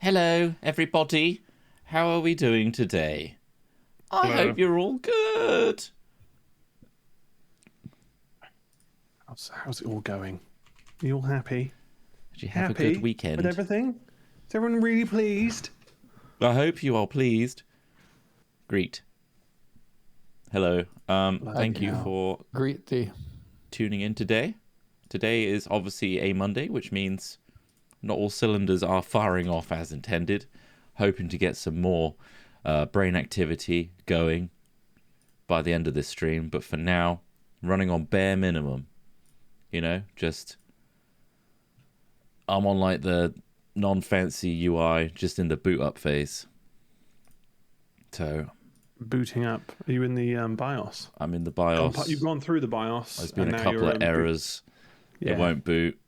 Hello, everybody. How are we doing today? I hope you're all good. How's it all going? Are you all happy? Did you have a good weekend? With everything? Is everyone really pleased? I hope you are pleased. Greet. Hello. Thank you for tuning in today. Today is obviously a Monday, which means not all cylinders are firing off as intended. Hoping to get some more brain activity going by the end of this stream. But for now, running on bare minimum. You know, just... I'm on like the non-fancy UI, just in the boot up phase. So... Booting up. Are you in the BIOS? I'm in the BIOS. You've gone through the BIOS. There's been a couple of errors. Yeah. It won't boot.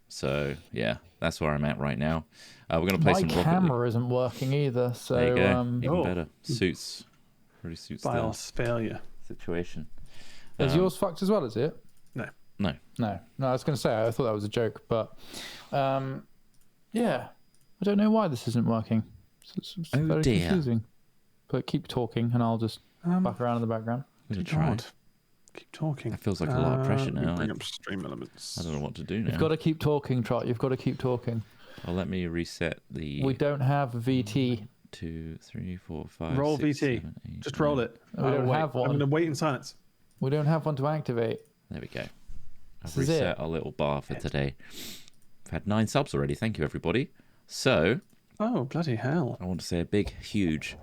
So, yeah, that's where I'm at right now. We're going to play some Rocket League. My camera isn't working either, so... There you go. Even better. Really suits BIOS failure. Situation. Is yours fucked as well, is it? No, I was going to say, I thought that was a joke, but... yeah, I don't know why this isn't working. It's very confusing. But keep talking, and I'll just fuck around in the background. I'm going to try. Keep talking. That feels like a lot of pressure now. Bring up stream elements. I don't know what to do now. You've got to keep talking, Trott. You've got to keep talking. Well, let me reset the... We don't have VT. 2, 3, 4, 5, roll 6, VT. 7, 8, Just 9. roll it. We don't have one. I'm going to wait in silence. We don't have one to activate. There we go. I've reset our little bar for today. I've had 9 subs already. Thank you, everybody. So... Oh, bloody hell. I want to say a big, huge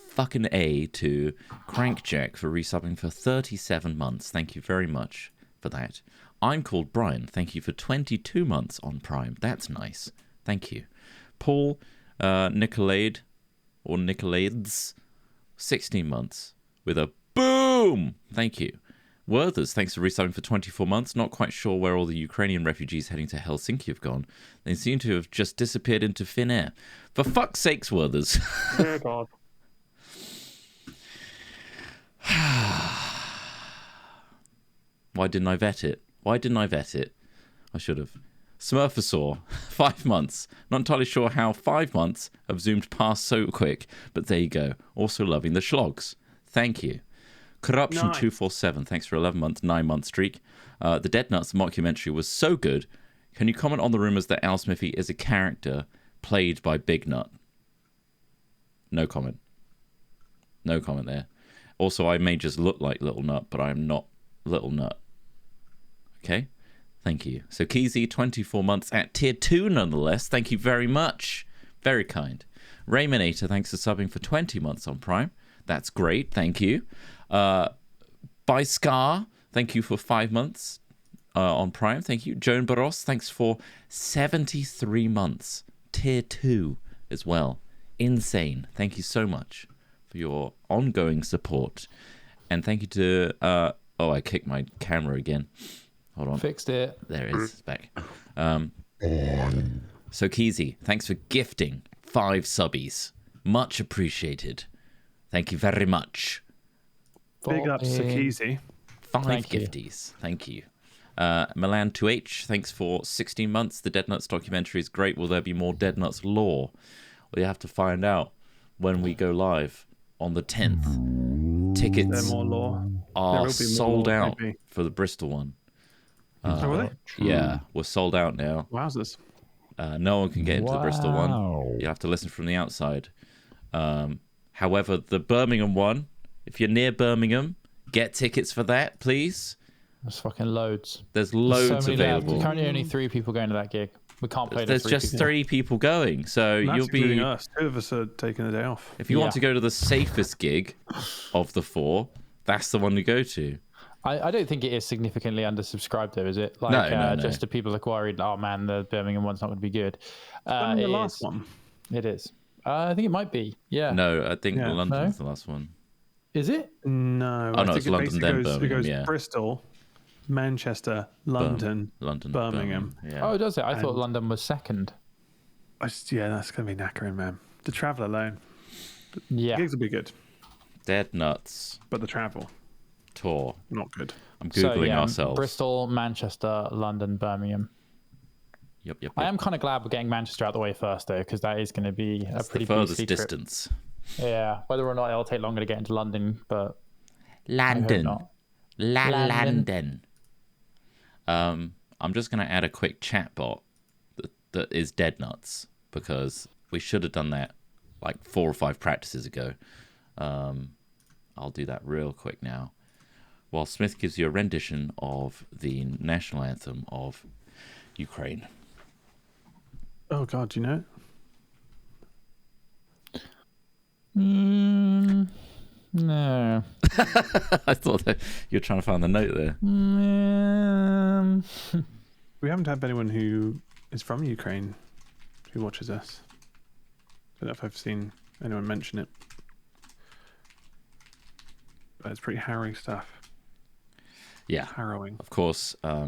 fucking A to Crankjack for resubbing for 37 months. Thank you very much for that. I'm called Brian. Thank you for 22 months on Prime. That's nice. Thank you. Paul Nicolade, or Nicolades, 16 months with a boom. Thank you. Werthers, thanks for resubbing for 24 months. Not quite sure where all the Ukrainian refugees heading to Helsinki have gone. They seem to have just disappeared into thin air. For fuck's sakes, Werthers. Dear God. Why didn't I vet it? I should have. Smurfosaur, 5 months. Not entirely sure how 5 months have zoomed past so quick, but there you go. Also loving the schlogs. Thank you. Corruption 247, thanks for 11 months, 9-month streak. The Dead Nuts mockumentary was so good. Can you comment on the rumors that Al Smithy is a character played by Big Nut? No comment. No comment there. Also, I may just look like Little Nut, but I am not Little Nut. Okay? Thank you. So, Keezy, 24 months at tier 2 nonetheless. Thank you very much. Very kind. Raymonator, thanks for subbing for 20 months on Prime. That's great. Thank you. By Scar, thank you for 5 months on Prime. Thank you. Joan Barros, thanks for 73 months. Tier 2 as well. Insane. Thank you so much for your ongoing support. And thank you to... oh, I kicked my camera again. Hold on. Fixed it. There it is. It's back. So, Keezy, thanks for gifting 5 subbies. Much appreciated. Thank you very much. Big ups to Keezy. 5 gifties. Thank you. Milan2H, thanks for 16 months. The Dead Nuts documentary is great. Will there be more Dead Nuts lore? Well, you have to find out when we go live on the 10th. Tickets are sold out for the Bristol one. Were they? Yeah, we're sold out now. Wowzers. No one can get into the Bristol one. You have to listen from the outside. However, the Birmingham one, if you're near Birmingham, get tickets for that, please. There's fucking loads. There's loads available. There's currently only 3 people going to that gig. We can't play. There's just 3 people going, so you'll be. Including us. 2 of us are taking a day off. If you want to go to the safest gig of the 4, that's the one to go to. I don't think it is significantly undersubscribed, though, is it? Like, no. Just to people that are worried, oh man, the Birmingham one's not going to be good. The last one. It is. I think it might be. Yeah. No, I think London's the last one. Is it? No. Oh, no, it's London, then Birmingham. It goes Bristol, Manchester, London, Birmingham. Yeah. Oh, does it? I thought London was second. Yeah, that's going to be knackering, man. The travel alone. Yeah. The gigs will be good. Dead Nuts. But the travel. Tour. Not good. I'm Googling ourselves. Bristol, Manchester, London, Birmingham. Yep. I am kind of glad we're getting Manchester out of the way first, though, because that is going to be That's a pretty the furthest beastly trip. distance. Yeah, whether or not it'll take longer to get into London, but London. I hope not. London. I'm just going to add a quick chat bot that is dead nuts, because we should have done that like 4 or 5 practices ago. I'll do that real quick now. While Smith gives you a rendition of the national anthem of Ukraine. Oh God, do you know it? No. I thought that you were trying to find the note there. We haven't had anyone who is from Ukraine who watches us. Don't know if I've seen anyone mention it. But it's pretty harrowing stuff. Yeah. Harrowing. Of course, I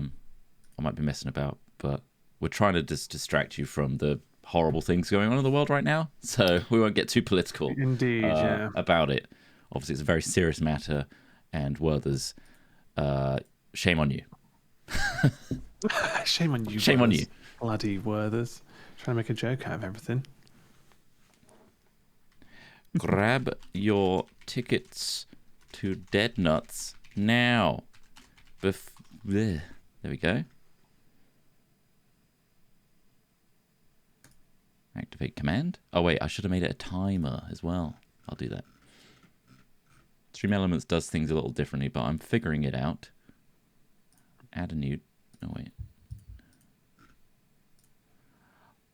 might be messing about, but we're trying to distract you from the horrible things going on in the world right now, so we won't get too political. Indeed, yeah. About it. Obviously, it's a very serious matter, and Werther's, shame on you. Shame on you. Shame on you. Bloody Werthers. Trying to make a joke out of everything. Grab your tickets to Dead Nuts now. There we go. Activate command. Oh wait, I should have made it a timer as well. I'll do that. Stream Elements does things a little differently, but I'm figuring it out. Add a new... Oh wait.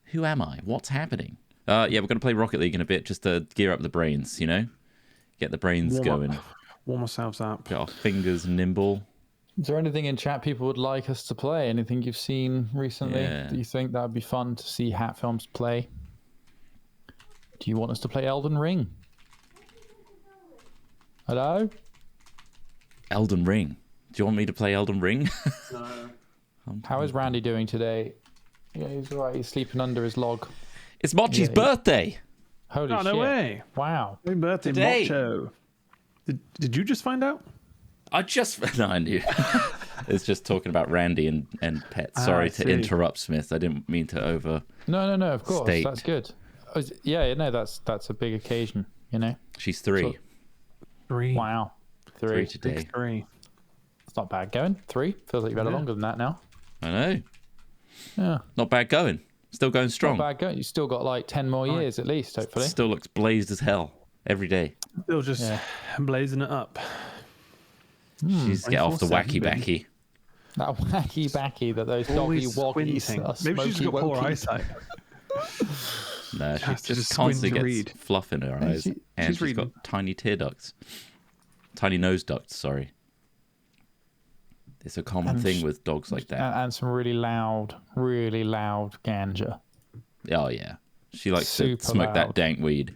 Who am I? What's happening? Yeah, we're going to play Rocket League in a bit just to gear up the brains, you know? Get the brains going. Warm ourselves up. Get our fingers nimble. Is there anything in chat people would like us to play? Anything you've seen recently? Yeah. Do you think that would be fun to see Hat Films play? Do you want us to play Elden Ring? Hello? Elden Ring. Do you want me to play Elden Ring? No. How is Randy doing today? Yeah, he's all right. He's sleeping under his log. It's Mochi's birthday. Holy Oh, shit. no way. Wow. Happy birthday, Today. Mocho. Did you just find out? No, I knew. It's just talking about Randy and pets. Sorry to interrupt, Smith. I didn't mean to over. No, of course. State. That's good. Yeah, no, that's a big occasion, you know? She's 3. So- 3. Wow. 3 today. 3. It's not bad going. 3. Feels like you've had it longer than that now. I know. Yeah. Not bad going. Still going strong. Not bad going. You've still got like 10 more years at least, hopefully. Still looks blazed as hell every day. Still just blazing it up. She's get off the 24/7, wacky backy. That wacky backy that those doggy Always woggies squinting. are Maybe she's smoky got poor wokey. eyesight. No, she has to just just constantly squint to gets read. fluff in her eyes. And she's she's got reading. tiny tear ducts. Tiny nose ducts, sorry. It's a common thing with dogs like that. And some really loud ganja. Oh, yeah. She likes Super to smoke that loud. dank weed.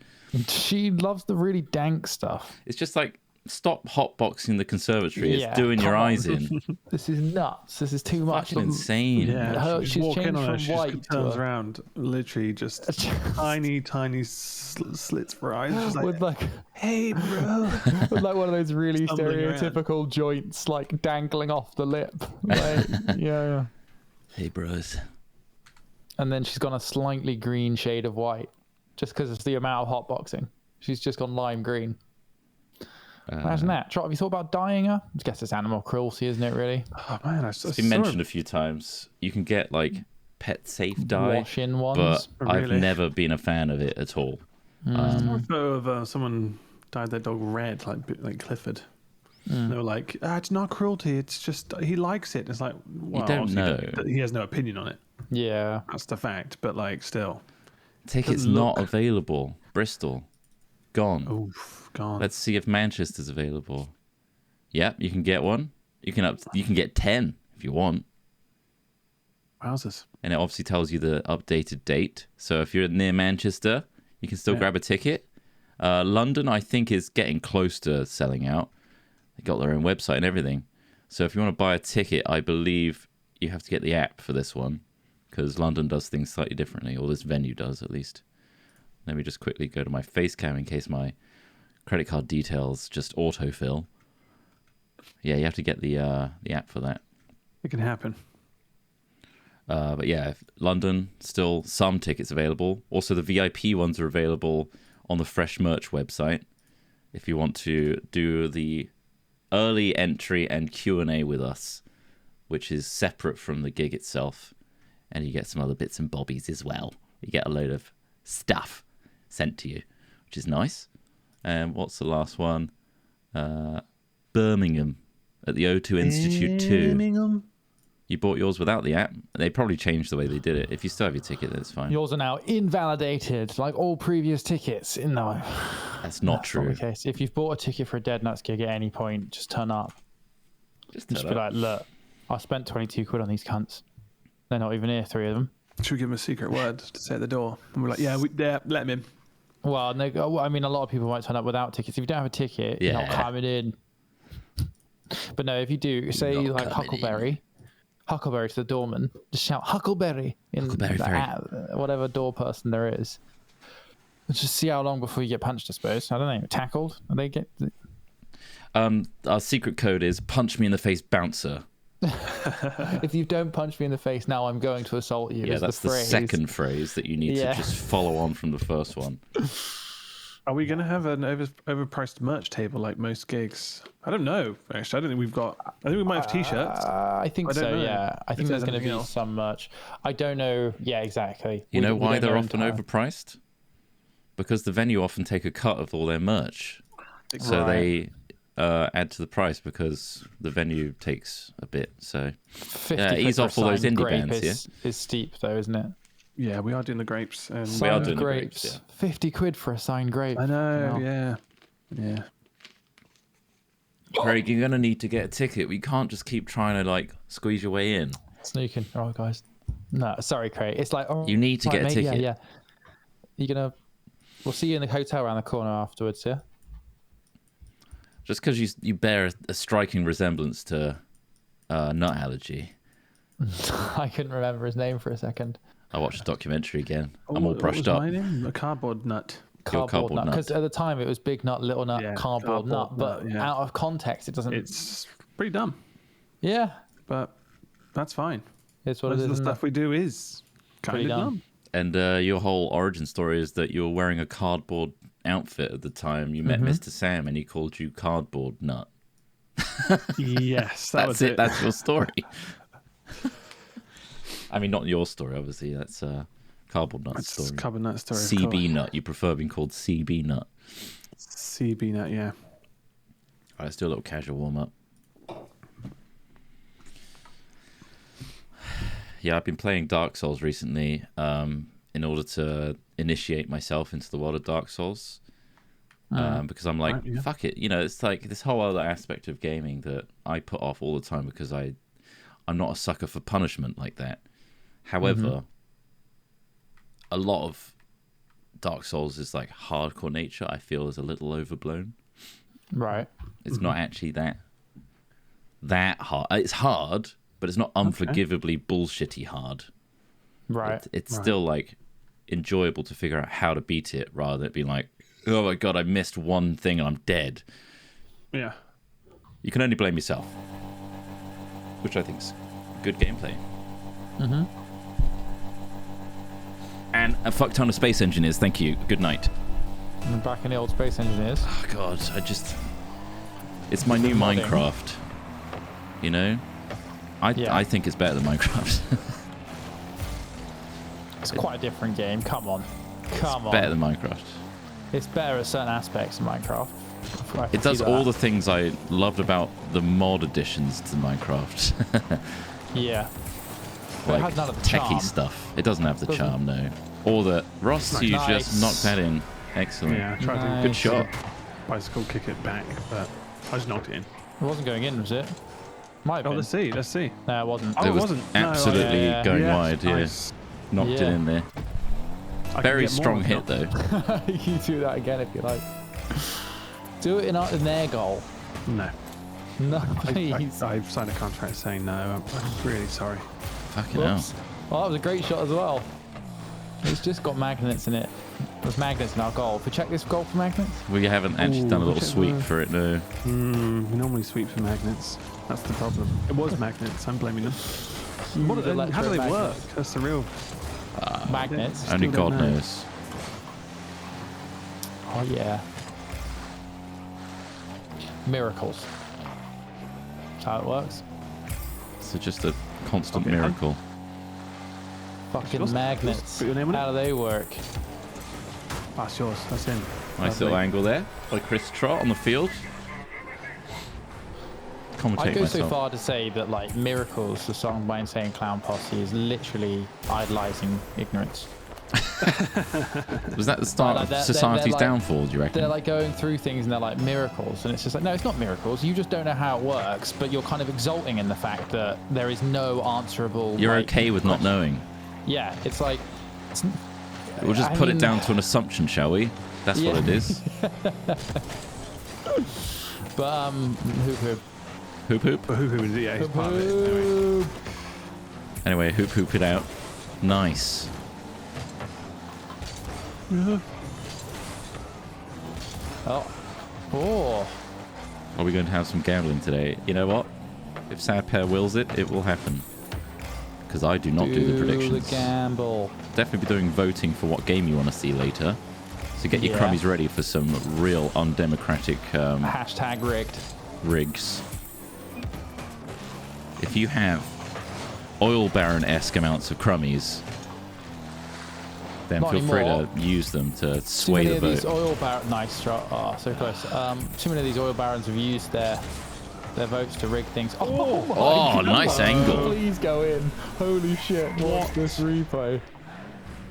She loves the really dank stuff. It's just like, stop hotboxing the conservatory. Yeah, It's doing your come on. eyes in. This is nuts. This is too much. Fucking insane. Yeah, She's she's walking changed on her. from She white just to turns a- around, literally just tiny slits for her eyes. She's like, with like hey, bro. with like one of those really Stumbling around. stereotypical joints like dangling off the lip. Like, yeah. Hey, bros. And then she's gone a slightly green shade of white just because it's the amount of hotboxing. She's just gone lime green. Imagine that. Trott, have you thought about dyeing her? I guess it's animal cruelty, isn't it, really? Oh, man, I It's been mentioned a few times. You can get like pet safe dye, Wash-in ones. but I've Really? never been a fan of it at all. I saw a photo of someone dyed their dog red, like Clifford. They were like, it's not cruelty. It's just he likes it. It's like, well, don't obviously know. He has no opinion on it. Yeah. That's the fact. But like, still, Tickets Doesn't not look- available. Bristol, gone. oof, gone. Let's see if Manchester's available. Yep, you can get one. You can get 10 if you want. Wowzers. And it obviously tells you the updated date. So if you're near Manchester, you can still grab a ticket. London, I think, is getting close to selling out. They got their own website and everything. So if you want to buy a ticket, I believe you have to get the app for this one, because London does things slightly differently, or this venue does at least. Let me just quickly go to my face cam in case my credit card details just autofill. Yeah, you have to get the app for that. It can happen. But yeah, London, still some tickets available. Also, the VIP ones are available on the Fresh Merch website if you want to do the early entry and Q&A with us, which is separate from the gig itself. And you get some other bits and bobbies as well. You get a load of stuff sent to you, which is nice. And what's the last one? Birmingham at the O2 Institute 2. Birmingham? You bought yours without the app. They probably changed the way they did it. If you still have your ticket, that's fine. Yours are now invalidated, like all previous tickets. No, That's not true. Not the case. If you've bought a ticket for a Dead Nuts gig at any point, just turn up. Just Be like, look, I spent 22 quid on these cunts. They're not even here, 3 of them. Should we give him a secret word to say at the door? And we're like, yeah, let him in. Well, no, I mean, a lot of people might turn up without tickets. If you don't have a ticket, you're not coming in. But no, if you do, say like Huckleberry to the doorman, just shout Huckleberry in whatever door person there is. Let's just see how long before you get punched, I suppose. I don't know. Tackled? Are they get? Our secret code is punch me in the face, bouncer. If you don't punch me in the face now, I'm going to assault you. Yeah, that's the second phrase that you need to just follow on from the first one. Are we going to have an overpriced merch table like most gigs? I don't know. Actually, I don't think we've got. I think we might have T-shirts. I think so. know Yeah, I think there's going to be else. some merch. I don't know. Yeah, exactly. You know why they're know often overpriced? Because the venue often take a cut of all their merch, so they add to the price because the venue takes a bit. So 50 ease off all those indie bands. Is steep though, isn't it? Yeah, we are doing the grapes. And We are Signed doing the grapes. grapes, 50 quid for a signed grape. I know. Wow. Yeah. Craig, you're gonna need to get a ticket. We can't just keep trying to like squeeze your way in. Sneaking. All right, guys. No, sorry, Craig. It's like, oh, You need to right, get a mate, ticket. Yeah. You're gonna. We'll see you in the hotel around the corner afterwards. Yeah. Just because you bear a striking resemblance to nut allergy. I couldn't remember his name for a second. I watched a documentary again. Oh, I'm all what brushed was up. my name? A cardboard nut. Cardboard nut. nut. Because at the time it was big nut, little nut, Yeah, cardboard nut. cardboard But nut, yeah. out of context, it doesn't. It's pretty dumb, Yeah. but that's fine. It's what Most it of is. the isn't stuff we do is kind Pretty of dumb. dumb. And your whole origin story is that you were wearing a cardboard outfit at the time. You met Mr. Sam and he called you Cardboard Nut. Yes, that That's was it. That's your story. I mean, not your story, obviously. That's Cardboard Nut's That's story. cardboard nut story. of CB course. Nut. You prefer being called CB Nut. CB nut, yeah. All right, let's do a little casual warm-up. Yeah, I've been playing Dark Souls recently in order to initiate myself into the world of Dark Souls. Because I'm like, Right, yeah. fuck it. You know, it's like this whole other aspect of gaming that I put off all the time because I'm not a sucker for punishment like that. However, a lot of Dark Souls is like hardcore nature, I feel is a little overblown. Right. It's not actually that hard. It's hard, but it's not unforgivably bullshitty hard. Right. It's still like enjoyable to figure out how to beat it rather than it being like, oh my god, I missed one thing and I'm dead. Yeah. You can only blame yourself, which I think is good gameplay. And a fuck ton of space engineers. Thank you. Good night. I'm back in the old Space Engineers. Oh god, it's my new modding. Minecraft. You know, I think it's better than Minecraft. It's quite a different game. Come on. Better than Minecraft. It's better at certain aspects of Minecraft. It does all the things I loved about the mod additions to Minecraft. Yeah. But it Like has none of the techie charm. stuff. It doesn't have the Doesn't. charm, no. Or the Ross, you Nice. just knocked that in. Excellent. Yeah, I tried Nice. to Good shot. bicycle kick it back, but I just knocked it in. It wasn't going in, was it? Might have Oh, been. let's see. Let's see. No, it wasn't. Oh, It it was wasn't. No, absolutely yeah. going Yes, wide, yeah. nice. Knocked it Yeah. in there. I can Very get more strong if hit, not. though. You do that again if you like. Do it in their goal. No. No, please. I've signed a contract saying no. I'm really sorry. Fucking hell. Whoops. Well, that was a great shot as well. It's just got magnets in it. There's magnets in our goal. If we check this goal for magnets? We haven't actually done a little check sweep the- for it, no. We normally sweep for magnets. That's the problem. It was magnets. I'm blaming them. Huge How do they work? electromagnets. That's the real. Magnets. Still Only don't God know. knows. Oh yeah. Miracles. That's how it works. So just a constant Okay. miracle. Fucking yours? magnets. Put your name on it? How do they work? That's yours. That's him. Nice Lovely. little angle there by Chris Trott on the field. I Commentate go so myself. far to say that like Miracles, the song by Insane Clown Posse, is literally idolizing ignorance. Was that the start Like, of they're society's like- downfall, do you reckon? They're like going through things and they're like miracles, and it's just like, no, it's not miracles. You just don't know how it works, but you're kind of exulting in the fact that there is no answerable. You're like, okay with not knowing. Yeah, it's like. We'll just I put it mean- down to an assumption, shall we? That's what Yeah. it is. But hoop hoop. Hoop hoop. But who is it? Yeah, he's Hoop part of it. Anyway. hoop. Anyway, hoop hoop it out. Nice. Oh. Are we going to have some gambling today? You know what? If Sad Pair wills it, it will happen. Because I do not do the predictions. the gamble. Definitely be doing voting for what game you want to see later. So get your Yeah. crummies ready for some real undemocratic Hashtag rigged. rigs. If you have oil baron-esque amounts of crummies, then Not feel free anymore. to use them to Too sway many the of these vote. oil barons. Nice shot. Oh, so close. Too many of these oil barons have used their votes to rig things. Oh, my Oh, God. nice angle. Please go in. Holy shit. Watch this replay.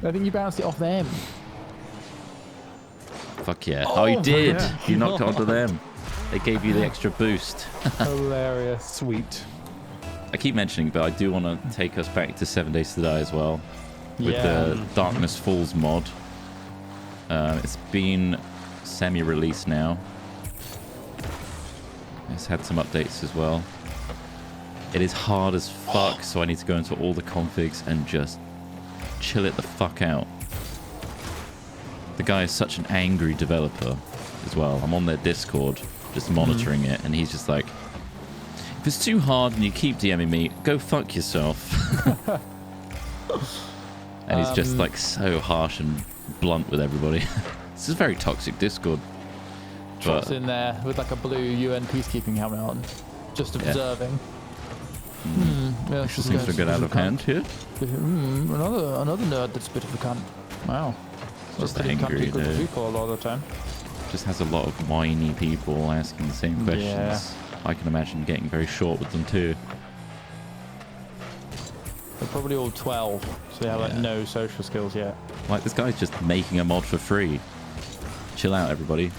I think you bounced it off them. Fuck yeah. Oh, you did. yeah. You knocked it onto them. They gave you the extra boost. Hilarious. Sweet. I keep mentioning, but I do want to take us back to 7 Days to Die as well. With Yeah. the Darkness Falls mod. It's been semi-released now. It's had some updates as well. It is hard as fuck, so I need to go into all the configs and just chill it the fuck out. The guy is such an angry developer as well. I'm on their Discord just monitoring it, and he's just like, if it's too hard and you keep DMing me, go fuck yourself. And he's just like so harsh and blunt with everybody. This is a very toxic Discord. Trott's But in there with like a blue UN peacekeeping helmet on. Just observing. Yeah, this seems to get out of hand here. Another nerd that's a bit of a cunt. Wow. Just Pretty angry, cunty group of dude. people a lot of the time. Just has a lot of whiny people asking the same questions. Yeah. I can imagine getting very short with them too. They're probably all 12, so they have like Yeah. no social skills yet. Like, this guy's just making a mod for free. Chill out, everybody.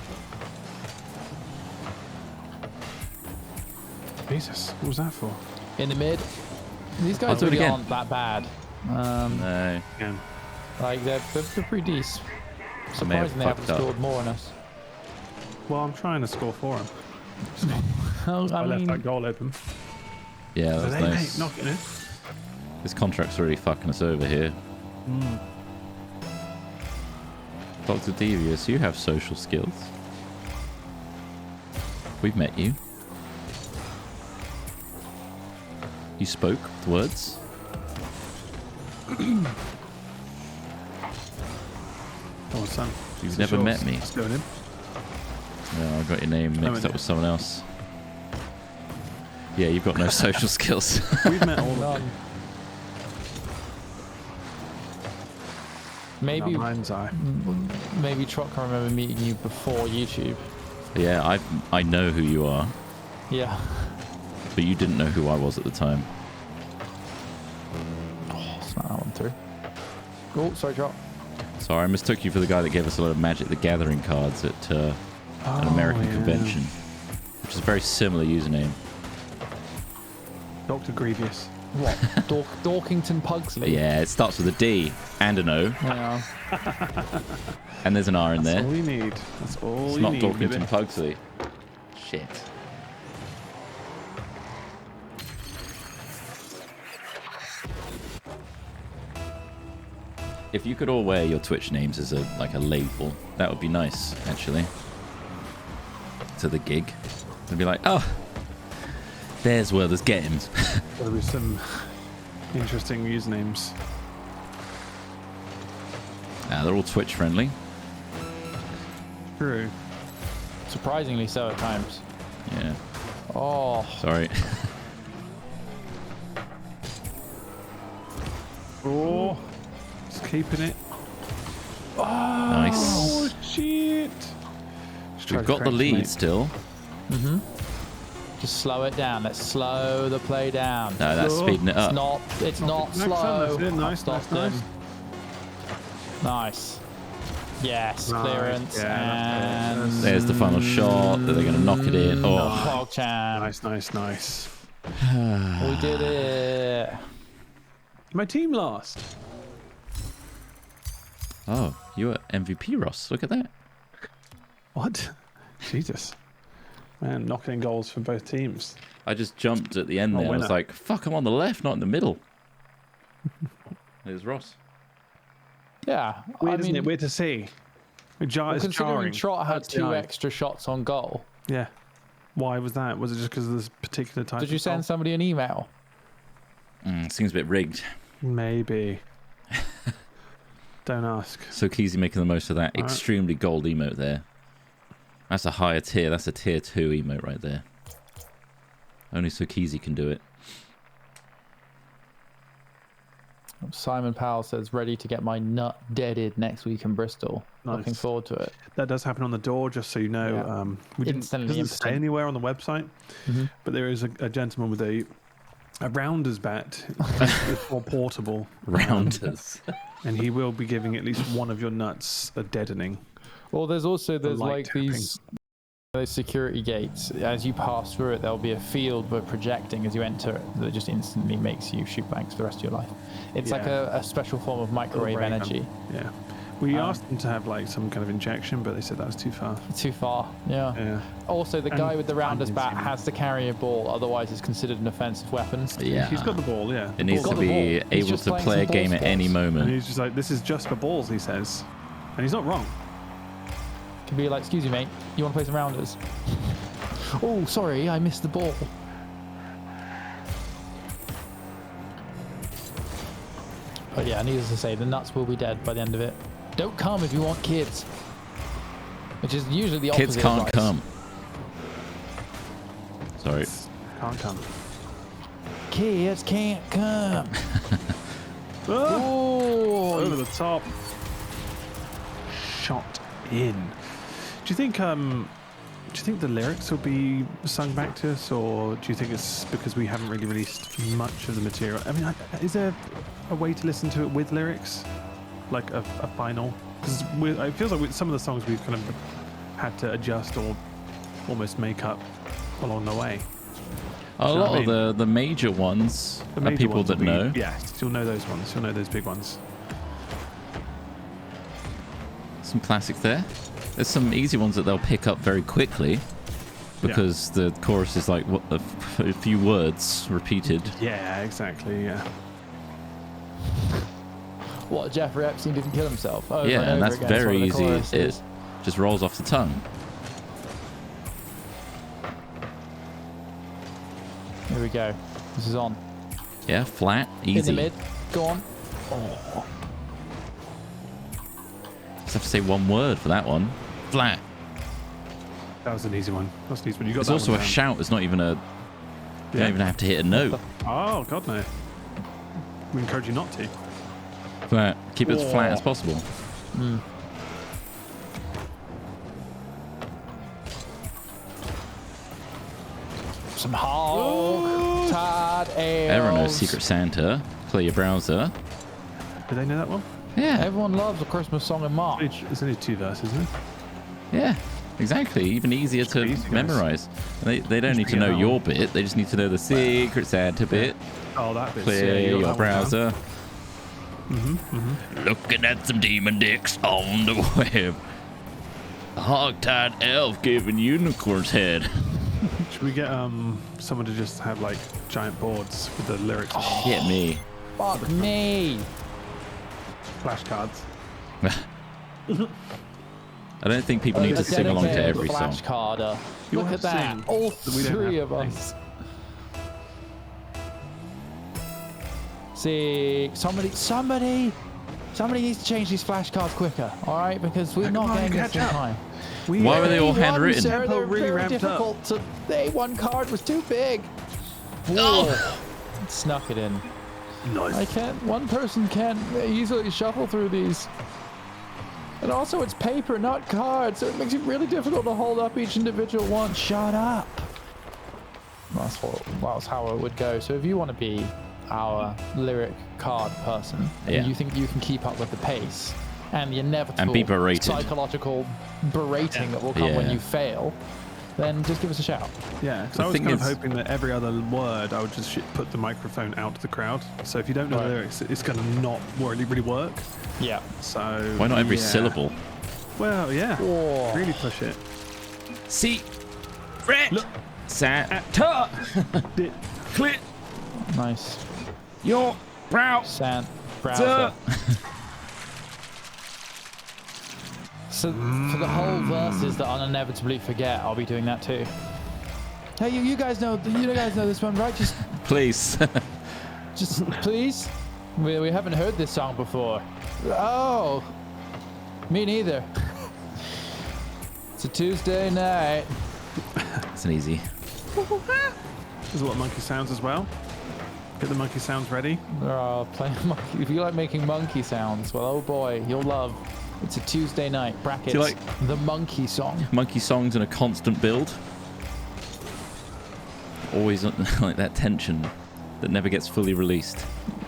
Jesus, what was that for? In the mid, these I'll guys do it really again. aren't that bad. No. Again. Like they're pretty decent. I may have Surprising they haven't fucked up. scored more on us. Well, I'm trying to score for him. Oh, I I left mean, that goal open. Yeah, that was Hey, nice. mate, knock it in. This contract's really fucking us over here. Dr. Devious, you have social skills. We've met you. You spoke with words. Oh, son. You've It's never yours. met me. Let's go with him. No, I got your name mixed Haven't up you? with someone else. Yeah, you've got no social skills. We've met all of none. them. Maybe, Not mind's eye. maybe Trott can remember meeting you before YouTube. Yeah, I know who you are, Yeah. but you didn't know who I was at the time. Smack that one through. Oh, sorry, Trott. Sorry, I mistook you for the guy that gave us a lot of Magic the Gathering cards at an American convention, which is a very similar username. Dr. Grievous. What? Dorkington Pugsley? Yeah, it starts with a D and an O, Yeah. and there's an R in That's there. all you need. That's all It's you not need. Dorkington baby. Pugsley. Shit. If you could all wear your Twitch names as a label, that would be nice, actually. To the gig. It'd be like, oh, there's Werther's Games. There'll be some Interesting usernames. They're all Twitch friendly. True. Surprisingly so at times. Yeah. Oh, Sorry. Oh, just keeping it. Nice. Oh shit! We've got the lead still. just slow it down. Let's slow the play down. No, that's Oh. speeding it It's up. not. It's not Next slow. time, that's it. Nice, Stopped nice, him. Nice. Yes, Nice. clearance Yeah, and There's the final shot. They're going to knock it in. Oh, PogChamp. Nice. We did it. My team lost. oh, you're MVP, Ross. Look at that. What? Jesus. Man, knocking in goals for both teams. I just jumped at the end there. I was winner. like, fuck, I'm on the left, not in the middle. There's Ross. Yeah, Weird, isn't it? Weird to see. It's considering jarring. Trott had That's the 2 eye. extra shots on goal. Yeah. Why was that? Was it just because of this particular type Did you of send goal? somebody an email? Seems a bit rigged. Maybe. Don't ask. So Keezy making the most of that Alright. extremely gold emote there. That's a higher tier. That's a tier 2 emote right there. Only so Keezy can do it. Simon Powell says, ready to get my nut deaded next week in Bristol. Nice. Looking forward to it. That does happen on the door, just so you know. Yeah. We didn't, Instantly it doesn't say impotent. anywhere on the website, but there is a gentleman with a rounders bat. It's more portable. Rounders. And he will be giving at least one of your nuts a deadening. Well, there's light like tapping. those security gates. As you pass through it, there'll be a field we're projecting as you enter it that just instantly makes you shoot blanks for the rest of your life. It's like Yeah. a special form of microwave ray gun. energy. Yeah. We asked them to have like some kind of injection, but they said that was too far. Too far. Yeah. Yeah. Also, the And guy with the rounders bat finding has to carry a ball, otherwise it's considered an offensive weapon. Yeah. He's got the ball, yeah. It needs got to the be ball. He's able just to playing play a some game ball at any sports. And moment. he's just like, this is just for balls, he says. And he's not wrong. To be like, excuse me, mate, you want to play some rounders? Oh, sorry, I missed the ball. But yeah, needless to say, the nuts will be dead by the end of it. Don't come if you want kids. Which is usually the opposite. Kids can't advice. come. Sorry. Can't come. Kids can't come. Ah! Oh, Over the top. Shot in. Do you think the lyrics will be sung back to us, or do you think it's because we haven't really released much of the material? I mean, is there a way to listen to it with lyrics, like a final? Because it feels like with some of the songs we've kind of had to adjust or almost make up along the way. A you know lot what I of the major ones The are major people ones that will be- know. Yes, you'll know those ones. You'll know those big ones. Some classics there. There's some easy ones that they'll pick up very quickly because the chorus is like a few words repeated. Yeah, exactly. Yeah. what? Jeffrey Epstein didn't kill himself. Over Yeah, and over that's again. It's very one of the easy. choruses. It just rolls off the tongue. Here we go. This is on. Yeah, flat, easy. In the mid. Go on. Just have to say one word for that one. Flat. That was an easy one. That's an easy one. You got It's that also one a down. shout. It's not even a. You Yeah. don't even have to hit a note. Oh God, no. We encourage you not to. Flat. Keep it as flat as possible. Some hog. Tied elves. Everyone knows Secret Santa. Clear your browser. Do they know that one? Yeah, Everyone loves a Christmas song in March. It's only 2 verses, isn't it? yeah, exactly. Even easier to easy, guys. memorize. They don't need to get know that your bit. They just need to know the Secret Santa bit. Oh, that bit. Clear your browser. Mm-hmm. Looking at some demon dicks on the web. A hog-tied elf giving unicorn's head. Should we get someone to just have like giant boards with the lyrics, Hit me. Fuck me. flashcards? I don't think people need to sing along to every song. Flashcarder. You Look have at that. sing, All but we don't three have of to us. See, somebody needs to change these flashcards quicker, all right? Because we're not getting this in time. Why were they all handwritten? Sir, they're really very ramped difficult. up. So the A1 card was too big. Oh. Snuck it in. Nice. One person can't easily shuffle through these. And also it's paper, not cards, so it makes it really difficult to hold up each individual one. Shut up. That's how it would go. So if you want to be our lyric card person, and you think you can keep up with the pace and the inevitable And be berated. psychological berating that will come when Yeah. you fail, then just give us a shout. Yeah, because The I was thing kind of is- hoping that every other word I would just put the microphone out to the crowd. So if you don't know Right. the lyrics, it's going to not really work. Yeah. So Why not every yeah. syllable? Well, yeah. Oh. Really push it. See, red, Look. sat, tut, Did- clit, Nice. your brow, Sand. Browser. So for the whole verses that I'll inevitably forget, I'll be doing that too. Hey, you guys know this one, right? please. Just please. We haven't heard this song before. Oh, me neither. It's a Tuesday night. It's an easy. This is what monkey sounds as well. Get the monkey sounds ready. Playing monkey. If you like making monkey sounds, well, oh boy, you'll love. It's a Tuesday night. Brackets. like- the monkey song. Monkey songs in a constant build. Always like that tension that never gets fully released.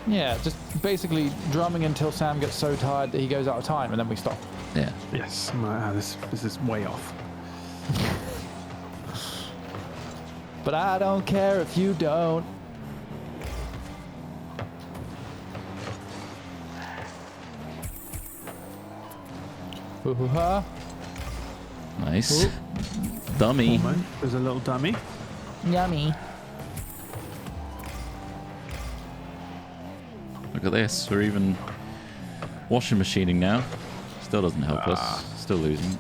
Yeah, just basically drumming until Sam gets so tired that he goes out of time, and then we stop. Yeah. Yes. I'm like, this is way off. But I don't care if you don't. Ooh-ha. Nice. Ooh. Dummy. Almost. There's a little dummy. Yummy. Look at this. We're even washing machining now. Still doesn't help us. Still losing.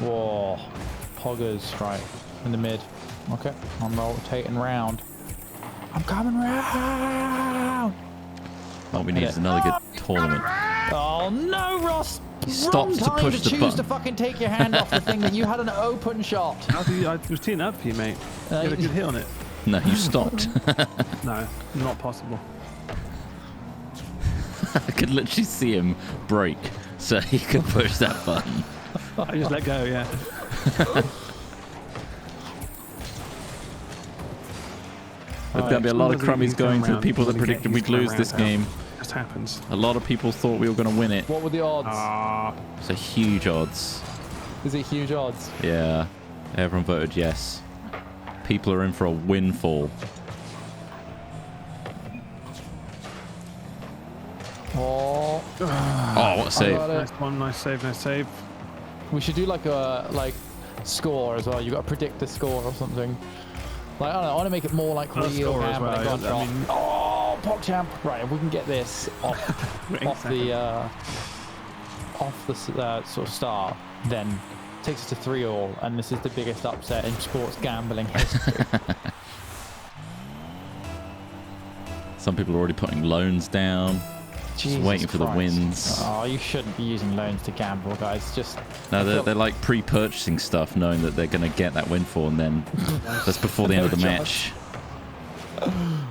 Whoa. Poggers, right. In the mid. Okay. I'm rotating round. I'm coming round. What we need is another good tournament. Oh no, Ross! He stopped to Wrong time push the choose button. to fucking take your hand off the thing that you had an open shot. I was teeing up for you, mate. You had a good hit on it. No, you stopped. No, not possible. I could literally see him break so he could push that button. I just let go, yeah. There's going to be a lot of Doesn't crummies even come going to the around. people that Doesn't predicted get- we'd he's come lose this around now. game. Just happens. A lot of people thought we were going to win it. What were the odds? It's a huge odds. Is it huge odds? Yeah. Everyone voted yes. People are in for a windfall. Oh, Oh, what a I save. got it. Nice one, nice save, nice save. We should do like a score as well. You got to predict the score or something. Like I don't know. I want to make it more like A real score as gambling. well, Go on, I Trott. mean- Oh, PogChamp. Right, if we can get this off the sort of start, then takes us to 3-3, and this is the biggest upset in sports gambling history. Some people are already putting loans down. Just Jesus waiting for the Christ. wins. Oh, you shouldn't be using loans to gamble, guys. Just No, I feel- they're like pre-purchasing stuff, knowing that they're going to get that windfall, and then that's before the end of the No match.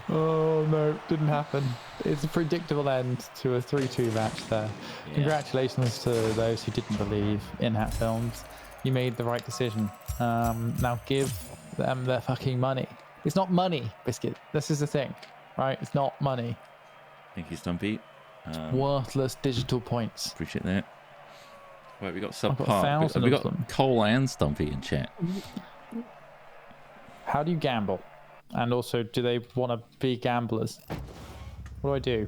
Oh no, didn't happen. It's a predictable end to a 3-2 match there. Yeah. Congratulations to those who didn't believe in Hat Films. You made the right decision. Now give them their fucking money. It's not money, Biscuit. This is the thing, right? It's not money. Thank you, Stumpy. Worthless digital points. Appreciate that. Wait, we got got subpar. 1,000 We of got them. Cole and Stumpy in chat. How do you gamble? And also, do they want to be gamblers? What do I do?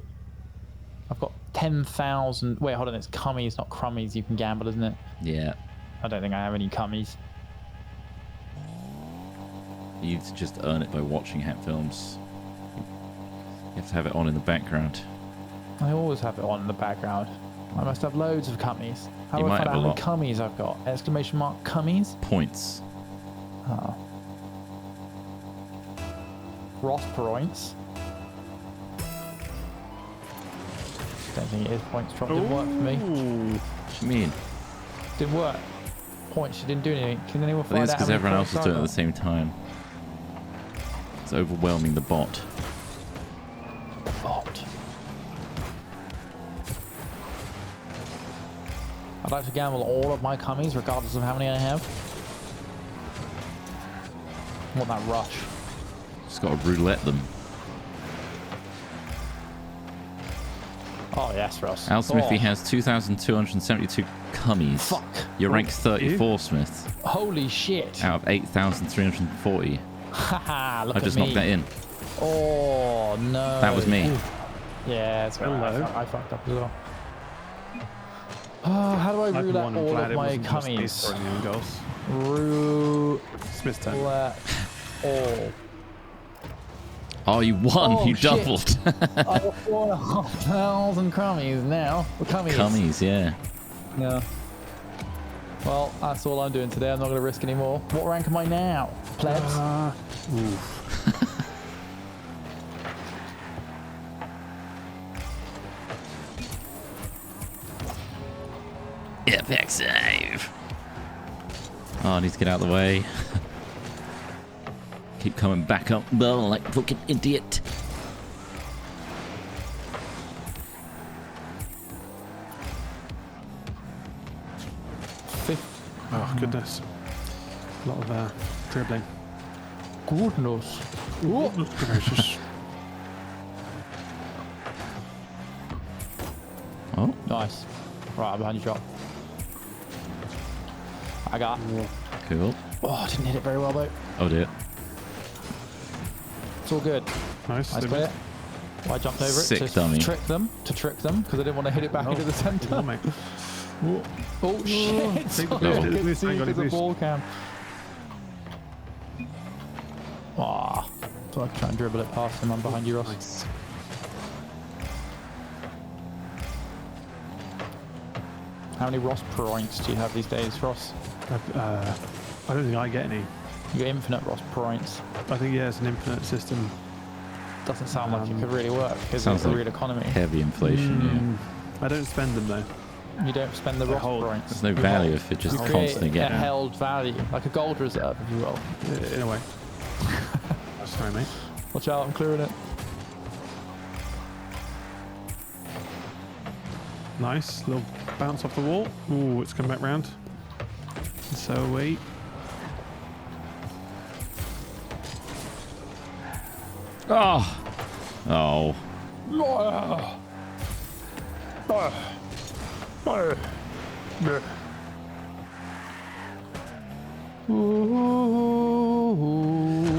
I've got 10,000. Wait, hold on. It's cummies, not crummies. You can gamble, isn't it? Yeah. I don't think I have any cummies. You need to just earn it by watching Hat Films. You have to have it on in the background. I always have it on in the background. I must have loads of cummies. How You do I might find have out a how many lot. cummies I've got? Exclamation mark cummies? Points. Oh. Ross points. Don't think it is points. Trott didn't work for me. Ooh. What do you mean? Didn't work. Points. She didn't do anything. Can anyone I think find it's out? because how many everyone else points is doing it I at the same time. It's overwhelming the bot. got? Bot. I'd like to gamble all of my cummies, regardless of how many I have. I want that rush. Just got to roulette them. Oh yes, Ross. Al Smithy Oh, has 2,272 cummies. Fuck. You're ranked 34, Smith, Holy shit. out of 8,340. Haha, look I at just me. knocked that in. Oh no. That was me. Yeah, it's Hello. I fucked up as well. Oh, how do I I've roulette won. I'm all glad of it my wasn't just me cummies? scoring the own goals. Smith's turn. Roulette all. Oh, you won. Oh, You shit. doubled. I got 4,500 cummies now. Cummies. Cummies, yeah. Yeah. Well, that's all I'm doing today. I'm not going to risk any more. What rank am I now? Plebs? Epic save. Oh, I need to get out of the way. Keep coming back up, Bill, like fucking idiot. Oh, goodness. A lot of dribbling. Goodness. Ooh. Goodness gracious. Oh, Nice. Right, I'm behind you, Trott. I got. cool. Oh, I didn't hit it very well though. Oh dear. It's all good. Nice. Nice play. Well, I jumped over Sick it to dummy. trick them, because I didn't want to hit it back into the Oh, centre. mate. Oh shit! Sorry, the I boost. couldn't Boost, see hang on, because the boost. ball cam. Ah, so I can try and dribble it past him. I'm behind you, Ross. Nice. How many Ross points do you have these days, Ross? I don't think I get any. You got infinite Ross points. I think, yeah, it's an infinite system. Doesn't sound like it could really work. Is Sounds it a like real economy? Heavy inflation, yeah. I don't spend them, though. You don't spend the Ross hold. points. There's no value if it just You create constantly a getting. held value, like a gold reserve, if you will. In a way. Oh, sorry, mate. Watch out, I'm clearing it. Nice. Little bounce off the wall. Ooh, it's come back round. So wait. Oh. Oh.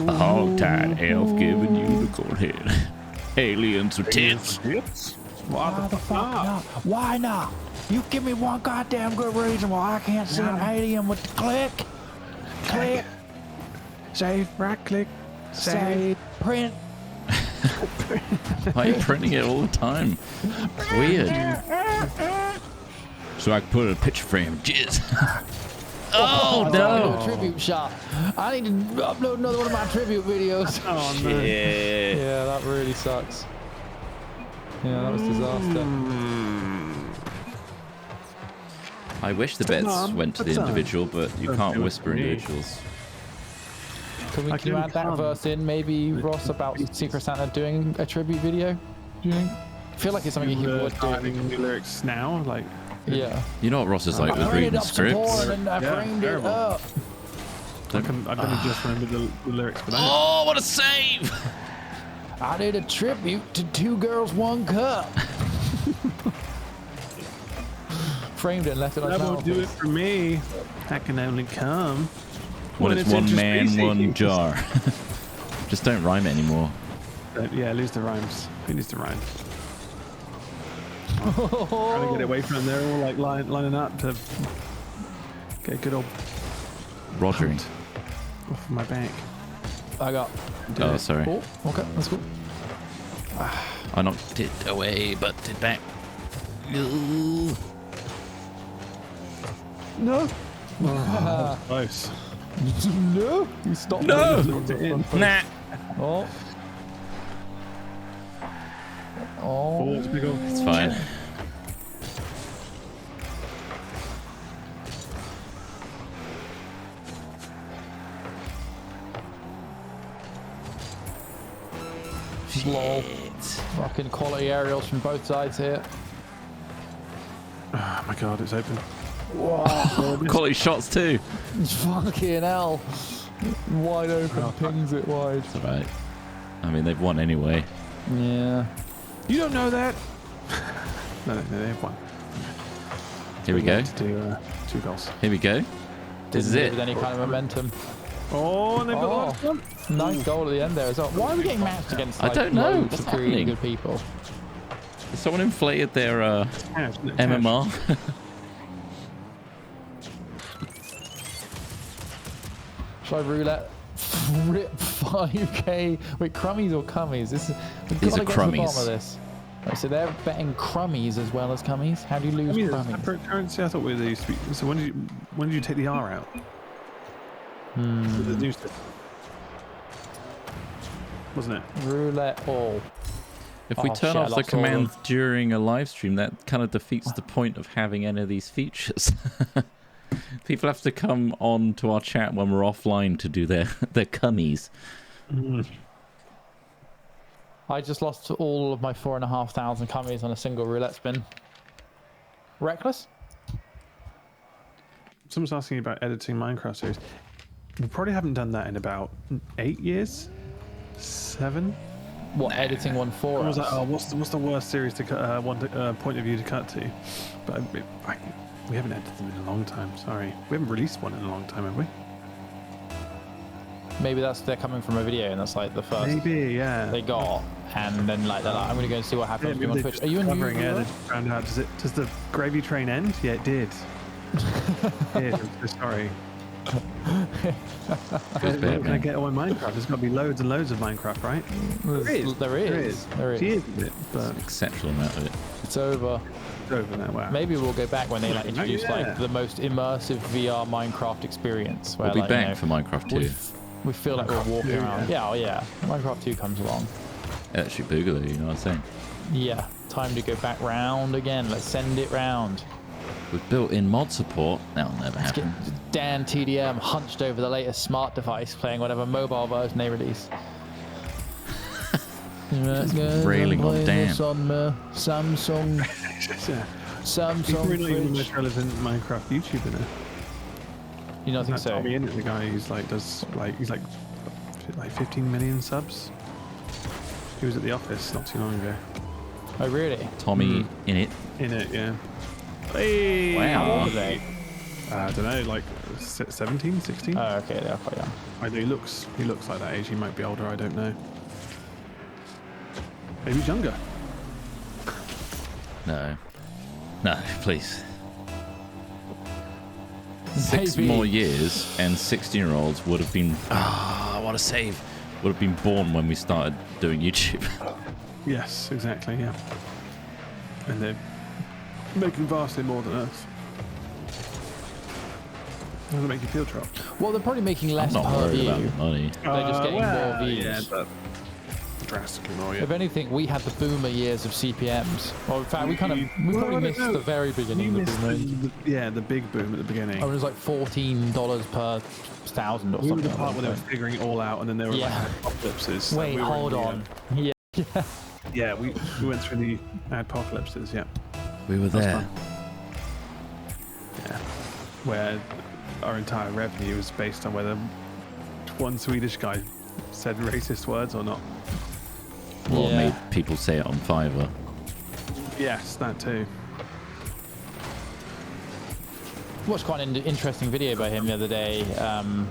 A hog-tied elf giving you the cold head. Aliens with tits. What the fuck? not? Why not? You give me one goddamn good reason why I can't see an alien with the click. Click. Save, right click. Say print. Why are you printing it all the time? It's weird. So I can put a picture frame. Jizz. Oh, no. A tribute shot. I need to upload another one of my tribute videos. Oh, no. Yeah. Yeah, that really sucks. Yeah, that was disaster. I wish the bets went to the individual, but you can't whisper individuals. Can I you can add that come. verse in, maybe, Ross, about Secret Santa doing a tribute video? Do you think? I feel like it's something he would do. Adding the lyrics now, like, Yeah. You know what Ross is like with I printed reading up some porn scripts? and I Yeah, framed terrible. it up. I can just remember the lyrics for that. Oh, what a save! I did a tribute to Two Girls, One Cup. Framed it and left it on That channel. won't do it for me. That can only come When it's one man, interspecies. one jar. Just don't rhyme it anymore. Yeah, lose the rhymes. Who needs to rhyme? Trying to get away from them. They're all like lining up to get a good old Rogering. off my back. I got. Oh, sorry. Oh, okay, that's cool. I knocked it away, but it back. Ooh. No. Oh, close. No, you stopped. No! it. Nah. Oh. Oh. Balls, big old. It's fine. Lol. Fucking quality aerials from both sides here. Oh my god, it's open. Whoa. Quality shots too. Fucking hell. Wide open, pings it wide. It's alright. I mean, they've won anyway. Yeah. You don't know that. No, they've won. Here we go. To do 2 goals. Here we go. This is it. With any kind of momentum. Oh, and they've got the last one. Nice goal at the end there as well. Why are we getting matched against I like, don't know. loads What's of really happening? good people? Someone inflated their MMR. Should I roulette? Rip 5k. Wait, crummies or cummies? We've These got to are get to the crummies. bottom of this. Right, so they're betting crummies as well as cummies. How do you lose I mean, it's crummies? separate currency. I thought we used to be. So when did you take the R out? With the new system, wasn't it? Roulette all. If we Oh, turn shit, I off the lost all of command them. during a live stream, that kind of defeats the point of having any of these features. People have to come on to our chat when we're offline to do their cummies. I just lost all of my 4,500 cummies on a single roulette spin. Reckless? Someone's asking about editing Minecraft series. We probably haven't done that in about 8 years, 7. What, editing one for I was us? like, oh, what's the worst series to cut? Point of view to cut to? But we haven't edited them in a long time. Sorry, we haven't released one in a long time, have we? Maybe they're coming from a video and that's like the first Maybe, yeah. they got, and then like they're like, I'm gonna go and see what Yeah, happens maybe on they're Twitch. just Are you in covering it? They New just found out. Does the gravy train end? Yeah, it did. It did. I'm so sorry. Feels bad, When can I man. get on Minecraft? There's got to be loads and loads of Minecraft, right? There is. She is, isn't it? But An exceptional amount of it. It's over. it's over now. Wow. Maybe we'll go back when they like introduce Yeah. like the most immersive VR Minecraft experience. Where, We'll be like, back you know, for Minecraft 2. we feel like we're Minecraft walking 2, around. Yeah, oh yeah. Minecraft 2 comes along. Actually, Boogaloo, you know what I'm saying? Yeah, time to go back round again. Let's send it round. With built-in mod support, that'll never Let's get happen. Dan TDM hunched over the latest smart device playing whatever mobile version they release. railing on Dan. Samsung Yeah. He's Samsung probably not even the fridge. most relevant Minecraft YouTuber now. You don't think That so? Tommy in it, the guy who's like he's like 15 million subs. He was at the office not too long ago. Oh really? Tommy in it. In it, yeah. Hey. How Wow. old are they? I don't know, like 17, 16. Oh okay, they're quite young. I know he looks like that age. He might be older. I don't know. Maybe he's younger. No. No, please. 6 Maybe. more years and 16-year-olds would have been... what a save. Would have been born when we started doing YouTube. Yes, exactly. Yeah. And they're making vastly more than us. How does it make you feel, Trott? Well, they're probably making I'm less not per worried view. about the money. They're just getting more views. Yeah, but drastically more. Yeah. If anything, we had the boomer years of CPMs. Well, in fact, we Well, I probably don't missed know. the very beginning You of the missed boomer. the big boom at the beginning. Oh, it was like $14 per 1,000 or We were something. the part where they were figuring it all out, and then there were Yeah. like apocalypses. and Wait, we were in hold the, on. Yeah. Yeah, we went through the apocalypses. Yeah, We were there. fun. yeah, where our entire revenue was based on whether one Swedish guy said racist words or not. Or Yeah. made people say it on Fiverr. Yes, that too. Watched quite an interesting video by him the other day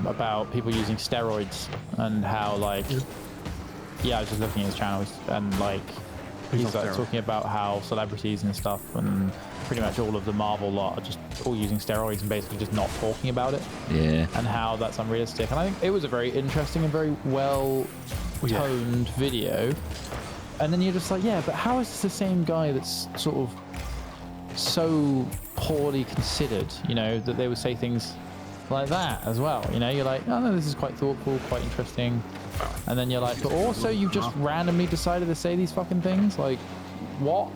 about people using steroids and how like I was just looking at his channel and like he's on like steroids? talking about how celebrities and stuff and pretty much all of the Marvel lot are just all using steroids and basically just not talking about it Yeah. and how that's unrealistic. And I think it was a very interesting and very well toned video. And then you're just like, yeah, but how is this the same guy that's sort of so poorly considered, you know, that they would say things like that as well? You know, you're like, oh no, this is quite thoughtful, quite interesting. And then you're like, but also you just randomly decided to say these fucking things? Like, what?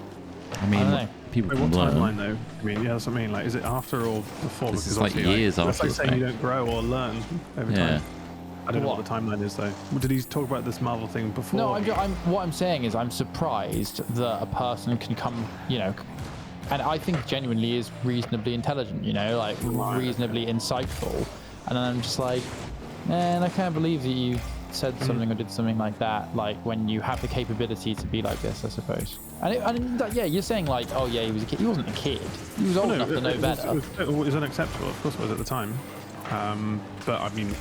I mean, don't know. people Wait, can what learn. timeline though? I mean, yeah, that's what I mean. Like, is it after or before? This Because is like obviously, years that's after like the saying you fact. don't grow or learn every Yeah. time. I don't know What? what the timeline is though. Did he talk about this Marvel thing before? No, what I'm saying is I'm surprised that a person can come, and I think genuinely is reasonably intelligent, like reasonably insightful. And then I'm just like, man, I can't believe that you said something or did something like that, like when you have the capability to be like this, I suppose. Yeah, you're saying like, oh yeah, he was a kid. He wasn't a kid. He was old enough to know better. It was unacceptable. Of course it was at the time. But I mean,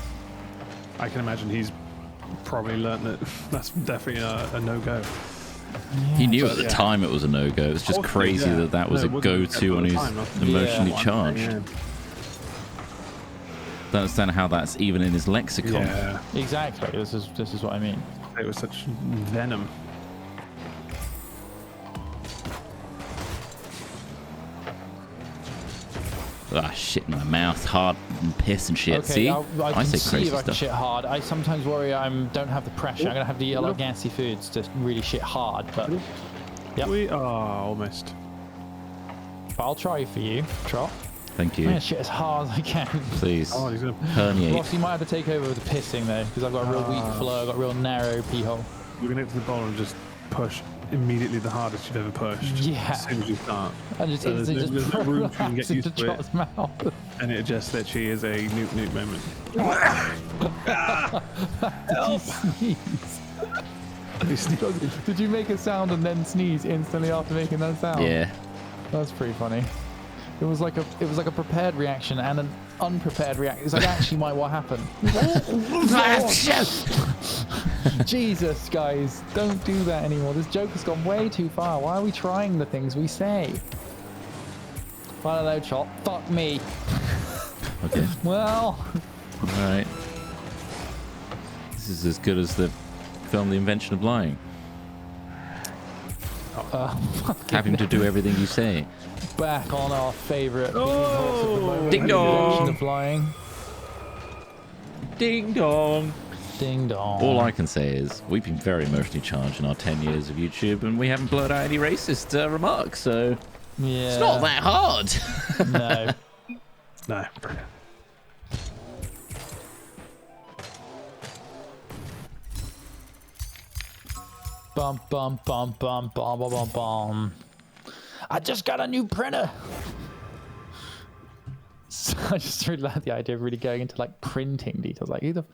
I can imagine he's probably learned that that's definitely a no-go. He knew at the time it was a no-go. It's just crazy that was a go-to when he's emotionally charged. Yeah. Don't understand how that's even in his lexicon. Yeah, Exactly. This is what I mean. it was such venom. Ah, shit, my mouth hard and piss and shit. Okay, See? I can say see crazy if I can stuff. shit hard. I sometimes worry I don't have the pressure. I'm gonna have to eat a lot of gassy foods to really shit hard, but yep. We are almost. I'll try for you, Trott. Thank I'm you. gonna shit as hard as I can. Please. Oh, he's gonna. Herniate. Ross, you might have to take over with the pissing though, because I've got a real weak flow. I've got a real narrow pee hole. You're gonna get to the bowl and just push immediately the hardest you've ever pushed. Yeah. As soon as you start. And just So there's instantly no room for you to get into used to it. Trott's mouth. And it just literally is a nuke moment. Did you sneeze? Did you make a sound and then sneeze instantly after making that sound? Yeah. That's pretty funny. It was like a prepared reaction and an unprepared reaction. It's like actually what happened. Jesus, guys, don't do that anymore. This joke has gone way too far. Why are we trying the things we say? I don't know, Chop. Fuck me. Okay. Well. Alright. This is as good as the film The Invention of Lying. Having to do everything you say. Back on our favourite Ding dong. of flying. Ding dong. Ding dong. All I can say is we've been very emotionally charged in our 10 years of YouTube and we haven't blurred out any racist remarks, so Yeah. it's not that hard. No. No. Bum bum bum bum bum bum bum bum. I just got a new printer. So I just really like the idea of really going into like printing details. Like who the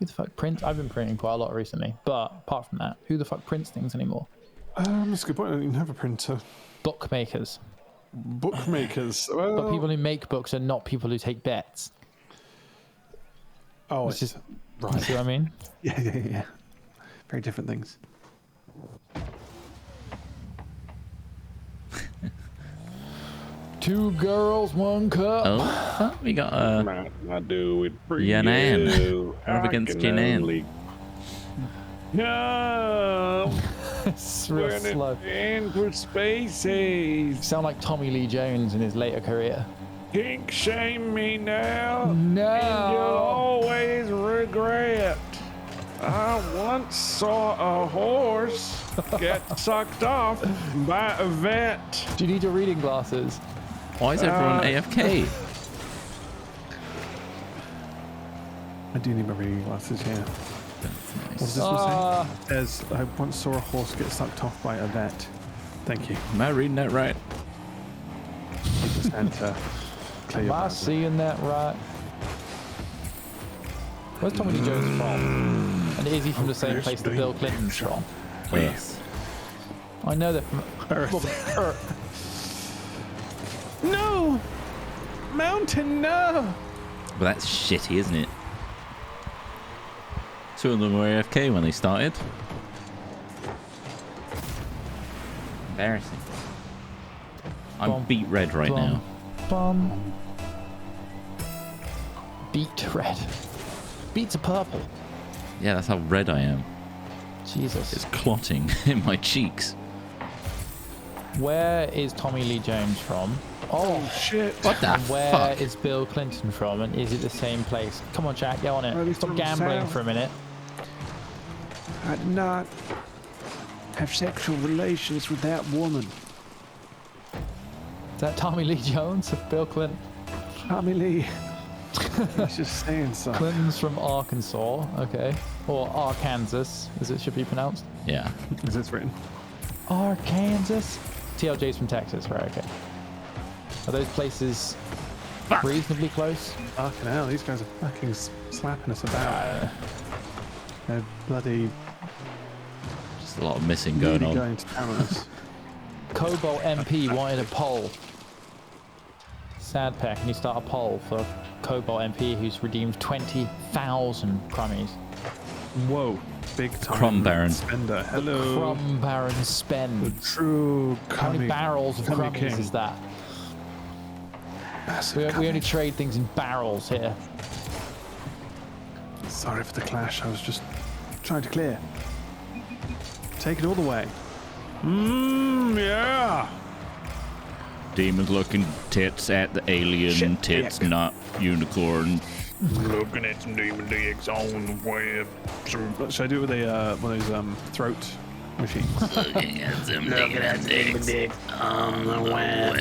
fuck prints? I've been printing quite a lot recently, but apart from that, who the fuck prints things anymore? That's a good point. I don't even have a printer. Bookmakers. Bookmakers. Well, But people who make books are not people who take bets. Oh, It's it's just right. See what I mean? Yeah. Very different things. Two girls, one cup. Oh, we got I do it for Yanan. you. We're up against I can Yanan. only- No, It's real we're slow. in for spaces. Sound like Tommy Lee Jones in his later career. Kink shame me now. No. And you'll always regret. I once saw a horse get sucked off by a vet. Do you need your reading glasses? Why is everyone AFK? I do need my reading glasses, yeah. What does this one say? It says, I once saw a horse get sucked off by a vet. Thank you. Am I reading that right? Just had to clear your Am I glasses. seeing that right? Where's Tommy Lee Jones from? And is he from the same place that Bill Clinton's from? Yes. I know they're from Earth. No! Mountain, no! But that's shitty, isn't it? Two of them were AFK when they started. Embarrassing. I'm Bum, beat red right bum, now. Bum. Beet red. Beets are purple. Yeah, that's how red I am. Jesus. It's clotting in my cheeks. Where is Tommy Lee Jones from? Oh, Shit. What the and where fuck? is Bill Clinton from? And is it the same place? Come on, Jack, get on Well, it. he's Stop from the gambling south. for a minute. I did not have sexual relations with that woman. Is that Tommy Lee Jones or Bill Clinton? Tommy Lee. He's just staying inside. Clinton's from Arkansas, okay. Or Arkansas, as it should be pronounced. Yeah. Is this written? Arkansas? TLJ's from Texas, right, okay. Are those places reasonably close? Fucking hell, these guys are fucking slapping us about. They're bloody Just a lot of missing going really on. going to town on us. Cobalt MP wanted a poll. Sadpeck, can you start a poll for Cobalt MP who's redeemed 20,000 crummies? Whoa, big time. Crumb Baron. Spender. Hello. Crumb Baron The spend. true How many cummy- barrels of cummy crummies king. is that? Massive We only cummy. trade things in barrels here. Sorry for the clash. I was just trying to clear. Take it all the way. Yeah. Demons looking tits at the alien Shit, tits, dick. not unicorn. Looking at some demon dicks on the web. Should I do it with a one of those throat machines? Looking at some demon dicks on the web.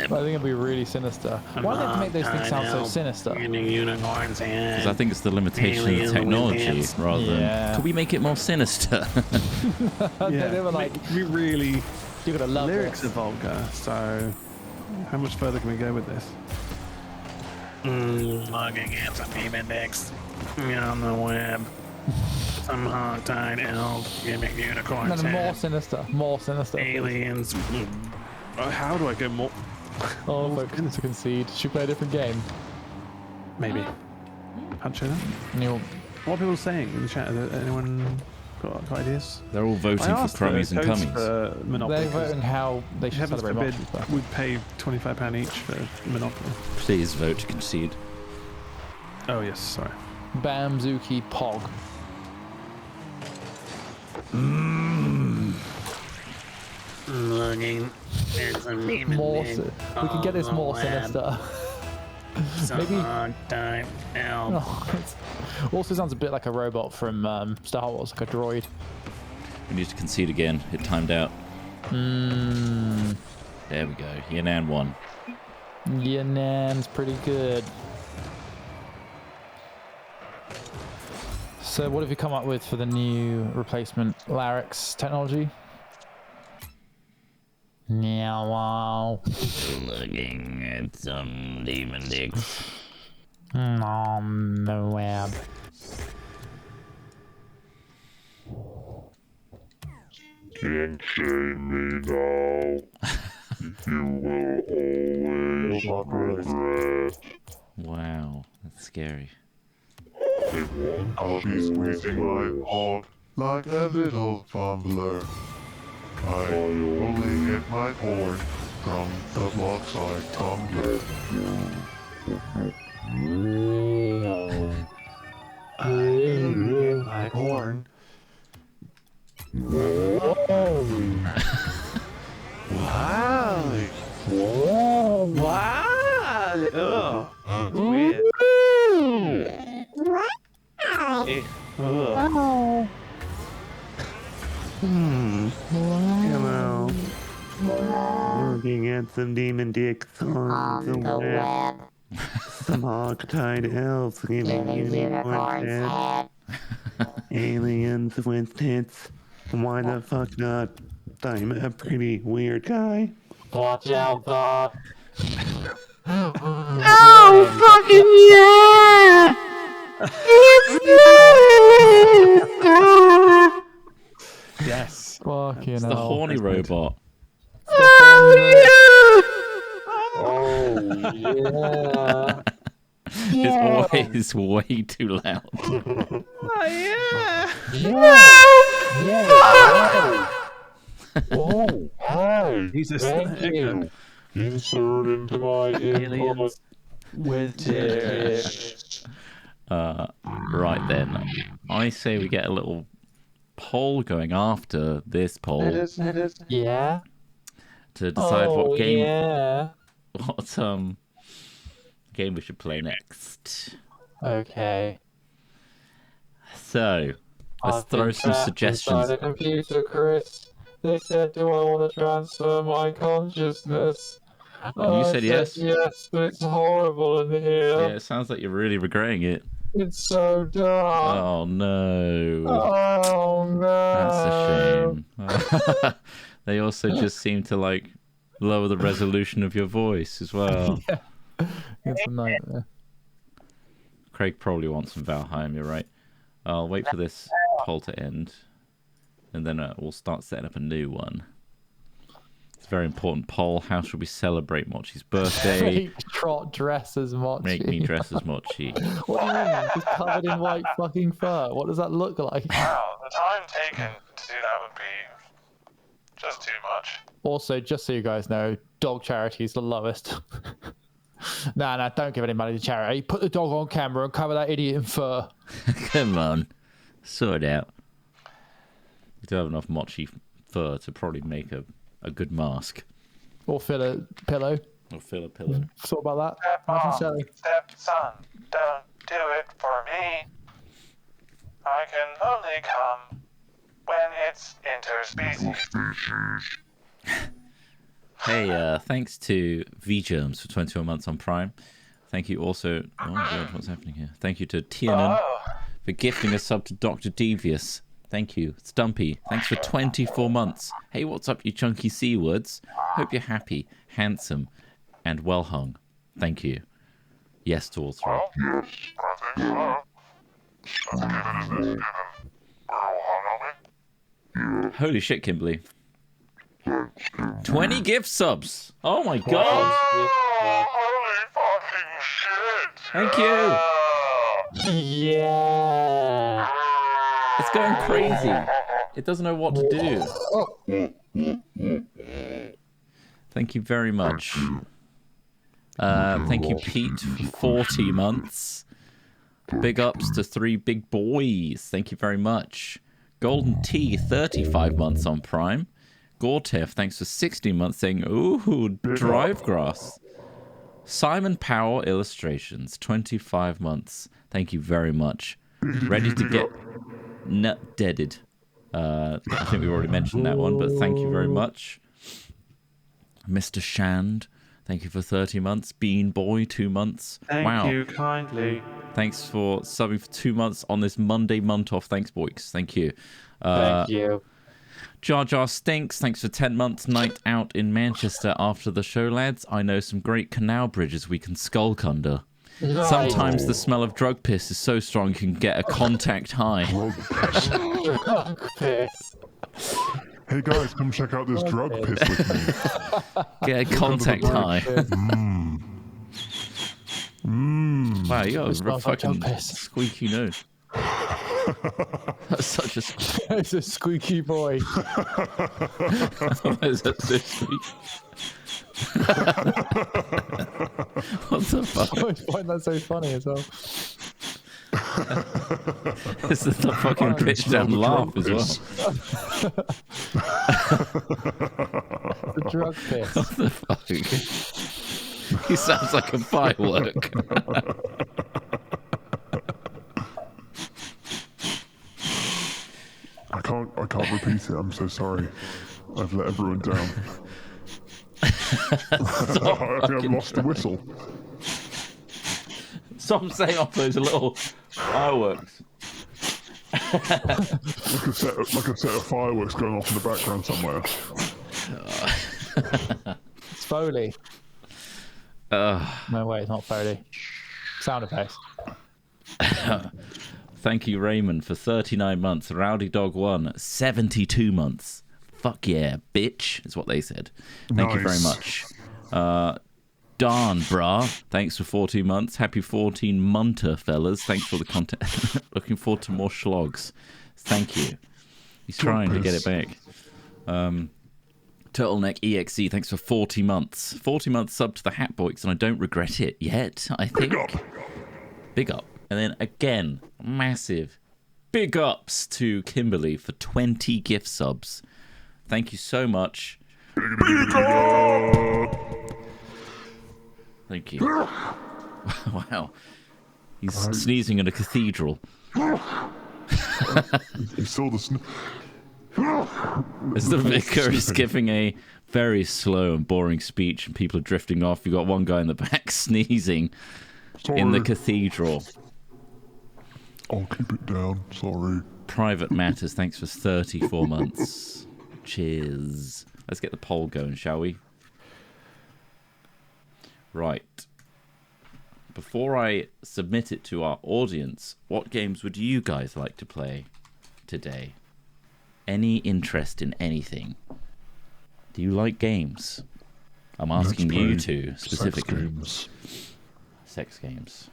I think it'd be really sinister. Why do they have to make those things sound so sinister? In a unicorn's Because head. I think it's the limitation of Aliens the with technology tits. rather than. Yeah. Could we make it more sinister? They were like, we really you're gonna love lyrics this. are vulgar. So how much further can we go with this? Looking at some demon dicks on the web. Some hog-tied elves giving No, unicorns no, more head. sinister. More sinister. Aliens. How do I go more? Oh, folks, to concede. Should we play a different game? Maybe. Punch in it. Neil, What are people saying in the chat? Has anyone got ideas? They're all voting I for asked crummies and codes cummies. for Monopoly. they're 'Cause voting how they should heavens celebrate forbid Monopoly stuff. we'd pay £25 each for Monopoly. Please vote to concede. Oh yes, sorry. Bamzuki Pog. Looking at some demon More dicks we can get this on the more web. sinister. Some Maybe- hog-tied elves. Oh, also sounds a bit like a robot from Star Wars, like a droid. We need to concede again. It timed out. There we go. Yan'an won. Yanan's pretty good. So what have you come up with for the new replacement Larynx technology? Yeah, wow. Looking at some demon dicks. On the web. Can't shame me now. You will always regret. Wow, that's scary. I'll be squeezing my heart like a little tumbler. I only get my horn from the block-side tumbler. I only get my horn. Hello. Looking at some demon dicks on the web. Some hog-tied elves giving unicorns head. Aliens with tits. Why the fuck not? I'm a pretty weird guy. Watch out, Bob. Yes. Fucking It's the hell. horny robot. It's always way too loud. Oh, hi! He's a Thank you. Insert into my input. with Right then, I say we get a little poll going after this poll Yeah? to decide what game Yeah. what game we should play next. Okay. So let's I've throw been some trapped suggestions. inside a computer, Chris. They said, do I want to transfer my consciousness? And you said yes? Yes, but it's horrible in here. Yeah, it sounds like you're really regretting it. It's so dark. Oh, no. Oh no. That's a shame. They also just seem to, like, lower the resolution of your voice as well. Yeah. It's a nightmare. Craig probably wants some Valheim, you're right. I'll wait for this poll to end, and then we'll start setting up a new one. It's a very important poll. How should we celebrate Mochi's birthday? Make Trott dress as Mochi. Make me dress as Mochi. What do you mean? He's covered in white fucking fur. What does that look like? Wow, the time taken to do that would be just too much. Also, just so you guys know, dog charity is the lowest. Nah, don't give any money to charity. Put the dog on camera and cover that idiot in fur. Come on. Sort it out. We do have enough Mochi fur to probably make a good mask. Or fill a pillow. Or fill a pillow. Thought about that? Imagine Stepmom, selling. stepson, don't do it for me. I can only come when it's interspecies. Hey, thanks to VGerms for 21 months on Prime. Thank you also... Oh my god, what's happening here? Thank you to Tiernan for gifting a sub to Dr. Devious. Thank you. Stumpy, thanks for 24 months. Hey, what's up, you chunky C-words? Hope you're happy, handsome, and well hung. Thank you. Yes to all three. Well, yes, I think so. As given as is given. We're all hung on me. Holy shit, Kimberly. 20 gift subs. Oh my god. Oh, holy fucking shit! Thank you. Yeah. It's going crazy. It doesn't know what to do. Thank you very much. Thank you, Pete, for 40 months. Big ups to 3 big boys. Thank you very much. Golden T, 35 months on Prime. Gortev, thanks for 16 months, saying, ooh, drive grass. Simon Powell Illustrations, 25 months. Thank you very much. Ready to get nut deaded. I think we've already mentioned that one, but thank you very much. Mr. Shand, thank you for 30 months. Bean Boy, 2 months. Thank you kindly. Thanks for subbing for 2 months on this Monday Month Off. Thanks, boys. Thank you. Thank you. Jar Jar Stinks, thanks for 10 months. Night out in Manchester after the show, lads. I know some great canal bridges we can skulk under. Sometimes the smell of drug piss is so strong you can get a contact high. Drug piss. Hey guys, come check out this drug piss with me. Get a contact high. Wow, you got a smells like fucking drug piss. squeaky nose. That's such a... It's a squeaky boy. Is that so sweet? What the fuck? I always find that so funny as well. This is the fucking pitch down laugh as well. The drug piss. What the fuck? He sounds like a firework. I can't repeat it. I'm so sorry. I've let everyone down. I think I've lost the whistle. Some say off those little fireworks. Like a set of fireworks going off in the background somewhere. It's Foley. No, wait, it's not Foley. Sound effects. Thank you, Raymond, for 39 months. Rowdy Dog 1, 72 months. Fuck yeah, bitch, is what they said. Thank you very much. Darn, brah. Thanks for 14 months. Happy 14 munter, fellas. Thanks for the content. Looking forward to more schlogs. Thank you. He's trying to get it back. Turtleneck EXE, thanks for 40 months. 40 months sub to the Hatboys, and I don't regret it yet, I think. Big up. Big up. And then again, massive big ups to Kimberly for 20 gift subs. Thank you so much. Big up. Thank you. Wow. He's sneezing in a cathedral. You saw the As the vicar is giving a very slow and boring speech and people are drifting off, you've got one guy in the back sneezing in the cathedral. I'll keep it down, sorry. Private matters, thanks for 34 months. Cheers. Let's get the poll going, shall we? Right. Before I submit it to our audience, what games would you guys like to play today? Any interest in anything? Do you like games? I'm asking you two specifically. Sex games.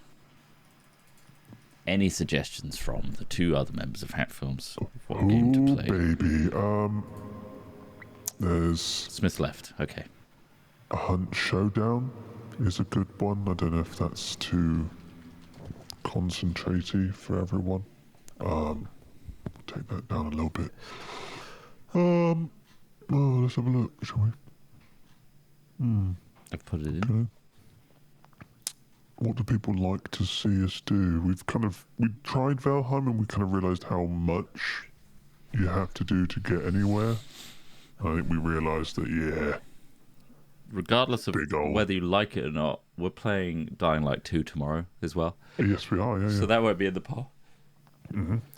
Any suggestions from the two other members of Hat Films? What game to play? Baby. There's Smith left. Okay. a Hunt Showdown is a good one. I don't know if that's too concentraty for everyone. Take that down a little bit. Let's have a look, shall we? I've put it in. What do people like to see us do? We tried Valheim and we kind of realised how much you have to do to get anywhere. I think we realised that, yeah. Regardless of Big ol'. whether you like it or not, we're playing Dying Light 2 tomorrow as well. Yes, we are, yeah. So that won't be in the poll.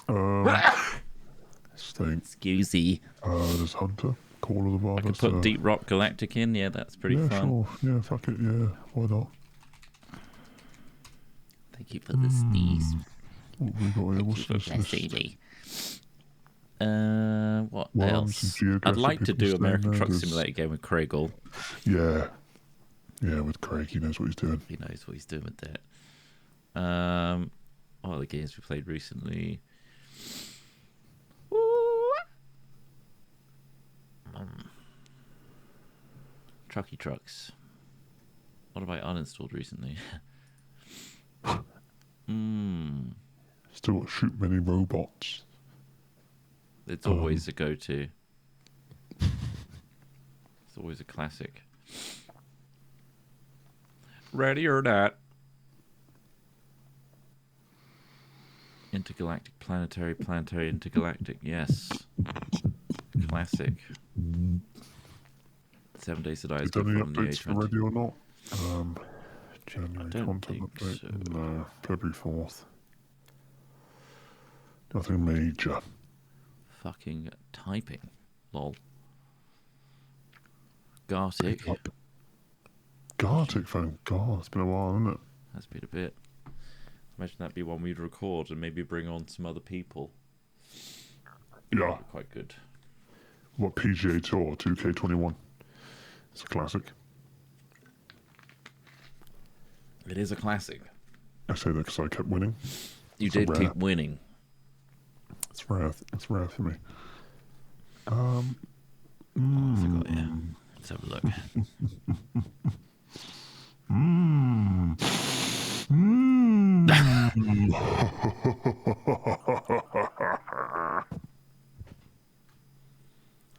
Let's think. Excuse me. There's Hunter, Call of the Wild. I could put Deep Rock Galactic in. Yeah, that's pretty yeah, fun. Sure. Yeah, fuck it, yeah. Why not? Thank you for the sneeze. What we got here? What's this? CD. What Worms else? and I'd Geocache like to people do staying American there, Truck there's- Simulator game with Craigle. Yeah. Yeah, with Craig, he knows what he's doing. He knows what he's doing with that. What other games we played recently? Trucky Trucks. What have I uninstalled recently? Still got Shoot Many Robots. It's always a go-to. It's always a classic. Ready or not. Intergalactic, planetary, intergalactic. Yes. Classic. 7 Days to Die Is is there good any from the updates A20. already or not? January don't content think update. so. No, February 4th. Nothing major. Fucking typing. Lol. Gartic. Gartic phone. God, it's been a while, hasn't it? That's been a bit. Imagine that'd be one we'd record and maybe bring on some other people. Yeah. Quite good. What, PGA Tour 2K21? It's a classic. It is a classic. I say that because I kept winning. You It's a did rare. keep winning. It's rare. It's rare for me. What's it got here? Let's have a look.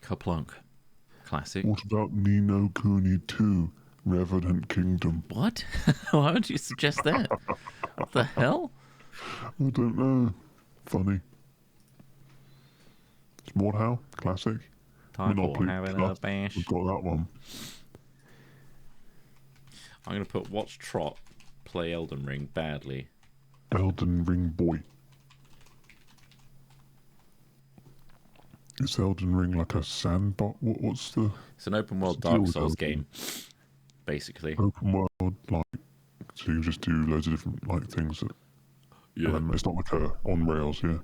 Kaplunk. Classic. What about Nino Kuni 2, Revenant Kingdom? What? Why would you suggest that? What the hell? I don't know. Funny. Smallhow, classic. Time for Monopoly having a Plus, bash. We've got that one. I'm going to put watch Trott play Elden Ring badly. Elden Ring Boy. Is Elden Ring like a sandbox? What's the It's an open world Still Dark with Souls Elden. game, basically. open world, like, so you just do loads of different, like, things that, it's not like a on rails, yeah.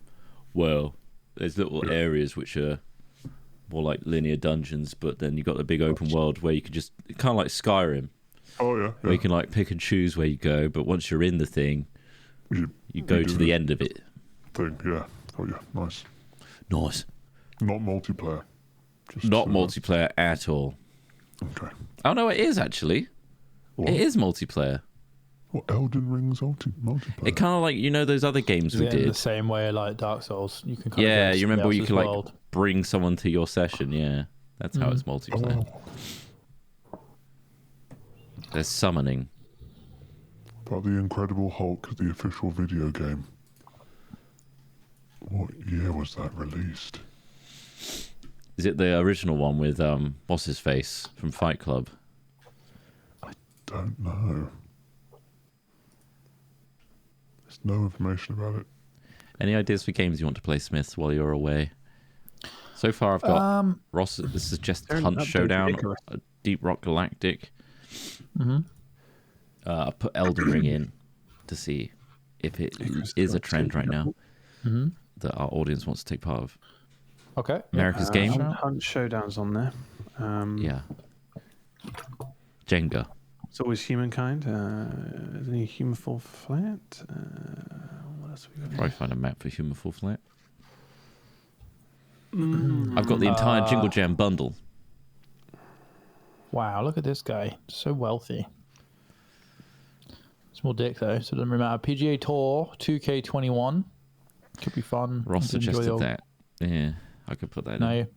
Well, there's little Yeah. areas which are more like linear dungeons, but then you've got the big open world where you can just, kind of like Skyrim, Oh, yeah. where you can like pick and choose where you go, but once you're in the thing, you go you to do the it. end of it. Thing, yeah. Oh, yeah, nice. Nice. Not multiplayer. Just, Not multiplayer at all. Okay. Oh no, it is actually. What? It is multiplayer. What, Elden Ring's multiplayer? It kind of like, you know, those other games we in the did. same way like Dark Souls. You can kind Yeah, of you remember where you could like world. bring someone to your session. Yeah, that's how it's multiplayer. Oh, There's summoning. but the Incredible Hulk, the official video game. What year was that released? Is it the original one with what's his face from Fight Club? Don't know. There's no information about it. Any ideas for games you want to play, Smith, while you're away? So far, I've got Ross. This is just They're Hunt updated Showdown, Icarus. Deep Rock Galactic. I put Elden Ring in to see if it is a trend right now that our audience wants to take part of. Okay. America's Game. Hunt Showdown's on there. Yeah. Jenga. It's always Humankind. Is any Human Fall Flat? What else have we got? Probably find a map for Human Fall Flat. I've got the entire Jingle Jam bundle. Wow, look at this guy. So wealthy. Small dick, though, so it doesn't really matter. PGA Tour 2K21. Could be fun. Ross To enjoy suggested the- that. Yeah, I could put that in. No. I did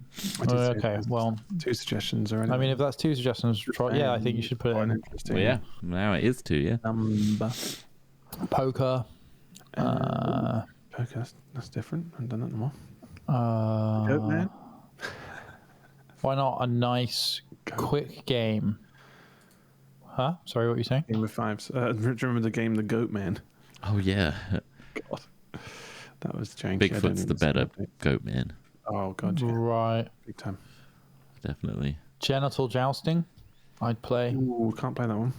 Oh, say okay, there's well, 2 suggestions already. I mean, if that's 2 suggestions, try, yeah, I think you should put it Quite in. interesting Well, yeah, now it is too, yeah. number. Poker. Poker, that's different. I haven't done that in a while. Goat Man. Why not a nice, quick game? Huh? Sorry, what were you saying? Game of Fives. Do you remember the game The Goat Man? Oh, yeah. God. That was janky. I don't Bigfoot's even the better see it. goat man. Oh, God, yeah. Right. Big time. Definitely. Genital jousting. I'd play. Ooh, can't play that one.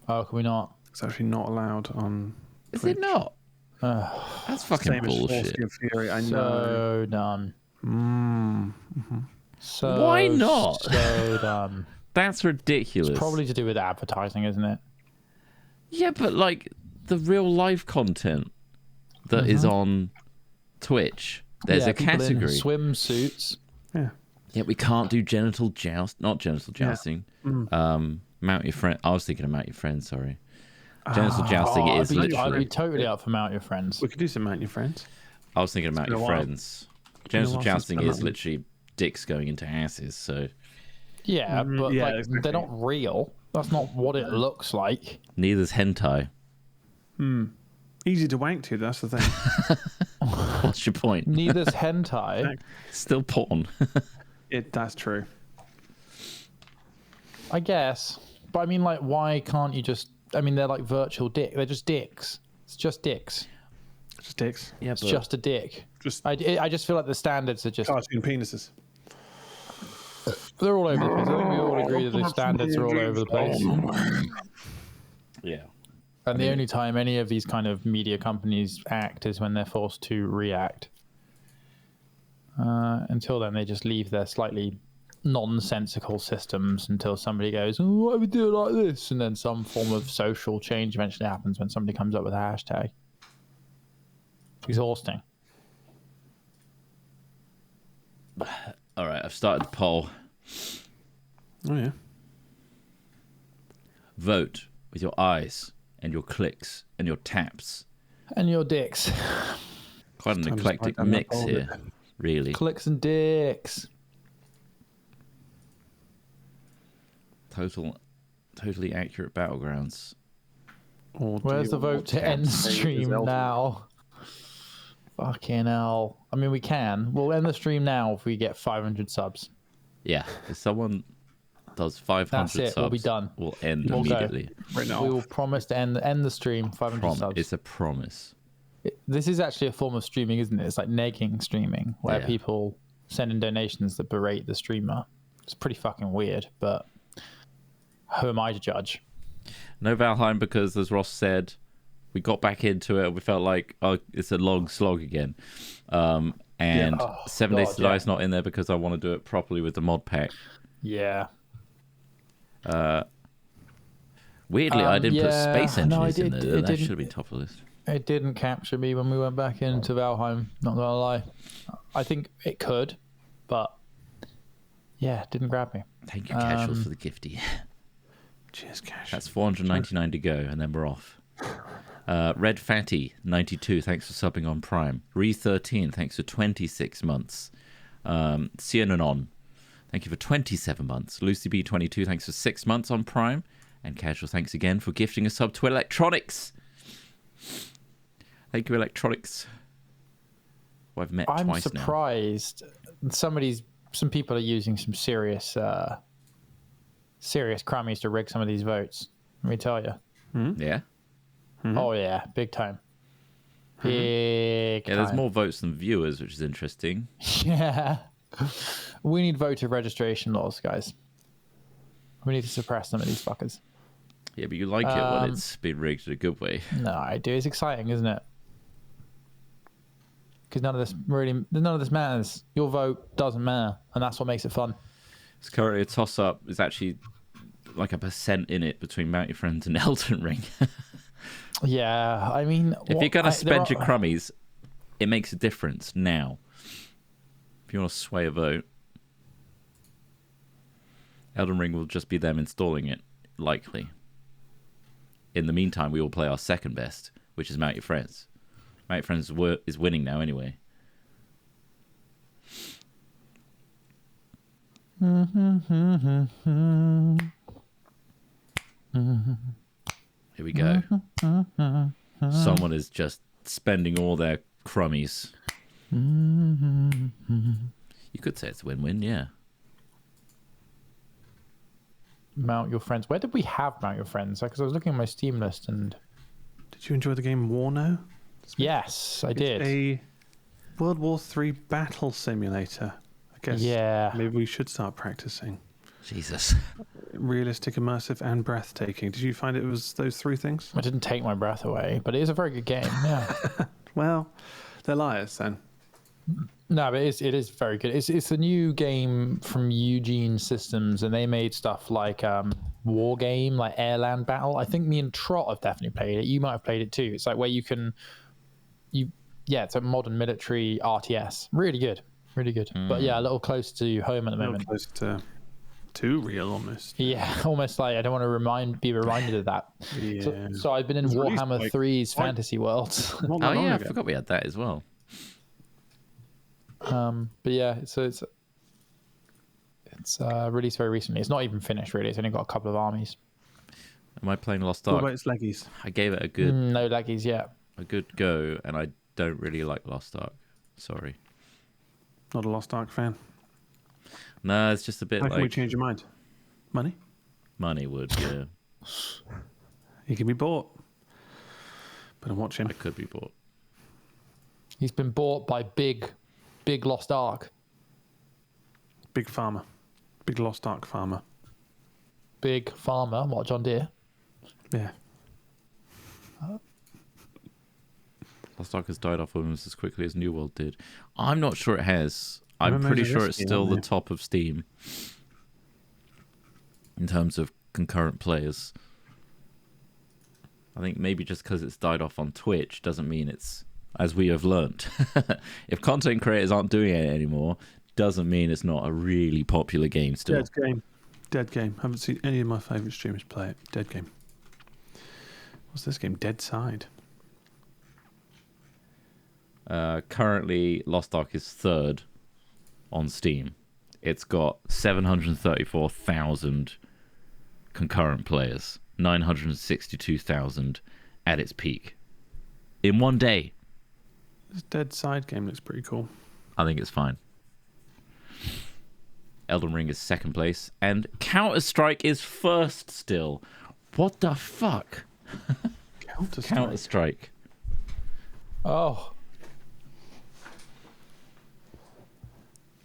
Oh, can we not? It's actually not allowed on. Is Twitch. it not? That's fucking Same as bullshit. Swarovski and Fury. I know. So done. So Why not? So done. That's ridiculous. It's probably to do with advertising, isn't it? Yeah, but like the real life content that is on Twitch, there's Yeah, a people in category. swimsuits. Yeah. Yeah, we can't do genital joust. Not genital jousting. Mount your friend. I was thinking of mount your friend. Sorry. Genital jousting is I'd literally. be totally up for Mount Your Friends. We could do some Mount Your Friends. I was thinking of mount been a your while. friends. been a Genital while since jousting I've is done that. literally dicks going into asses. So Yeah, but yeah, like, exactly. they're not real. That's not what it looks like. neither's hentai. Easy to wank to, that's the thing. What's your point? Neither's hentai. Still porn. That's true. I guess. But I mean, like, why can't you just... I mean, they're like virtual dick. They're just dicks. It's just dicks. Just dicks. Yeah, It's just a dick. Just I just feel like the standards are just... cartoon penises. They're all over the place. I think we all agree that the standards are all over the place. yeah. And the only time any of these kind of media companies act is when they're forced to react. Until then, they just leave their slightly nonsensical systems until somebody goes, oh, why would we do it like this? And then some form of social change eventually happens when somebody comes up with a hashtag. It's exhausting. All right, I've started the poll. Oh, yeah. Vote with your eyes and your clicks and your taps. And your dicks. Quite an Time to eclectic start down that mix poll here, really. Clicks and dicks. Totally accurate battlegrounds. Or do Where's you the vote want to end say stream Zelda? now? Fucking hell. I mean, we can. We'll end the stream now if we get 500 subs. Yeah, if someone does 500 That's it, subs, we'll be done. we'll end We'll go. immediately. Right now. We will promise to end the stream 500 subs. It's a promise. This is actually a form of streaming, isn't it? It's like negging streaming, where Yeah. people send in donations that berate the streamer. It's pretty fucking weird, but who am I to judge? No Valheim because, as Ross said, we got back into it. We felt like, oh, it's a long slog again. And Yeah. Oh, 7 Days God, to Die yeah. is not in there because I want to do it properly with the mod pack. Yeah. Weirdly, I didn't put yeah. Space No, I Engineers in did- there. it That didn't- should have been top of the list. It didn't capture me when we went back into Valheim, not gonna lie. I think it could, but yeah, it didn't grab me. Thank you, Casual, for the gifty. Cheers, Cash. That's 499 to go, and then we're off. Red Fatty 92, thanks for subbing on Prime. Re13, thanks for 26 months. Cianon, thank you for 27 months. Lucy B 22, thanks for 6 months on Prime. And Casual, thanks again for gifting a sub to Electronics. Thank you, Electronics. Who I've met I'm twice now. surprised somebody's some people are using some serious crummies to rig some of these votes. Let me tell you. Yeah. Oh yeah, big time. Big Yeah, time. there's more votes than viewers, which is interesting. Yeah. We need voter registration laws, guys. We need to suppress some of these fuckers. Yeah, but you like it when it's been rigged in a good way. No, I do. It's exciting, isn't it? Because none of this matters. Your vote doesn't matter, and that's what makes it fun. It's currently a toss-up. There's actually like a % in it between Mount Your Friends and Elden Ring. Yeah, I mean, If you're going to spend your crummies, it makes a difference now. If you want to sway a vote, Elden Ring will just be them installing it, likely. In the meantime, we will play our second best, which is Mount Your Friends. Mount Your Friends is winning now anyway. Here we go. Someone is just spending all their crummies. You could say it's win-win, yeah. Mount Your Friends. Where did we have Mount Your Friends? Because I was looking at my Steam list and... Did you enjoy the game Warno? Yes, I did. It's a World War III battle simulator. I guess Yeah. maybe we should start practicing. Jesus. Realistic, immersive, and breathtaking. Did you find it was those three things? I didn't take my breath away, but it is a very good game. Yeah. Well, they're liars then. No, but it is very good. It's a new game from Eugene Systems, and they made stuff like War Game, like Airland Battle. I think me and Trott have definitely played it. You might have played it too. It's like where it's a modern military RTS. Really good, really good. But yeah, a little close to home at the moment. Close to too real almost. Yeah, almost like I don't want to be reminded of that. Yeah. So I've been in It's released Warhammer like 3's fantasy worlds. Not Oh that long yeah, I ago. forgot we had that as well. But yeah, it's released very recently. It's not even finished really. It's only got a couple of armies. Am I playing Lost What Ark? about its leggies? I gave it a good No laggies yet. go, and I don't really like Lost Ark. Sorry. Not a Lost Ark fan. No, it's just a bit How can we like change your mind? Money? money would, yeah. He can be bought. Better watch him. I could be bought. He's been bought by Big Lost Ark. Big farmer. Big Lost Ark farmer. Big farmer. What, John Deere? Yeah. Lost Ark has died off almost as quickly as New World did. I'm not sure it has. I'm MMOs pretty are sure it's risky, still aren't the they? top of Steam in terms of concurrent players. I think maybe just because it's died off on Twitch doesn't mean it's, as we have learnt, if content creators aren't doing it anymore, doesn't mean it's not a really popular game still. Dead game. Dead game. Haven't seen any of my favourite streamers play it. Dead game. What's this game? Dead Side. Currently, Lost Ark is third on Steam. It's got 734,000 concurrent players, 962,000 at its peak. In one day. This Dead Side game looks pretty cool. I think it's fine. Elden Ring is second place, and Counter-Strike is first still. What the fuck? Counter-Strike. Counter-Strike. Oh,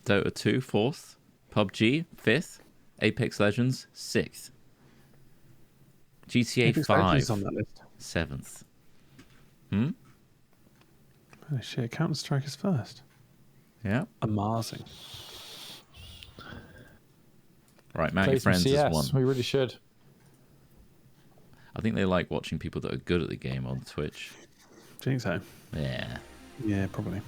Dota 2, 4th. PUBG, 5th. Apex Legends, 6th. GTA Apex 5, Legends on that list. 7th. Oh shit, Counter-Strike is first. Yeah. Amazing. Right, Mount play Your some Friends is CS. one. We really should. I think they like watching people that are good at the game on Twitch. Do you think so? Yeah. Yeah, probably.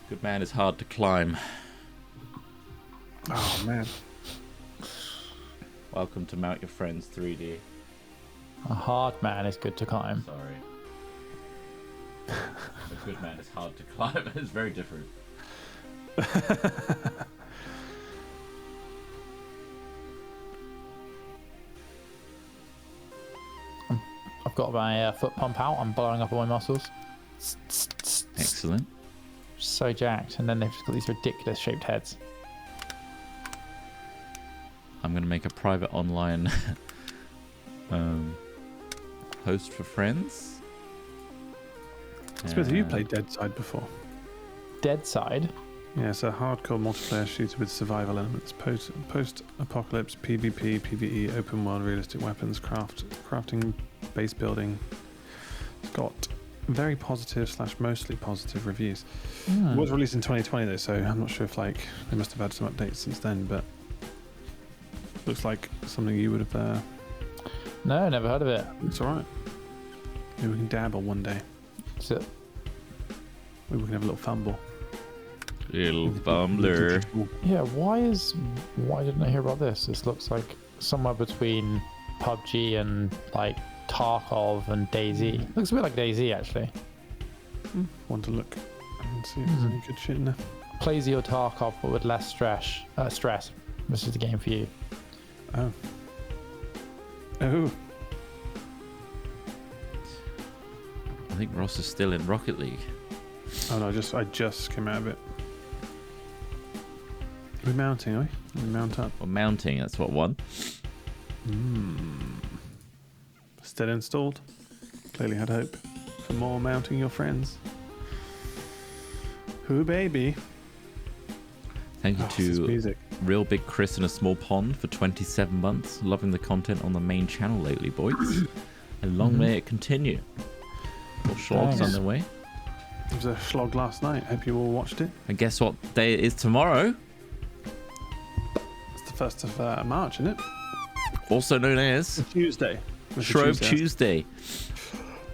Good man is hard to climb. Oh man. Welcome to Mount Your Friends 3D. A hard man is good to climb. Sorry. A good man is hard to climb. It's very different. I've got my foot pump out. I'm blowing up all my muscles. Excellent. So jacked. And then they've just got these ridiculous shaped heads. I'm going to make a private online host for friends. Spencer, you played Dead Side before. Dead Side? Yeah, it's a hardcore multiplayer shooter with survival elements. Post-apocalypse, PvP, PvE, open world, realistic weapons, crafting, base building. It's got very positive / mostly positive reviews. It was released in 2020 though, so I'm not sure if they must have had some updates since then, but looks like something you would have. No, never heard of it. It's alright. Maybe we can dabble one day. So, Maybe we can have a little fumble. Little bumbler. yeah, why didn't I hear about this? This looks like somewhere between PUBG and like Tarkov and DayZ. Looks a bit like DayZ actually. Want to look and see if there's any good shit in there. Playsy or Tarkov, but with less stress. This is the game for you. Oh. I think Ross is still in Rocket League. Oh no, I just came out of it. We're mounting, are we? We mount up. Well, mounting, that's what won. Still installed. Clearly had hope for more mounting your friends. Who baby? Thank you This is to music. Real Big Chris in a Small Pond for 27 months. Loving the content on the main channel lately, boys. And long may it continue. More shlogs on the way. It was a slog last night. Hope you all watched it. And guess what day it is tomorrow? It's the 1st of March, isn't it? Also known as Tuesday. Shrove Tuesday.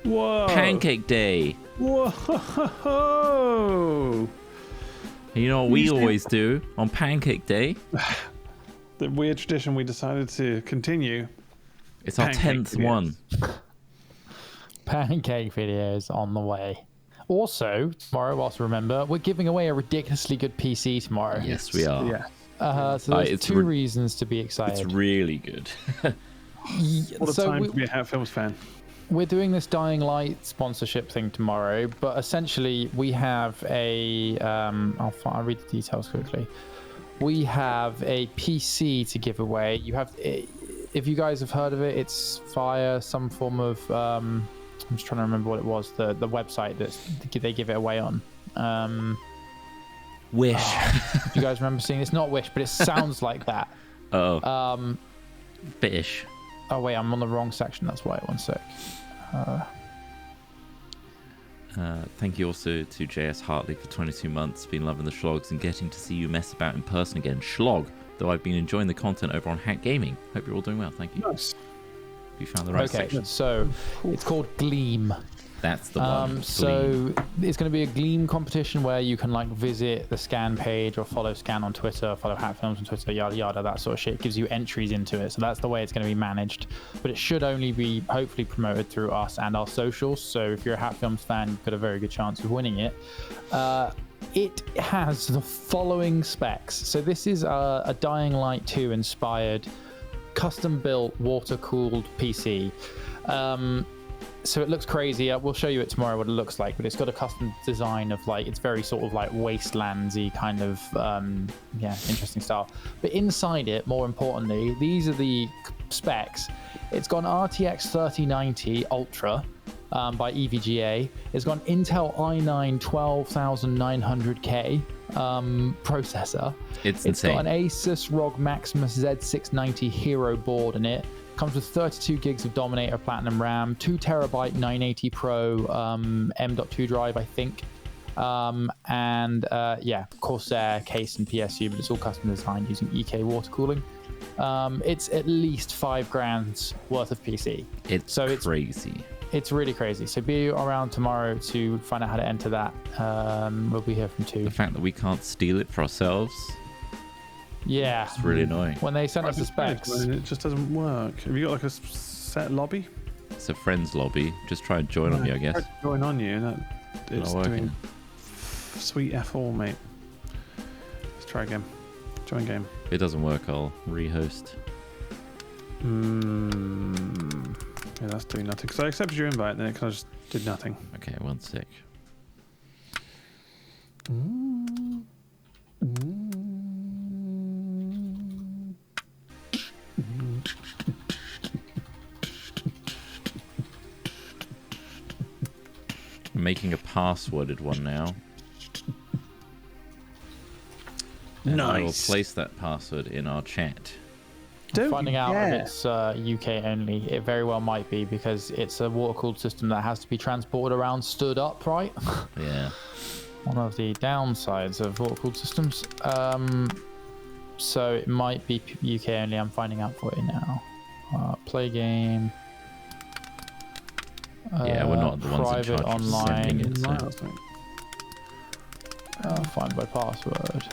Whoa. Pancake Day. Whoa. And you know what we always do on Pancake Day? The weird tradition we decided to continue. It's our Pancake 10th one. Pancake videos on the way. Also, tomorrow, whilst remember, we're giving away a ridiculously good PC tomorrow. Yes, we are. Yeah. So there's it's two reasons to be excited. It's really good. What a So time to be a Hat Films fan. we're doing this Dying Light sponsorship thing tomorrow, but essentially we have a I'll read the details quickly. We have a PC to give away. You have, if you guys have heard of it, it's via some form of I'm just trying to remember what it was, the website that they give it away on. Wish. Do you guys remember seeing? It's not Wish, but it sounds like that. Oh. Fish. Oh wait, I'm on the wrong section. That's why. One sec. Thank you also to JS Hartley for 22 months. Been loving the shlogs and getting to see you mess about in person again. Shlog, though I've been enjoying the content over on Hack Gaming. Hope you're all doing well. Thank you. Nice. You found the right Okay, section. so it's called Gleam. That's the one. So it's going to be a Gleam competition where you can like visit the Scan page or follow Scan on Twitter, follow Hat Films on Twitter, yada yada, that sort of shit. It gives you entries into it. So that's the way it's going to be managed. But it should only be hopefully promoted through us and our socials. So if you're a Hat Films fan, you've got a very good chance of winning it. It has the following specs. So this is a Dying Light 2 inspired, custom built, water cooled PC. So it looks crazy. We'll show you it tomorrow what it looks like, but it's got a custom design of like, it's very sort of like wastelandsy kind of interesting style. But inside it, more importantly, these are the specs. It's got an RTX 3090 Ultra by EVGA. It's got an Intel i9 12900K processor. It's It's insane. got an Asus ROG Maximus Z690 Hero board in it. Comes with 32 gigs of Dominator Platinum RAM, 2 terabyte 980 Pro M.2 drive, I think. Corsair case and PSU, but it's all custom designed using EK water cooling. It's at least $5,000 worth of PC. It's crazy. It's really crazy. So be around tomorrow to find out how to enter that. We'll be here from 2. The fact that we can't steal it for ourselves, Yeah. it's really annoying. When they sent us the I've tried, specs. but it just doesn't work. Have you got like a set lobby? It's a friends lobby. Just try and join on you, I guess. Tried to join on you, and it's Not doing working. sweet F all, mate. Let's try again. Join game. If it doesn't work, I'll rehost. Yeah, that's doing nothing. Because I accepted your invite, and then it kind of just did nothing. Okay, one sec. I'm making a passworded one now. And I will Nice. place that password in our chat. Don't Finding you out dare. if it's UK only, it very well might be because it's a water-cooled system that has to be transported around stood up, right? Yeah. One of the downsides of water-cooled systems. So it might be UK only. I'm finding out for you now. Play game. Yeah, we're not the ones in private charge of online. sending it. So. Miles, mate. Find by password.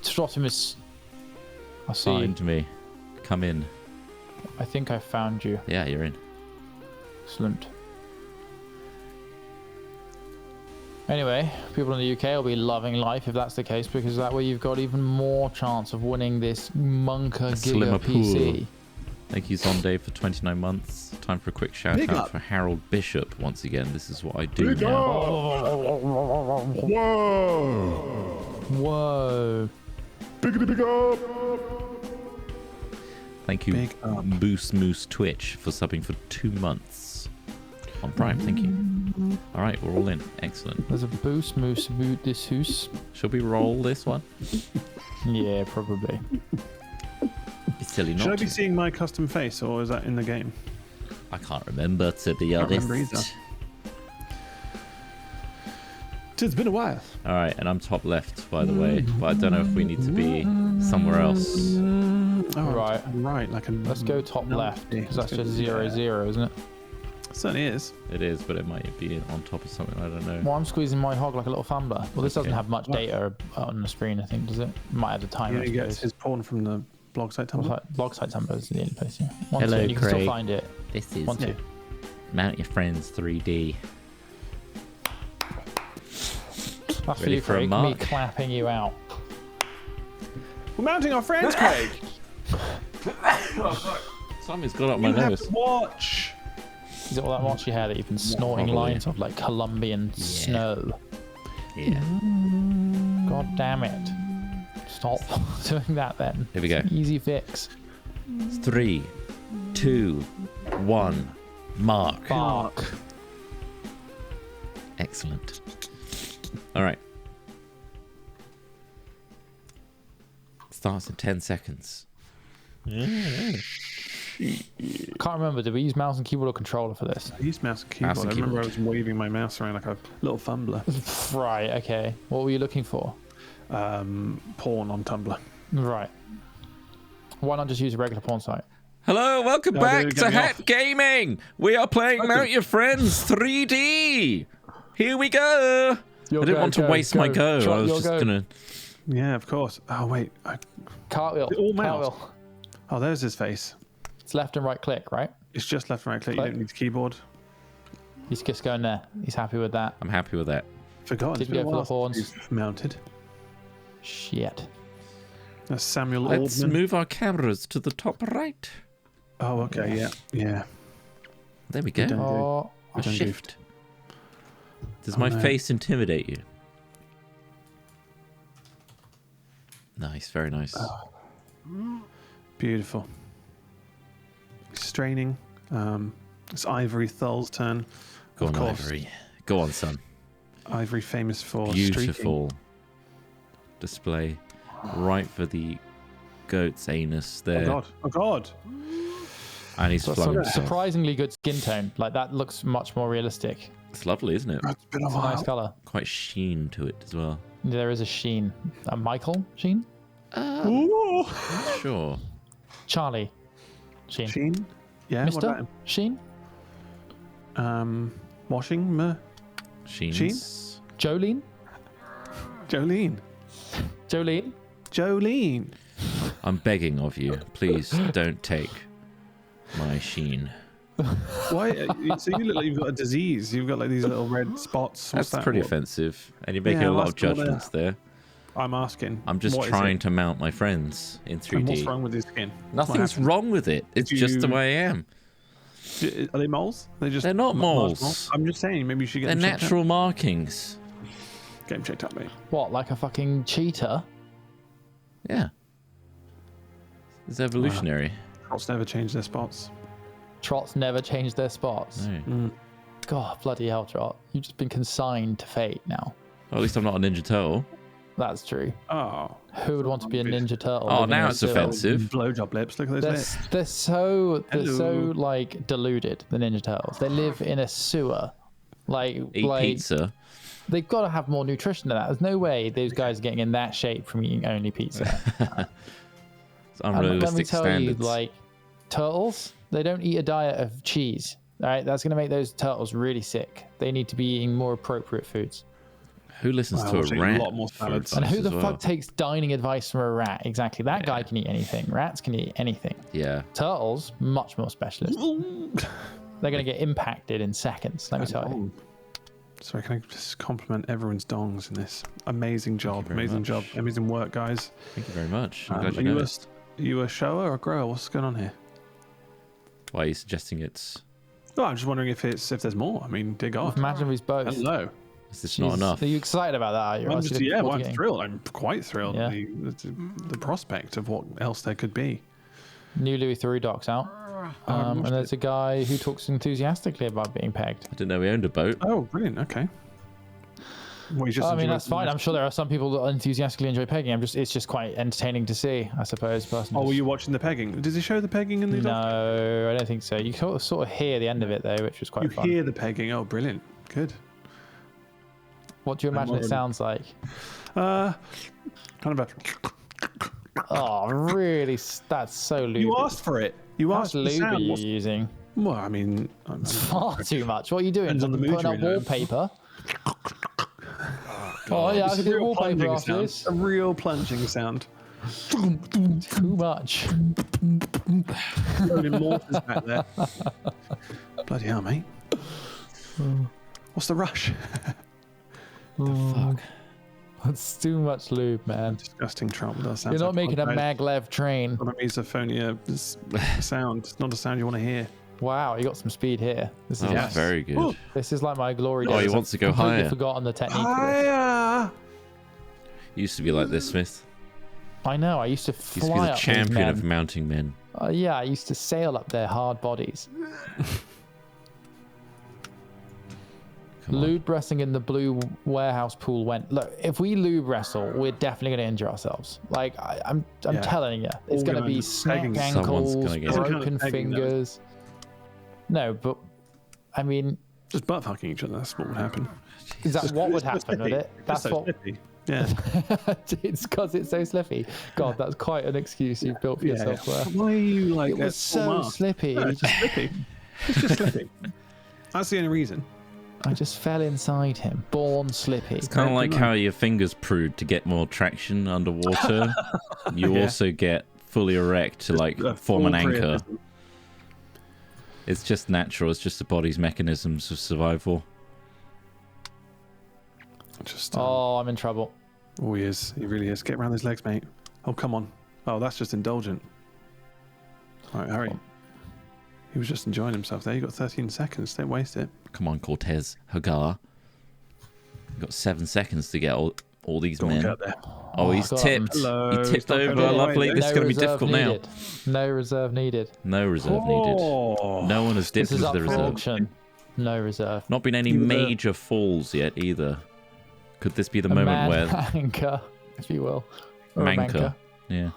Trotimus. I see. Find me. Come in. I think I found you. Yeah, you're in. Excellent. Anyway, people in the UK will be loving life if that's the case, because that way you've got even more chance of winning this Monka slimmer Giga PC. pool. Thank you, Zonday, for 29 months. Time for a quick shout Big out up. for Harold Bishop once again. This is what I do Big now. up! Whoa! Whoa. Biggity big up! Thank you, Big up. Boost Moose Twitch, for subbing for 2 months on Prime. Thank you. All right, we're all in. Excellent. There's a boost moose boot this hoose. Shall we roll this one? Yeah, probably. It's silly Should I not be to. seeing my custom face, or is that in the game? I can't remember, to be Can't honest. remember either. It's been a while. All right, and I'm top left, by the way, but I don't know if we need to be somewhere else. Oh, Right. right. Like a Let's go top no, left, yeah, because let's that's go just there. 0, 0, isn't it? Certainly is. It is, but it might be on top of something. I don't know. Well, I'm squeezing my hog like a little fumbler. Well, this doesn't Okay. have much data on the screen, I think, does it? Might have the He timer. only gets his porn from the blog site Tumblr. Blog site Tumblr is the only place, yeah. One, Hello, two, and you can Craig. still find it. This is 1, 2. Mount Your Friends 3D. That's for Ready you, for a Craig. Me mark? clapping you out. We're mounting our friends, Craig. Something's got up my You have nose. to watch. Is it all that much you had that you've been snorting Probably. lines of like Colombian snow? Yeah. God damn it. Stop doing that then. Here we go. Easy fix. 3, 2, 1. Mark. Bark. Excellent. All right. Starts in 10 seconds. Can't remember, did we use mouse and keyboard or controller for this? I used mouse and keyboard. Mouse and I remember I keyboard. was waving my mouse around like a little fumbler. Right, okay. What were you looking for? Porn on Tumblr. Right. Why not just use a regular porn site? Hello, welcome Oh, back dude, to get me Hat off. Gaming. We are playing Mount Your Friends 3D. Here we go. Your I didn't go, want to go, waste my go. Trot, I was your just go. gonna. Yeah, of course. Oh wait. Cartwheel. All mouse. Cartwheel. Oh, there's his face. It's left and right click, right? It's just left and right click. You Click. don't need the keyboard. He's just going there. He's happy with that. I'm happy with that. Forgotten. Did It's been we a go for the while horns? since we've mounted. Shit. That's Samuel Let's Oldman. move our cameras to the top right. Oh, okay. Yeah. Yeah. There we go. done. Oh, We done Shift. Does Oh, my no. face intimidate you? Nice, very nice. Beautiful. Straining. It's Ivory Thull's turn. Go of on, course. Ivory. Go on, son. Ivory famous for streaking. Beautiful display. Right for the goat's anus Oh there. god. Oh god. And he's so flung some himself. surprisingly good skin tone. Like that looks much more realistic. It's lovely, isn't it? It's been a It's a nice while. color. Quite sheen to it as well. There is a sheen. A Michael sheen? Ooh. Sure. Charlie sheen. Sheen. Yeah. What about Mr. him? Sheen? Washing. Sheens. Jolene? Jolene. Jolene? Jolene. I'm begging of you, please don't take my sheen. Why? So you look like you've got a disease. You've got like these little red spots. What's That's that? pretty What- offensive. And you're making Yeah, a lot of what's going on judgments there. I'm asking. I'm just what is trying it? to mount my friends in And what's 3D. wrong with his skin? What Nothing's happened? wrong with it. It's just the you- way I am. Are they moles? They're just They're not large moles. I'm just saying. Maybe you should get They're them checked out. natural markings. Game checked up, mate. What, like a fucking cheetah? Yeah. It's evolutionary. Trott's never changed their spots. Trott's never changed their spots. No. God, bloody hell, Trott. You've just been consigned to fate now. Well, at least I'm not a Ninja Turtle. That's true. Oh. Who would want to be a Ninja Turtle? Oh, living in now a it's sewer? offensive. Blowjob lips. Look at those lips. They're so Hello. like deluded, the Ninja Turtles. They live in a sewer. Eat pizza. They've got to have more nutrition than that. There's no way those guys are getting in that shape from eating only pizza. It's And let me unrealistic tell standards. you, like, turtles, they don't eat a diet of cheese. All right, that's going to make those turtles really sick. They need to be eating more appropriate foods. Who listens Wow, to I'll a take a rat? lot more for salads. And advice who the as well? fuck takes dining advice from a rat? Exactly. That guy can eat anything. Rats can eat anything. Yeah. Turtles, much more specialist. They're going to get impacted in seconds, let me tell you. Sorry, can I just compliment everyone's dongs in this? Amazing job. very Amazing much. job. Amazing work, guys. Thank you very much. I'm Are glad you know. you a shower or a grower? What's going on here? Why are you suggesting it's... Oh, I'm just wondering if there's more. I mean, dig off. Imagine if he's both. Hello. Is this not enough? Are you excited about that? Are you? I'm What's just, you looking yeah, forward well, to I'm getting? thrilled. I'm quite thrilled. Yeah. The prospect of what else there could be. New Louis Theroux doc's out. And there's a guy who talks enthusiastically about being pegged. I didn't know we owned a boat. Oh, brilliant. Okay. Well, you just I mean, enjoy that's fine. I'm sure there are some people that enthusiastically enjoy pegging. It's just quite entertaining to see, I suppose, personally. Oh, were you watching the pegging? Does he show the pegging in the doc? No, I don't think so. You sort of hear the end of it, though, which was quite You fun. hear the pegging. Oh, brilliant. Good. What do you imagine it already- sounds like? Kind of a... Oh, really? That's so lubey. You asked for it. You How much asked for the lube are sound. you using? Well, I mean... I'm Far too much. What are you doing? Depends on the mood Putting up you're in, wallpaper? Oh, yeah, I It's could a do real wallpaper plunging after sound. this. A real plunging sound. Too much. Loading mortars back there. Bloody hell, mate. What's the rush? Fuck. That's too much lube, man. Disgusting trouble. That sounds You're not like making a maglev train. misophonia sound. It's not a sound you want to hear. Wow, you got some speed here. This is That Yes. was very good. Ooh. this is like my glory Oh, days. he I've wants to go completely higher. forgotten the technique for this. Hiya! Used to be like this, Smith. I know. I used to Used to be fly the up champion these of men. mounting men. Yeah, I used to sail up their hard bodies. Come on. Lube wrestling in the blue warehouse pool went. Look, if we lube wrestle, we're definitely going to injure ourselves. Like I'm Yeah. telling you, it's All going to gonna be be snapped pegging. Someone's ankles, gonna get injured. broken Pegging, though. fingers. No, but I mean, Just butt fucking each other. That's what would happen. is that what would It's so happen with slippy. it? That's It's so what. slippy. Yeah. It's because it's so slippy. God, that's quite an excuse you've built for Yeah. yourself there. Why are you like It was so slippy. No, it's just slippy. It's just slippy. That's the only reason. I just fell inside him. Born slippy. It's kind of like how your fingers prude to get more traction underwater. You Yeah. also get fully erect to like A form an full anchor. priapism. It's just natural. It's just the body's mechanisms of survival. Just, Oh, I'm in trouble. oh, he is. He really is. Get around those legs, mate. Oh, come on. Oh, that's just indulgent. All right, hurry. He was just enjoying himself there. You got 13 seconds. Don't waste it. Come on, Cortez Hagar. You've got 7 seconds to get all these Go on, men. get there. Oh, he's God. tipped. Hello. He tipped Stop over. going away, Lovely. though. This is going to be reserve difficult needed. No reserve needed. now. No reserve needed. Oh. No one has dipped This is into up the for reserve. auction. No reserve. Not been any You were- major falls yet either. Could this be the A moment man where anchor, if you will. Or a Manker? Yeah.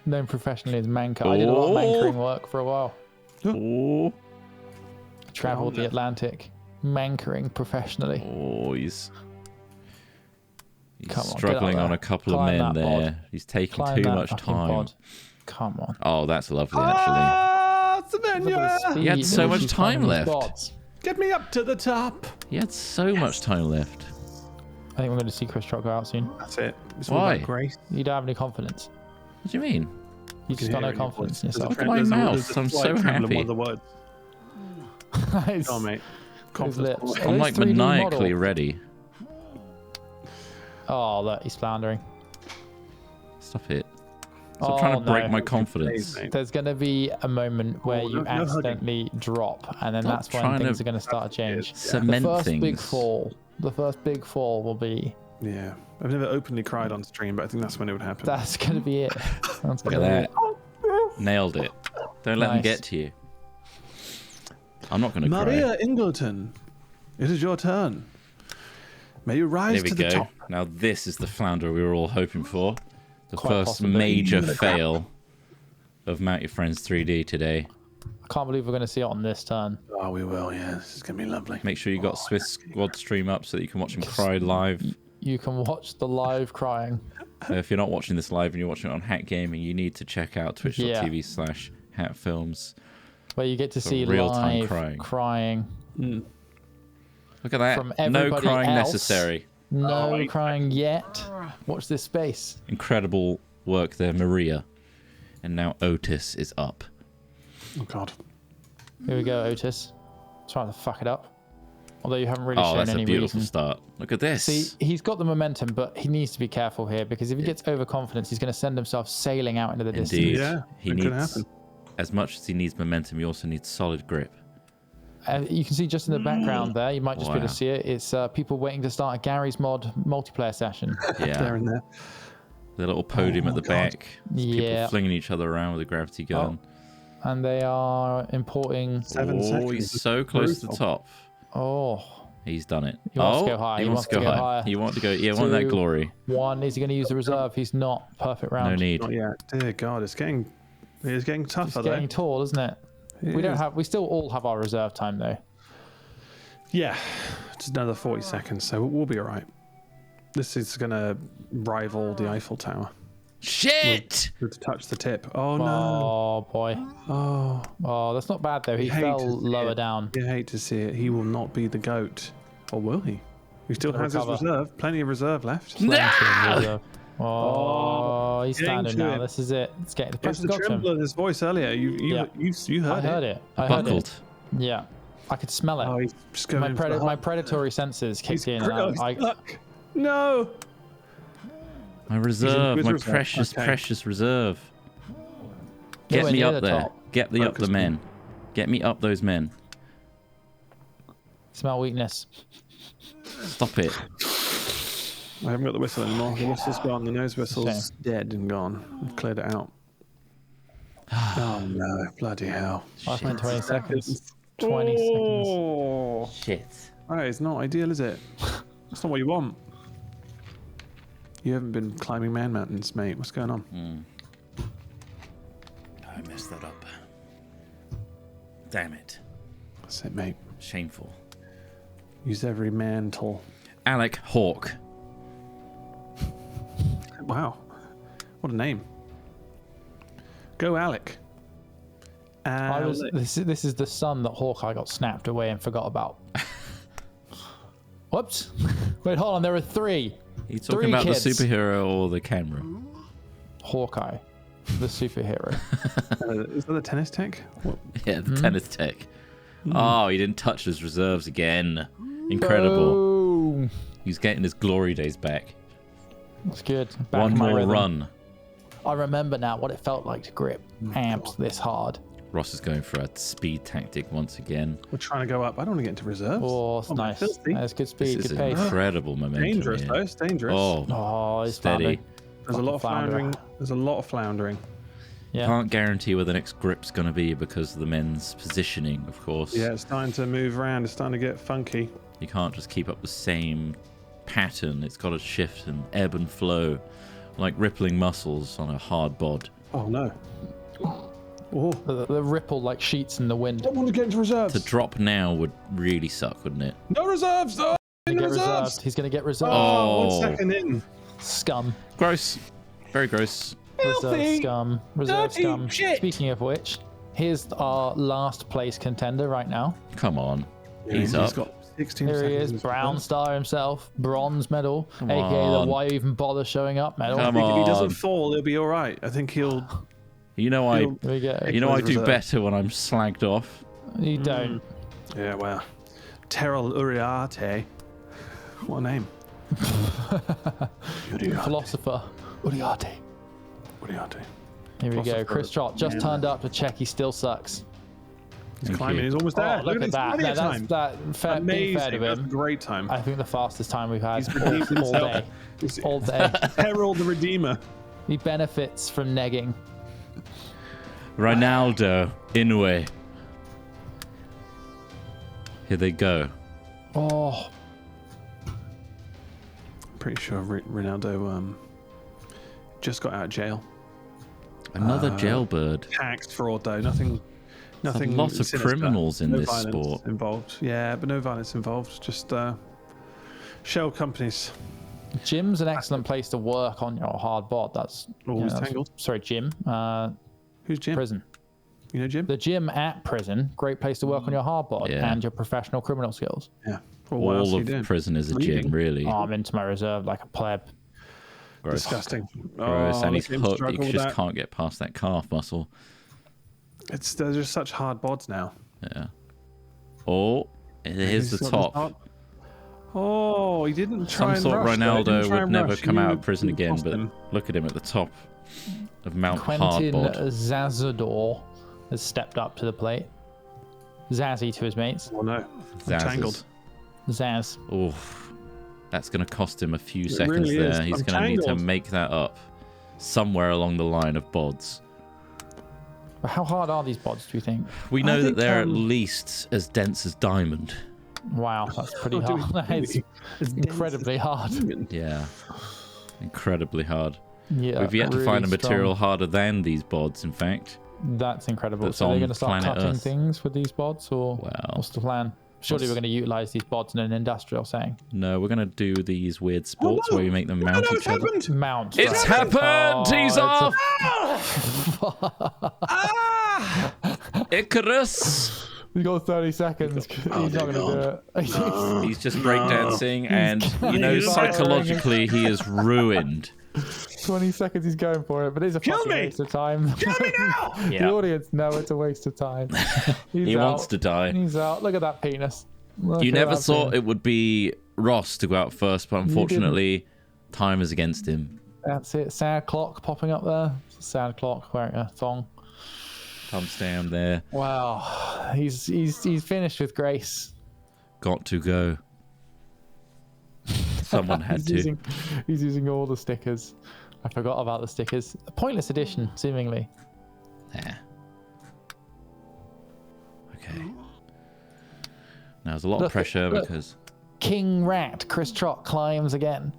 Known professionally as Manker. I did a lot of Oh. mankering work for a while. Oh, Traveled the there. Atlantic. Mankering professionally. oh, he's Come on, get struggling up on there. a couple of Climb men that pod. there. He's taking Climb too that much fucking time. pod. Come on. Oh, that's lovely actually. Ah, Look at the Savannah! speed He had in so which much he's time climbing these left. spots. Get me up to the top. He had so much time left. I think we're going to see Chris Trott go out soon. That's it. It's all Why? about grace. You don't have any confidence. What do you mean? You just got no confidence in yourself. Look at my mouth. I'm so happy. One of the words. It's- Go on, mate. his Confidence. lips. I'm Those like 3D maniacally model. ready. Oh, look, he's floundering. Stop it. Stop trying to no. break my confidence. Please, mate. There's going to be a moment where Oh, you no hugging. accidentally drop, and then Stop that's when trying things to are going to start to change. Cement the first things. big fall. The first big fall will be Yeah. I've never openly cried on stream, but I think that's when it would happen. That's gonna be it. That's Look gonna at be that. Nailed it. Don't let them Nice. get to you. I'm not going to cry. Maria Ingleton, it is your turn. May you rise There we to the go. top. Now this is the flounder we were all hoping for. The Quite first possibly. major fail of Mount Your Friends 3D today. I can't believe we're gonna see it on this turn. Oh, we will, yeah. This is going to be lovely. Make sure you got Swiss Squad stream up so that you can watch him cry live. You can watch the live crying. If you're not watching this live and you're watching it on Hat Gaming, you need to check out twitch.tv/hatfilms. Where you get to see real-time live crying. Mm. Look at that. From No everybody crying else. necessary. No crying yet. Watch this space. Incredible work there, Maria. And now Otis is up. Oh, God. Here we go, Otis. Trying to fuck it up. Although you haven't really Oh, shown that's any a beautiful reason. start. Look at this. See, he's got the momentum, but he needs to be careful here because if he gets overconfidence, he's going to send himself sailing out into the distance. Indeed. Yeah, He it could needs, happen. as much as he needs momentum, he also needs solid grip. You can see just in the background there, you might just be able Wow. to see it. It's people waiting to start a Gary's Mod multiplayer session. There Yeah. and there. The little podium Oh at the my God. back. There's people Yeah. flinging each other around with a gravity gun. And they are importing. 7 Oh, seconds. he's so close to the top. Oh, He's done it. He wants oh, to go high. He wants to go higher. He wants to go. Yeah, want that 2, glory. 1. Is he going to use the reserve? He's not. Perfect round. No need. Not yet. Dear God, it's getting tougher, It's though. getting tall, isn't it? We still all have our reserve time though. Yeah, it's another 40 seconds, so we'll be all right. This is going to rival the Eiffel Tower. Shit! To touch the tip. Oh, no. Oh boy. Oh, Oh, that's not bad though. He hate fell to see lower it. down. you hate to see it. He will not be the GOAT. Or will he? He still has recover. his reserve. Plenty of reserve left. Plenty of No! reserve. Oh, he's getting standing to now. it. This is it. It's getting the It's pressure's the got to him. tremble in his voice earlier. You I heard heard it. it. I heard Buckled. it. Yeah, I could smell it. Oh, he's just going my, for the my heart. predatory senses kicked in. Oh, And he's I, stuck. No. My reserve, with my reserve. precious, Okay. precious reserve. Get Nowhere me near up the there. top. Get the up Focus the me. men. Get me up those men. smell weakness. Stop it. I haven't got the whistle anymore. The whistle's gone. The nose whistle's Shame. dead and gone. I've cleared it out. Oh no! Bloody hell! 5 minutes 20 seconds. 20 seconds. Oh, Shit. right, it's not ideal, is it? That's not what you want. You haven't been climbing man mountains, mate. What's going on? I messed that up. Damn it. That's it, mate. Shameful. Use every mantle. Alec Hawk. Wow, what a name. Go, Alec. This is the sun that Hawkeye got snapped away and forgot about. Whoops. Wait, hold on. There are 3. Are you 3 talking about kids. the superhero or the camera? Hawkeye, the superhero. Is that a tennis tech? What? Yeah, the tennis tech. Oh, he didn't touch his reserves again. Incredible. Boom. He's getting his glory days back. That's good. Back One in my more rhythm. run. I remember now what it felt like to grip amps this hard. Ross is going for a speed tactic once again. We're trying to go up. I don't want to get into reserves. Oh, it's I'm nice. filthy. That's good This speed, is good pace. incredible momentum. Dangerous, here. though. It's dangerous. Oh, Oh, it's steady. floundering. There's a lot of Fucking flounder. floundering. There's a lot of floundering. Yeah. Can't guarantee where the next grip's going to be because of the men's positioning, of course. Yeah, it's starting to move around. It's starting to get funky. You can't just keep up the same pattern. It's got to shift and ebb and flow like rippling muscles on a hard bod. Oh no. Oh, The ripple like sheets in the wind. don't want to get into reserves. To drop now would really suck, wouldn't it? No reserves. Oh, in the Get reserves. reserved. He's going to get reserved. Oh, Oh. 1 second in. Scum. Gross. Very gross. Reserve Filthy, scum. Reserve dirty scum. shit. Speaking of which, here's our last place contender right now. Come on. He's He's up. got 16 Here he seconds. is, Brown Star himself, bronze medal, Come aka on. the Why Even Bother Showing Up medal. Come I think if he doesn't on. fall, he'll be all right. I think he'll. You know I he'll Here we go. you know I He's do reserve. better when I'm slagged off. You don't. Yeah, well, Terrell Uriarte. What a name. Uriarte. Philosopher. Uriarte. Uriarte. Here we go. Philosopher. Chris Trott just Yeah. turned up to check he still sucks. He's Thank climbing. you. He's almost there. Oh, look at this. that. Plenty No, of that's time. being fair to Amazing. That's a him. great time. I think the fastest time we've had He's redeemed all day. himself. All day. Herald the Redeemer. He benefits from negging. Ronaldo, Inoue. Here they go. Oh, Pretty sure Ronaldo just got out of jail. Another jailbird. Taxed fraud though. Nothing. There's Nothing. a lot of sinister. criminals in No this violence sport. involved. Yeah, but no violence involved. Just shell companies. gym's an excellent place to work on your hard bod. That's Always that's- tangled. Sorry, gym. Who's Jim? Prison. You know Jim? The gym at prison, great place to work on your hard bod Yeah. and your professional criminal skills. Yeah. Well, what else All are you of doing? prison is a Reading. gym, really. Oh, I'm into my reserve like a pleb. Gross. Disgusting. Gross. Oh, And he's look at him hooked. struggle He with just that. can't get past that calf muscle. They're just such hard bods now. Yeah. Oh, here's the He's got top. Oh, he didn't try Some and thought rush, though. He didn't Ronaldo try would and never rush. come You out of prison again, lost but him. look at him at the top of Mount Quentin Hardbod. Zazador has stepped up to the plate. Zazzy to his mates. Oh no, I'm Zazzes. tangled. Zaz. Oof. That's going to cost him a few It seconds really there. is. He's I'm going to need to tangled. make that up somewhere along the line of bods. But how hard are these bods, do you think? We know that think, they're at least as dense as diamond. Wow, that's pretty Oh, do we- hard. That do is we- It's incredibly hard. Yeah. Incredibly hard. Yeah, We've yet to find a really material strong. harder than these bods, in fact. That's incredible. that's So they're on going to start planet cutting Earth. things with these bods, or Well, what's the plan? Surely we're going to utilize these bods in an industrial setting. No, we're going to do these weird sports no. where we make them mount No, each it's other. happened. Mount. It's right. happened! Oh, He's it's a- off! Icarus! We got 30 seconds. He's not going to do it. He's just breakdancing, and you know, He's psychologically, he is ruined. 20 seconds he's going for it, but it's a Kill fucking me! waste of time. Kill me now! The Yeah, audience know it's a waste of time. he wants to die. He's out. Look at that penis. Look You at never that thought penis. it would be Ross to go out first, but unfortunately, time is against him. That's it. Sad clock popping up there. It's a sad clock wearing a thong. Thumbs down there. Wow. He's finished with grace. Got to go. Someone had to. He's using all the stickers. I forgot about the stickers. A pointless addition, seemingly. Yeah. Okay. Now there's a lot of Look, pressure look. because King Rat, Chris Trott climbs again.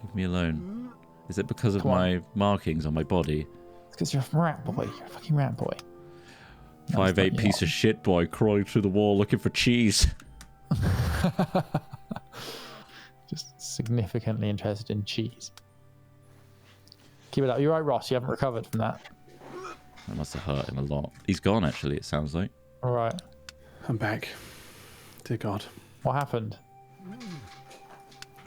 leave me alone. Is it because of Come on. my markings on my body? It's because you're a rat boy. You're a fucking rat boy. 5'8" piece of shit boy crawling through the wall looking for cheese. Just significantly interested in cheese. Keep it up. You're right, Ross. You haven't recovered from that. That must have hurt him a lot. He's gone, actually, it sounds like. All right. I'm back. Dear God. What happened?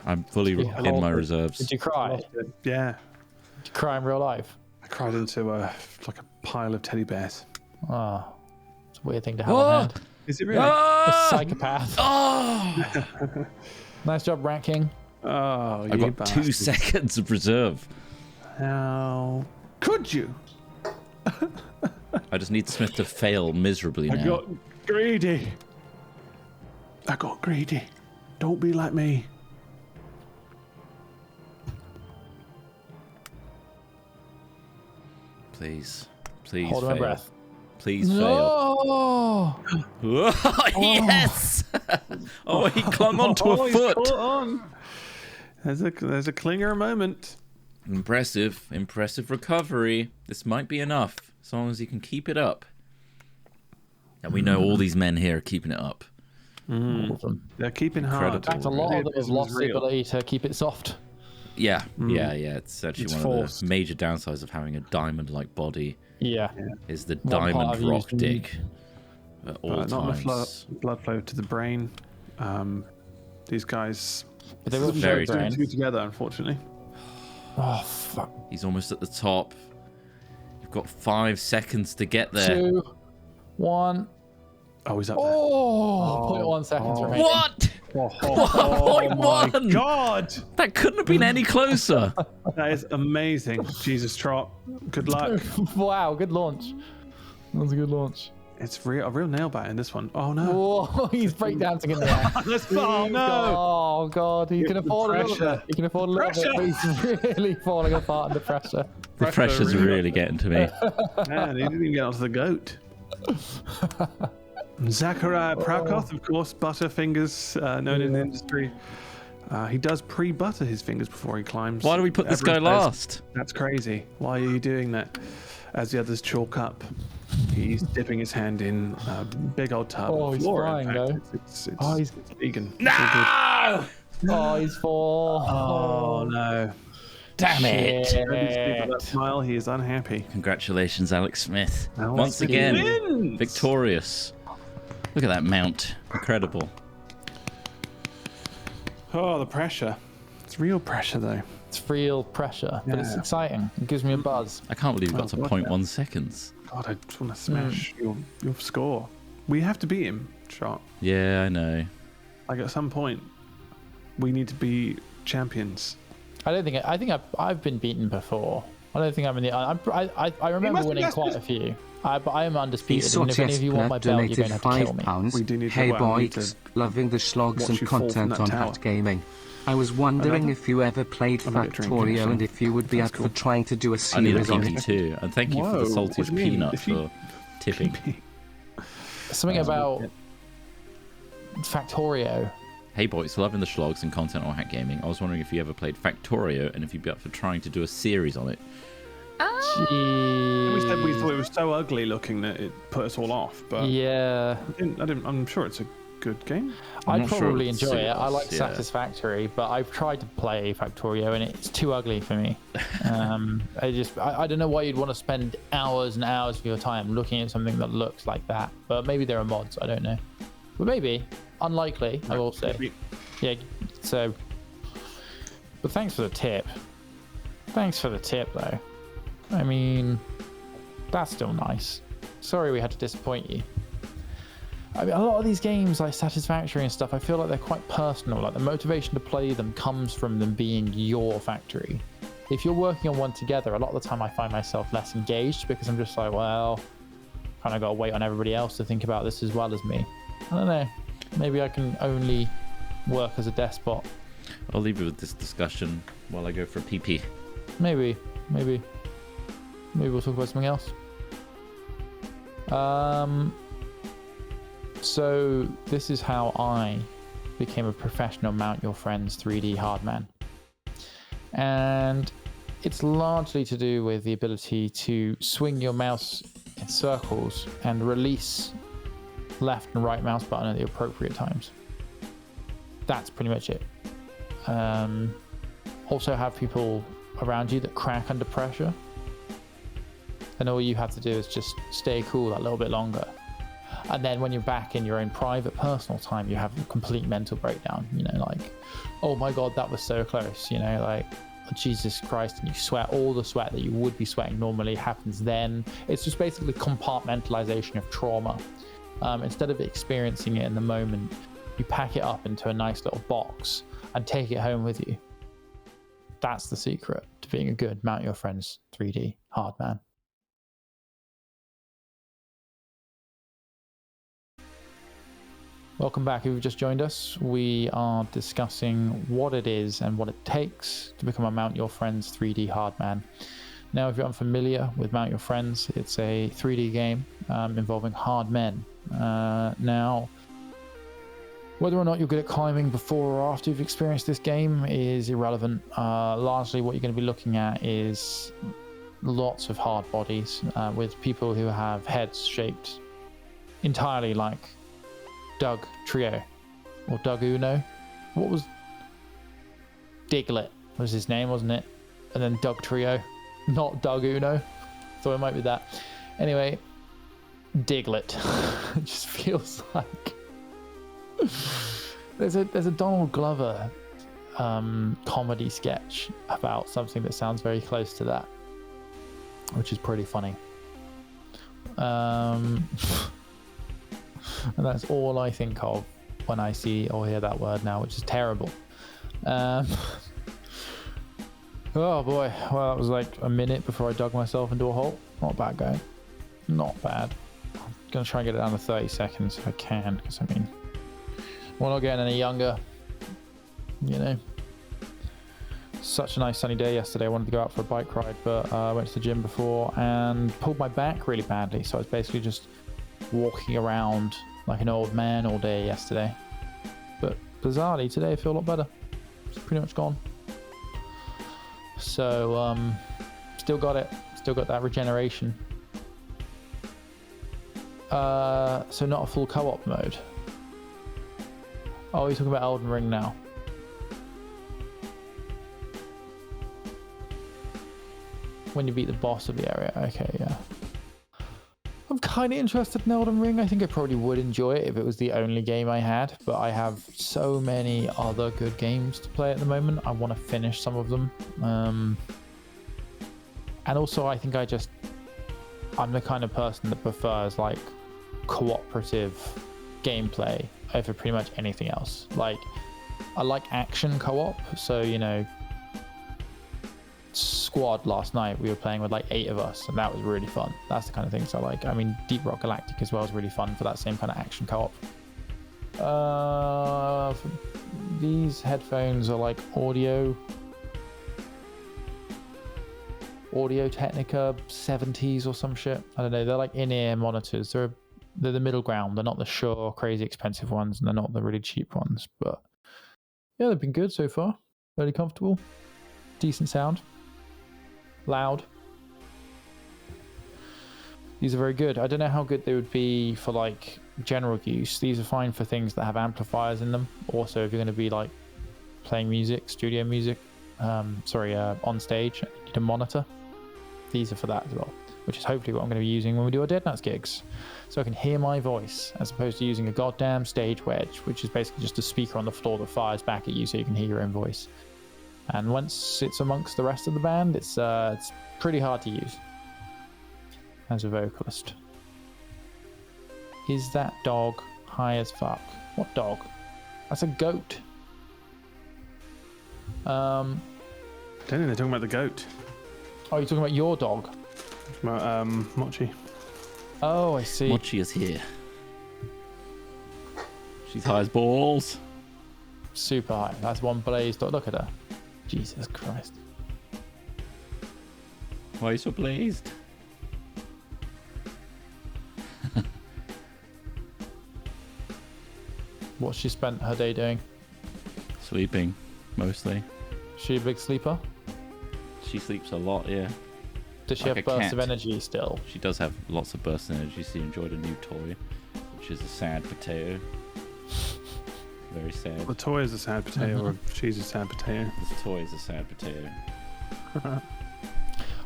I'm fully Did you- in my reserves. Did you cry? Did Yeah. you cry in real life? I cried into like a pile of teddy bears. Oh, it's a weird thing to have on hand. Is it really? A psychopath. Oh! Nice job, Rat King. Oh, I've you got 2 bastard. seconds of reserve. How could you? I just need Smith to fail miserably I now. got greedy. I got greedy. Don't be like me. Please. Please Hold fail. my breath. Please fail. No! Yes! Oh, he clung onto a he's foot. caught on. There's a clinger moment. Impressive recovery. This might be enough, as long as he can keep it up. And we know all these men here are keeping it up. All of them. They're keeping hard. Incredible. In fact, a lot of them have It was lost the real. ability to keep it soft. Yeah. It's actually It's one forced. of the major downsides of having a diamond-like body Yeah. is the One part diamond of you rock is- dick at all Not enough times. blood flow to the brain. These guys But they will Very show brain. two together, unfortunately. Oh, fuck. He's almost at the top. You've got 5 seconds to get there. 2, 1. Oh, he's up there. Oh, 0.1 seconds remaining. What? Oh my 1.1. God! That couldn't have been any closer. That is amazing. Jesus, Trott. Good luck. Wow, good launch. That was a good launch. It's a real nail biter in this one. Oh no! Oh, he's breakdancing in the air. Oh no! Oh god, he can afford a little pressure. bit. He can afford a little bit, but he's really falling apart under pressure. The pressure's really getting to me. Man, he didn't even get onto the goat. Zachariah Prakoth, of course, Butterfingers, known in the industry. He does pre-butter his fingers before he climbs. Why do we put this guy Everyone says, last? That's crazy. Why are you doing that? As the others chalk up, he's dipping his hand in a big old tub. Oh, he's flying, though. It's vegan. No! Oh, he's full. Oh no! Damn it! Shit. That smile, he is unhappy. Congratulations, Alex Smith. Alex Once again, wins. victorious. Look at that mount. Incredible. Oh, the pressure. It's real pressure, though. It's real pressure, but it's Yeah. exciting. It gives me a buzz. I can't believe we got to God, 0.1 seconds. God, I just want to smash your score. We have to beat him, Trott. Yeah, I know. Like at some point, we need to be champions. I think I've been beaten before. I don't think I'm in the. I remember must be winning less quite a few. But I am undisputed. And if any of you want my Sortiesper belt, you're going to have to kill me. £5. We do need to- Hey well, we need boys, to loving the slogs watch and you fall from content that on tower. Hat Gaming. I was wondering Another? if you ever played I'm gonna drink, Factorio actually. and if you would be That's up cool. for trying to do a I need a series on PP it. too. And thank you for the Whoa, what saltiest do you mean? peanut If you- for tipping. Something about Factorio. Hey boys, loving the schlogs and content on Hack Gaming. I was wondering if you ever played Factorio and if you'd be up for trying to do a series on it. We said we thought it was so ugly looking that it put us all off, but Yeah, I didn't. I'm sure it's a good game. I'm I'd not sure probably it's enjoy it. I like serious, yeah. Satisfactory, but I've tried to play Factorio and it's too ugly for me. I don't know why you'd want to spend hours and hours of your time looking at something that looks like that. But maybe there are mods. I don't know. But maybe. Unlikely, I will say. Maybe. Yeah, so. But thanks for the tip. Thanks for the tip, though. I mean, that's still nice. Sorry we had to disappoint you. I mean, a lot of these games, like Satisfactory and stuff, I feel like they're quite personal. Like, the motivation to play them comes from them being your factory. If you're working on one together, a lot of the time I find myself less engaged because I'm just like, well, kind of got to wait on everybody else to think about this as well as me. I don't know. Maybe I can only work as a despot. I'll leave you with this discussion while I go for a PP. Maybe we'll talk about something else. So this is how I became a professional Mount Your Friends 3D hardman. And it's largely to do with the ability to swing your mouse in circles and release left and right mouse button at the appropriate times. That's pretty much it. Also have people around you that crack under pressure. And all you have to do is just stay cool that little bit longer. And then when you're back in your own private personal time, you have a complete mental breakdown, you know, like, oh my God, that was so close, you know, like, Jesus Christ, and you sweat, all the sweat that you would be sweating normally happens then. It's just basically compartmentalization of trauma. Instead of experiencing it in the moment, you pack it up into a nice little box and take it home with you. That's the secret to being a good Mount Your Friends 3D hardman. Welcome back. If you've just joined us, we are discussing what it is and what it takes to become a Mount Your Friends 3D hardman. Now, if you're unfamiliar with Mount Your Friends, it's a 3D game involving hard men. Now, whether or not you're good at climbing before or after you've experienced this game is irrelevant. Largely what you're going to be looking at is lots of hard bodies with people who have heads shaped entirely like Doug Trio or Doug Uno. What was Diglett was his name, wasn't it? And then Doug Trio, not Doug Uno. Thought it might be that. Anyway, Diglett. It just feels like there's a Donald Glover comedy sketch about something that sounds very close to that, which is pretty funny. And that's all I think of when I see or hear that word now, which is terrible. Oh boy, well, that was like a minute before I dug myself into a hole. Not bad going. Not bad. I'm going to try and get it down to 30 seconds if I can, because I mean, we're not getting any younger, you know. Such a nice sunny day yesterday. I wanted to go out for a bike ride, but I went to the gym before and pulled my back really badly. So I was basically just walking around like an old man all day yesterday. But bizarrely, today I feel a lot better. It's pretty much gone. So, still got it. Still got that regeneration. So not a full co-op mode. Oh, you're talking about Elden Ring now. When you beat the boss of the area. Okay, yeah. I'm kind of interested in Elden Ring. I think I probably would enjoy it if it was the only game I had, but I have so many other good games to play at the moment. I want to finish some of them. And also, I think I'm the kind of person that prefers like cooperative gameplay over pretty much anything else. Like, I like action co-op, so you know, Squad last night we were playing with like 8 of us, and that was really fun. That's the kind of things I like. I mean, Deep Rock Galactic as well is really fun for that same kind of action co-op. These headphones are like Audio Technica 70s or some shit. I don't know. They're like in-ear monitors. They're the middle ground. They're not the Shure crazy expensive ones, and they're not the really cheap ones. But yeah, they've been good so far. Very comfortable. Decent sound. Loud. These are very good. I don't know how good they would be for like general use. These are fine for things that have amplifiers in them. Also, if you're going to be like playing music, studio music, on stage, and you need a monitor. These are for that as well, which is hopefully what I'm going to be using when we do our Dead Nuts gigs. So I can hear my voice, as opposed to using a goddamn stage wedge, which is basically just a speaker on the floor that fires back at you so you can hear your own voice. And once it's amongst the rest of the band, it's pretty hard to use as a vocalist. Is that dog high as fuck? What dog? That's a goat. I don't think they're talking about the goat. Oh, you're talking about your dog? About Mochi. Oh, I see. Mochi is here. She's high as balls. Super high. That's one blazed dog. Look at her. Jesus Christ. Why are you so blazed? What's she spent her day doing? Sleeping, mostly. She a big sleeper? She sleeps a lot, yeah. Does she Like have a bursts of cat. energy still? She does have lots of bursts of energy. She enjoyed a new toy, which is a sad potato. Very sad. The toy is a sad potato, or she's a sad potato. This toy is a sad potato.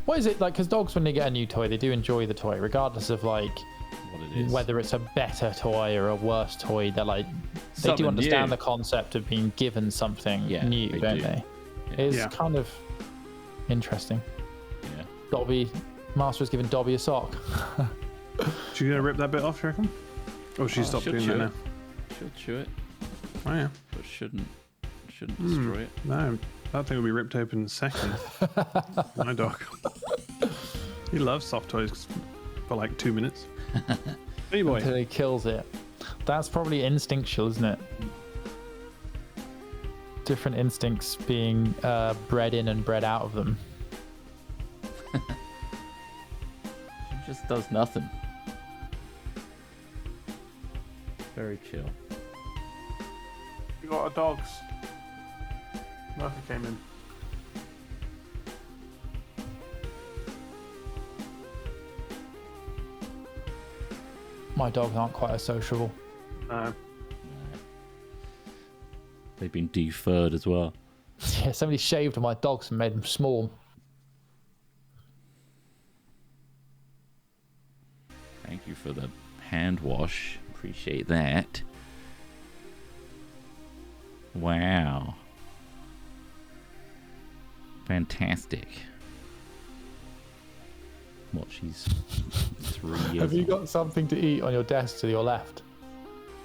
What is it like? Because dogs, when they get a new toy, they do enjoy the toy, regardless of like What it is. whether it's a better toy or a worse toy. They're like, they Something do understand new. the concept of being given something Yeah, new, they don't do. they? Yeah. It's Yeah. kind of interesting. Yeah. Dobby, Master has given Dobby a sock. She's gonna rip that bit off, you reckon? Oh, she stopped she'll doing chew that it. now. She'll chew it, Oh yeah. but shouldn't destroy it. No, that thing will be ripped open in a second. My dog. He loves soft toys for like 2 minutes. Hey boy. Until he kills it. That's probably instinctual, isn't it? Different instincts being bred in and bred out of them. She just does nothing. Very chill. You got our dogs. Murphy came in. My dogs aren't quite as sociable. No. They've been deferred as well. Yeah, somebody shaved my dogs and made them small. Thank you for the hand wash. Appreciate that. Wow. Fantastic. What, she's 3 years Have you old. got something to eat on your desk to your left,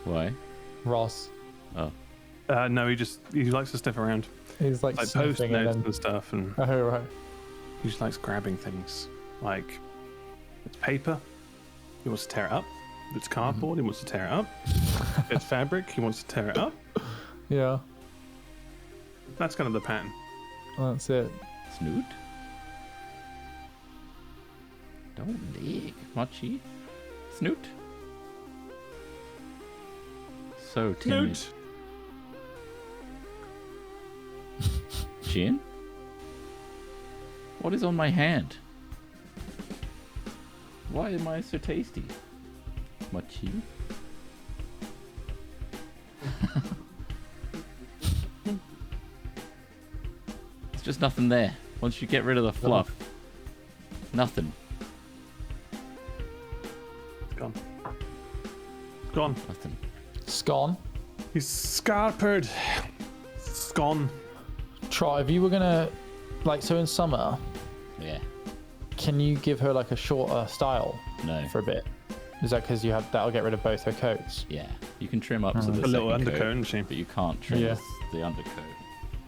Why? Ross? Oh. No, he likes to sniff around. He's like Like sniffing post-notes and then... and stuff, and Oh, right. he just likes grabbing things. Like, it's paper. He wants to tear it up. If it's cardboard, he wants to tear it up. If it's fabric, he wants to tear it up. Yeah, That's kind of the pattern. that's it. Snoot? Don't lick, Machi. Snoot? So timid. Snoot. Chin? What is on my hand? Why am I so tasty? Machi? There's just nothing there. Once you get rid of the fluff, nothing. It's gone. It's gone. Nothing. Scone. He's scarpered. It's gone. Trott, if you were gonna, like, so in summer, Yeah. can you give her like a shorter style No. for a bit? Is that because that'll get rid of both her coats? Yeah. You can trim up to the A little second undercoat, coat, isn't she? but you can't trim Yeah. the undercoat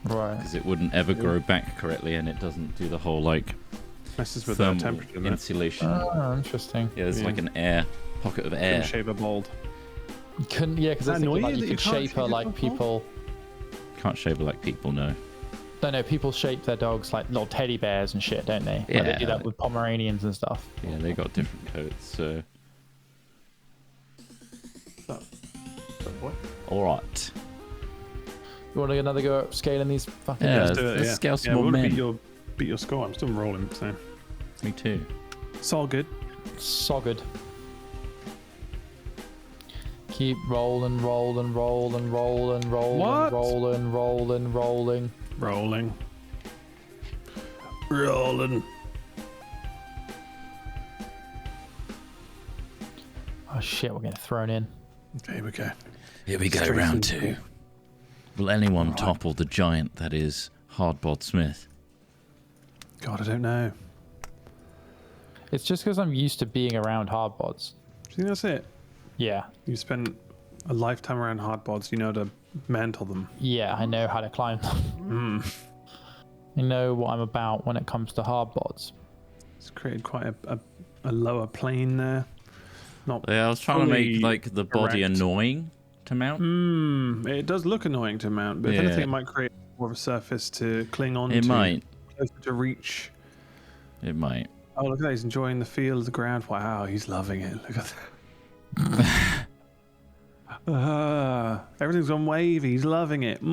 Right. because it wouldn't ever grow back correctly, and it doesn't do the whole like Messes with the thermal temperature. There. insulation. Oh, interesting. Yeah, there's Yeah. like an air pocket of air. Couldn't shave her bald. You couldn't, yeah, because Does I was that thinking annoy like you you that you could can't shape her shave like your dog people. Can't shave it like people, no. No, people shape their dogs like little teddy bears and shit, don't they? Like they do Yeah. that with Pomeranians and stuff. Yeah, they got different coats. So, Boy. all right. You want to another go at scaling these fucking? Yeah, Let's do it, let's scale some we more wanna men. beat your score. I'm still rolling, so Me too. it's all good. So good. Keep rolling, rolling, rolling, rolling, rolling, What? rolling, rolling, rolling. Rolling. Rolling. Oh shit, we're getting thrown in. Okay, here we go. Here we go, Straight round into 2. it. Will anyone topple the giant that is Hardbod Smith? God, I don't know. It's just because I'm used to being around hardbods. Do you think that's it? Yeah, You spent a lifetime around hardbods, you know to mantle them. yeah, I know how to climb them. I know what I'm about when it comes to hardbods. It's created quite a lower plane there. Not Yeah, I was trying to make fully like the body erect. annoying to mount. It does look annoying to mount, but if Yeah. anything, it might create more of a surface to cling on It to. might. Closer to reach. It might. Oh, look at that. He's enjoying the feel of the ground. Wow, he's loving it. Look at that. Everything's on wavy. He's loving it. The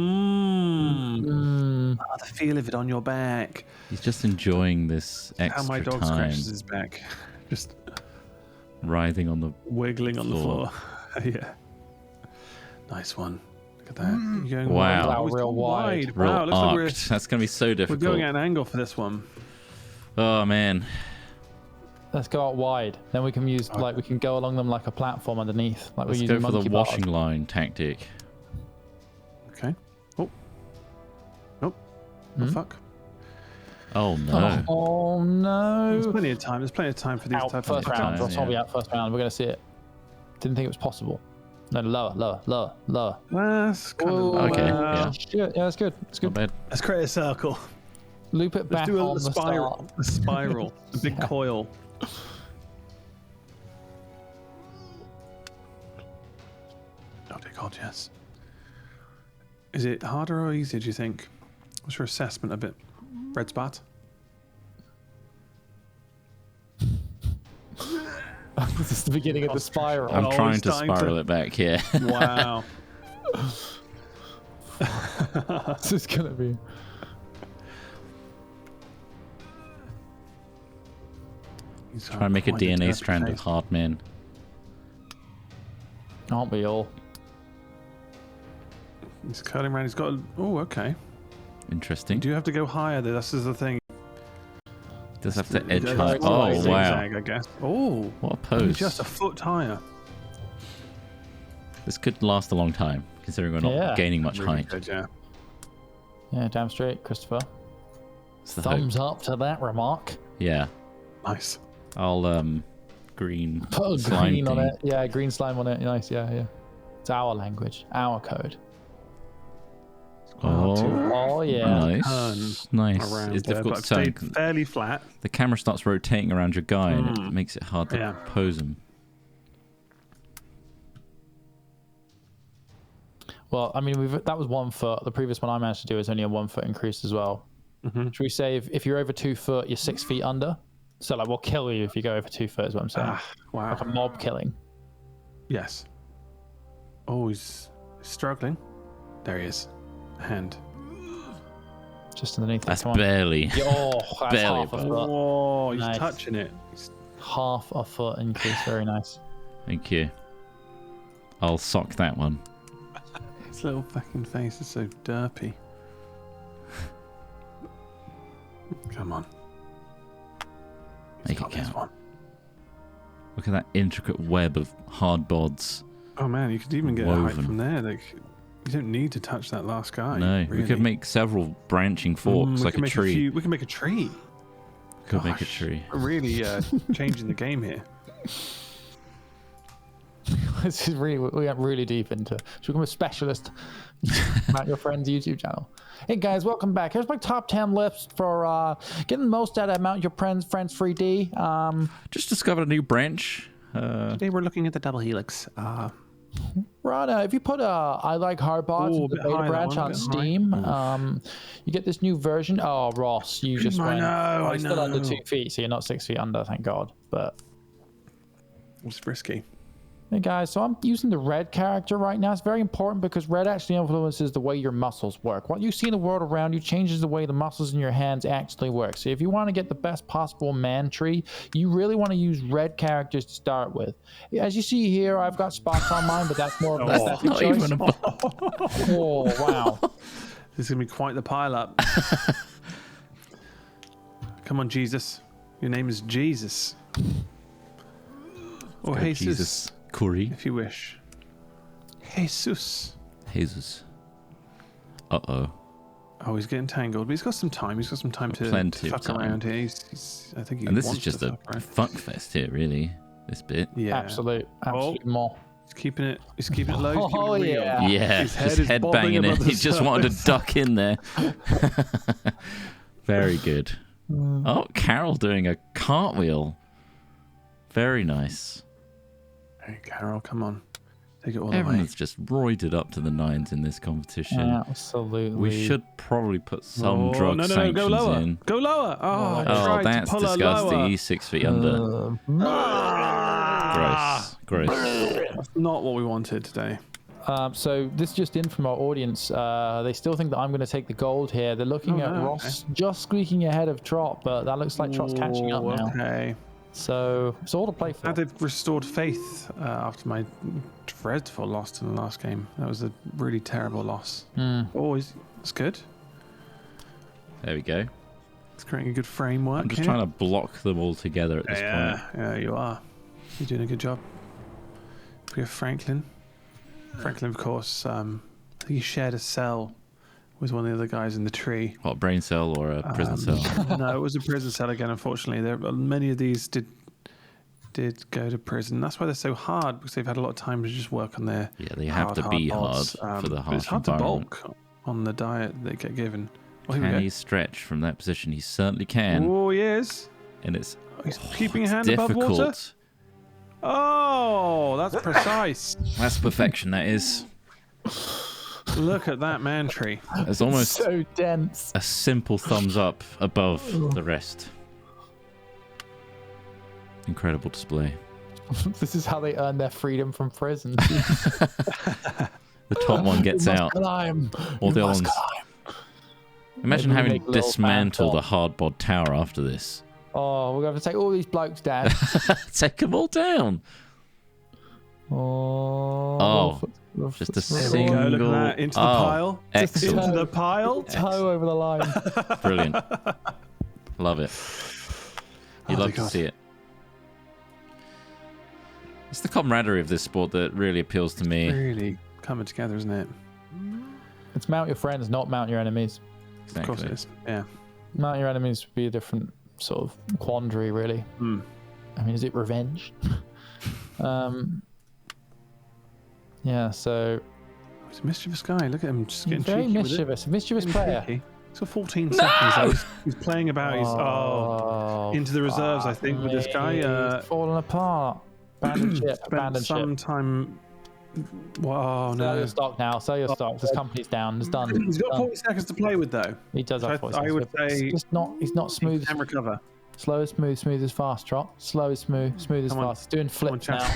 feel of it on your back. He's just enjoying this How extra my dog time scratches his back. Just writhing on the. wiggling on the Floor. floor. Yeah. Nice one. Look at that. You're going Wow. wide. Wow, Oh, it's real gone wide. Real Wow, it looks like arced. That's going to be so we're difficult. going at an angle for this one. Oh, man. Let's go out wide. Then we can use we can go along them like a platform underneath, like Let's we're go using for the monkey washing bars. line tactic. Okay. Oh. Nope. Oh, fuck. Oh, no. Oh There's no! plenty of time. There's plenty of time for these Out types first of round. time, That's why we yeah. out first round. We're gonna see it. Didn't think it was possible. No, lower, lower, lower, lower. That's kind Whoa, of Okay, yeah. Shit. Yeah, that's good. It's Not good. bad. Let's create a circle. Loop it Let's back do on a the spiral. start. A spiral. A big coil. Oh dear God, yes. Is it harder or easier, do you think? What's your assessment of it? Red spot? This is the beginning of the spiral. I'm Oh, trying he's to starting spiral to- it back here. Wow. This is gonna be. Try and make a DNA strand of hard men. Aren't we all? He's curling around. He's got. Oh, okay. Interesting. Do you have to go higher? Though? This is the thing. Does have to edge That's high. like Oh, wow. zigzag, I guess. Oh, What a pose. just a foot higher. This could last a long time, considering we're not Yeah. gaining much Really height. good, yeah. Yeah, damn straight, Christopher. It's the hope. Thumbs up to that remark. Yeah. Nice. I'll green Put a slime green on thing. it. Yeah, green slime on it. Nice. Yeah, yeah. It's our language, our code. Oh, Oh yeah. nice. Nice. Around It's there, difficult but to turn. stayed fairly flat. The camera starts rotating around your guy and it makes it hard to Yeah. pose him. Well, I mean, that was 1 foot. The previous one I managed to do is only a 1 foot increase as well. Should we say if you're over 2 foot, you're 6 feet under? So like, we'll kill you if you go over 2 foot. Is what I'm saying. Wow. Like a mob killing. Yes. Oh, he's struggling. There he is. Hand. Just underneath. That's Come on. barely. Oh, that's Barely half a above. foot. Oh, he's Nice. touching it. Half a foot increase. Very nice. Thank you. I'll sock that one. His little fucking face is so derpy. Come on. He's Make got it this count. one. Look at that intricate web of hard bods. Oh man, you could even get a height Woven. from there. Like, you don't need to touch that last guy. No, really. we could make several branching forks We like can a make tree. we can make a tree. Could make a Gosh, tree. we're really changing the game here. This is really, we went really deep into. Should become a specialist about your friend's YouTube channel. Hey guys, welcome back. Here's my top 10 lists for getting the most out of Mount Your Friends 3D. Just discovered a new branch. Today we're looking at the double helix. Rana, if you put I like hard bods Ooh, in a the bit beta high, that branch one, a on bit Steam, you get this new version. Oh, Ross, you just I went. know, I Still under know. 2 feet, so you're not 6 feet under, thank God. But It's risky. hey guys, so I'm using the red character right now. It's very important because red actually influences the way your muscles work. What you see in the world around you changes the way the muscles in your hands actually work. So if you want to get the best possible man tree, you really want to use red characters to start with. As you see here, I've got spots on mine, but that's more of an aesthetic Not choice. even a Oh, wow. This is gonna be quite the pile up. Come on, Jesus. Your name is Jesus. Or Jesus, Jesus. Curry. if you wish. Jesus. Jesus. Uh-oh. Oh, he's getting tangled, but he's got some time. He's got some time to Plenty of fuck time. around here. I think he And this is wants just to a fuck around. fuck fest here, really. This bit. Yeah. Absolute more. He's keeping it low. He's keeping Oh, it real. yeah. Yeah, His head just is head bobbing banging above it. the He just wanted to surface. duck in there. Very good. Oh, Carol doing a cartwheel. Very nice. Hey, Carol, come on. Take it all the way. Everyone's just roided up to the nines in this competition. Absolutely. We should probably put some Oh, drug no, sanctions go lower. in. Go lower. Oh, I Oh, tried that's to pull her disgusting. lower. He's 6 feet under. Gross. Gross. That's not what we wanted today. So this just in from our audience. They still think that I'm going to take the gold here. They're looking at no, Ross just squeaking ahead of Trott, but that looks like Trott's catching up now. Okay. So it's all to play for. Now they've restored faith after my dreadful loss in the last game. That was a really terrible loss. That's good. There we go. It's creating a good framework. I'm just trying to block them all together at this point. Yeah, you are. You're doing a good job. We have Franklin. Franklin, of course, I think he shared a cell with one of the other guys in the tree. What, a brain cell or a prison cell? No, it was a prison cell again, unfortunately. Many of these did go to prison. That's why they're so hard, because they've had a lot of time to just work on their Yeah, they have to be hard bods. for the But harsh it's hard to environment. bulk on the diet they get given. Oh, here we Can go. he stretch from that position? He certainly can. Oh, he is. And it's He's keeping a hand difficult. above water. Oh, that's precise. That's perfection, that is. Look at that man tree. It's almost So dense. a simple thumbs up above the rest. Incredible display. This is how they earn their freedom from prison. The top one gets You must out. climb. All You the other must ones. climb. Imagine Maybe we having make a little dismantled fan the hardbod tower after this. Oh, we're going to take all these blokes down. Take them all down. Oh, Just a There we go. Look at single. that. Into the Oh, pile. excellent. Into the pile. toe over the line. Brilliant. Love it. You Oh, love my to God. see it. It's the camaraderie of this sport that really appeals to me. Really coming together, isn't it? It's mount your friends, not mount your enemies. Of course it is. Yeah. Mount your enemies would be a different sort of quandary, really. Hmm. I mean, is it revenge? Yeah, so He's a mischievous guy. Look at him just getting very cheeky mischievous, mischievous with it. player. Cheeky. He's got 14 seconds. He's playing about. He's into the reserves, I think, with this guy. He's falling apart. Abandoned ship. Spent Abandoned some ship. time Whoa, Sell no. your stock now. Sell your stock. This company's down. It's done. He's got Done. 40 seconds to play with, though. He does have 40 I seconds. would but it's say just not. He's not He smooth. can recover. Slow is smooth. Smooth is fast. Trot. Slow is smooth. Smooth is Come on. fast. He's doing flips champ. now.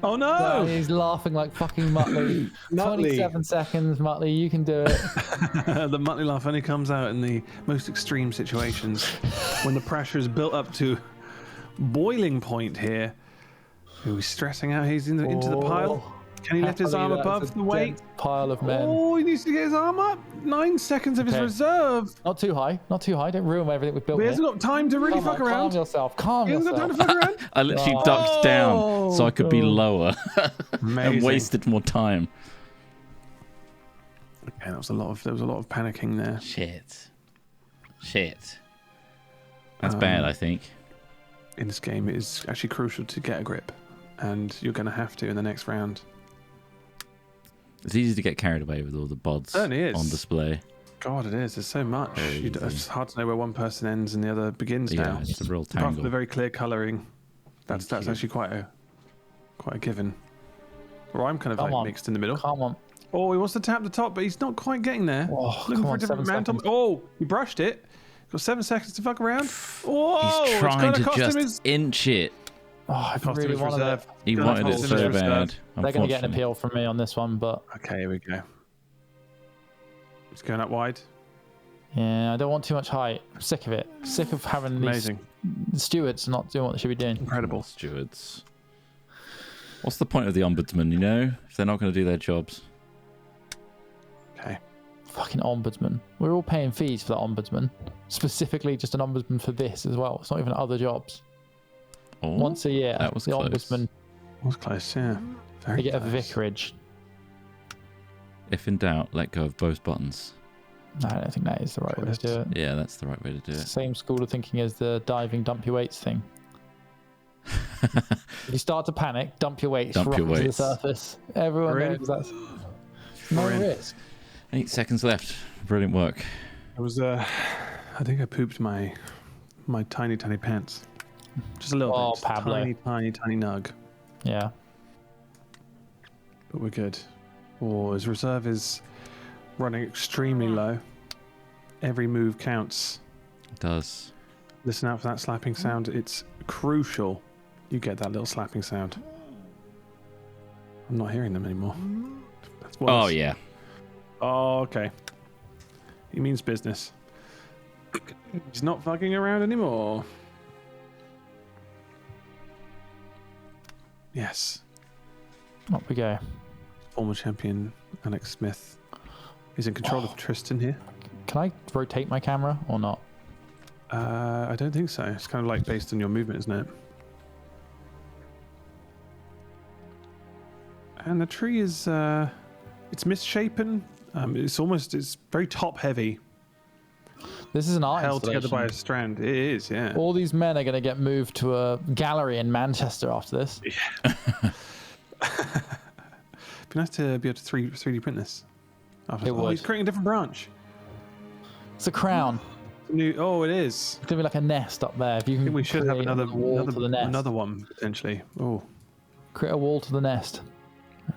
Oh, no! Yeah, he's laughing like fucking Muttley. Muttley. 27 seconds, Muttley. You can do it. The Muttley laugh only comes out in the most extreme situations when the pressure is built up to boiling point here. Ooh, he's stressing out. He's into the pile. Can he lift his arm above the weight? Pile of men. Oh, he needs to get his arm up. 9 seconds of his Okay. reserve. Not too high. Not too high. Don't ruin everything we've built He here. hasn't got time to really Come on, fuck around. Calm yourself. Calm He hasn't got yourself. time to fuck around. I literally ducked down so I could be lower and Amazing. wasted more time. Okay, there was a lot of panicking there. Shit. That's bad, I think. In this game, it is actually crucial to get a grip, and you're going to have to in the next round. It's easy to get carried away with all the bods Certainly is. on display. God, it is. There's so much. Very easy. It's hard to know where one person ends and the other begins Yeah, now. it's a real Apart from tangle. the very clear colouring, that's Thank you. actually quite a given. Or I'm kind of Come like on. mixed in the middle. Come on. Oh, he wants to tap the top, but he's not quite getting there. Oh, Looking come for on, a different 7 mantle. seconds. Oh, he brushed it. Got 7 seconds to fuck around. Oh, He's it's trying gonna to cost him just his inch it. Oh, I cost him really his wanted reserve. it. He Gonna wanted it cost him so his reserve. bad. They're going to get an unfortunately. appeal from me on this one, but Okay, here we go. It's going up wide. yeah, I don't want too much height. I'm sick of it. Sick of having Amazing. these stewards not doing what they should be doing. Incredible. Stewards. What's the point of the ombudsman, you know, if they're not going to do their jobs? Okay. Fucking ombudsman. We're all paying fees for that ombudsman. Specifically, just an ombudsman for this as well. It's not even other jobs. Oh, Once a year, that was the close. ombudsman, Was close, yeah. Very they get a close. vicarage. If in doubt, let go of both buttons. No, I don't think that is the right way to do it. Yeah, that's the right way to do It's the it. same school of thinking as the diving dump your weights thing. If you start to panic, dump your weights, Dump your rock to the weights. surface. Everyone We're in. knows that's no We're in. risk. 8 seconds left. Brilliant work. It was, I think I pooped my tiny pants. Just a little Oh, bit. Just Pablo. Tiny nug. Yeah. But we're good. Oh, his reserve is running extremely low. Every move counts. It does. Listen out for that slapping sound. It's crucial you get that little slapping sound. I'm not hearing them anymore. That's worse. Oh, yeah. Oh, okay. He means business. He's not fucking around anymore. Yes. Up we go. Former champion Alex Smith is in control of Tristan here. Can I rotate my camera or not? I don't think so. It's kind of like based on your movement, isn't it? And the tree is it's misshapen. It's very top heavy, This is an art held together by a installation. strand. It is, yeah. All these men are going to get moved to a gallery in Manchester after this. It'd be nice to be able to 3D print this. It would. He's creating a different branch. It's a crown. Oh, it is. It's going to be like a nest up there. If you I can think we should have create another wall to the nest. another one potentially. Oh, Create a wall to the nest.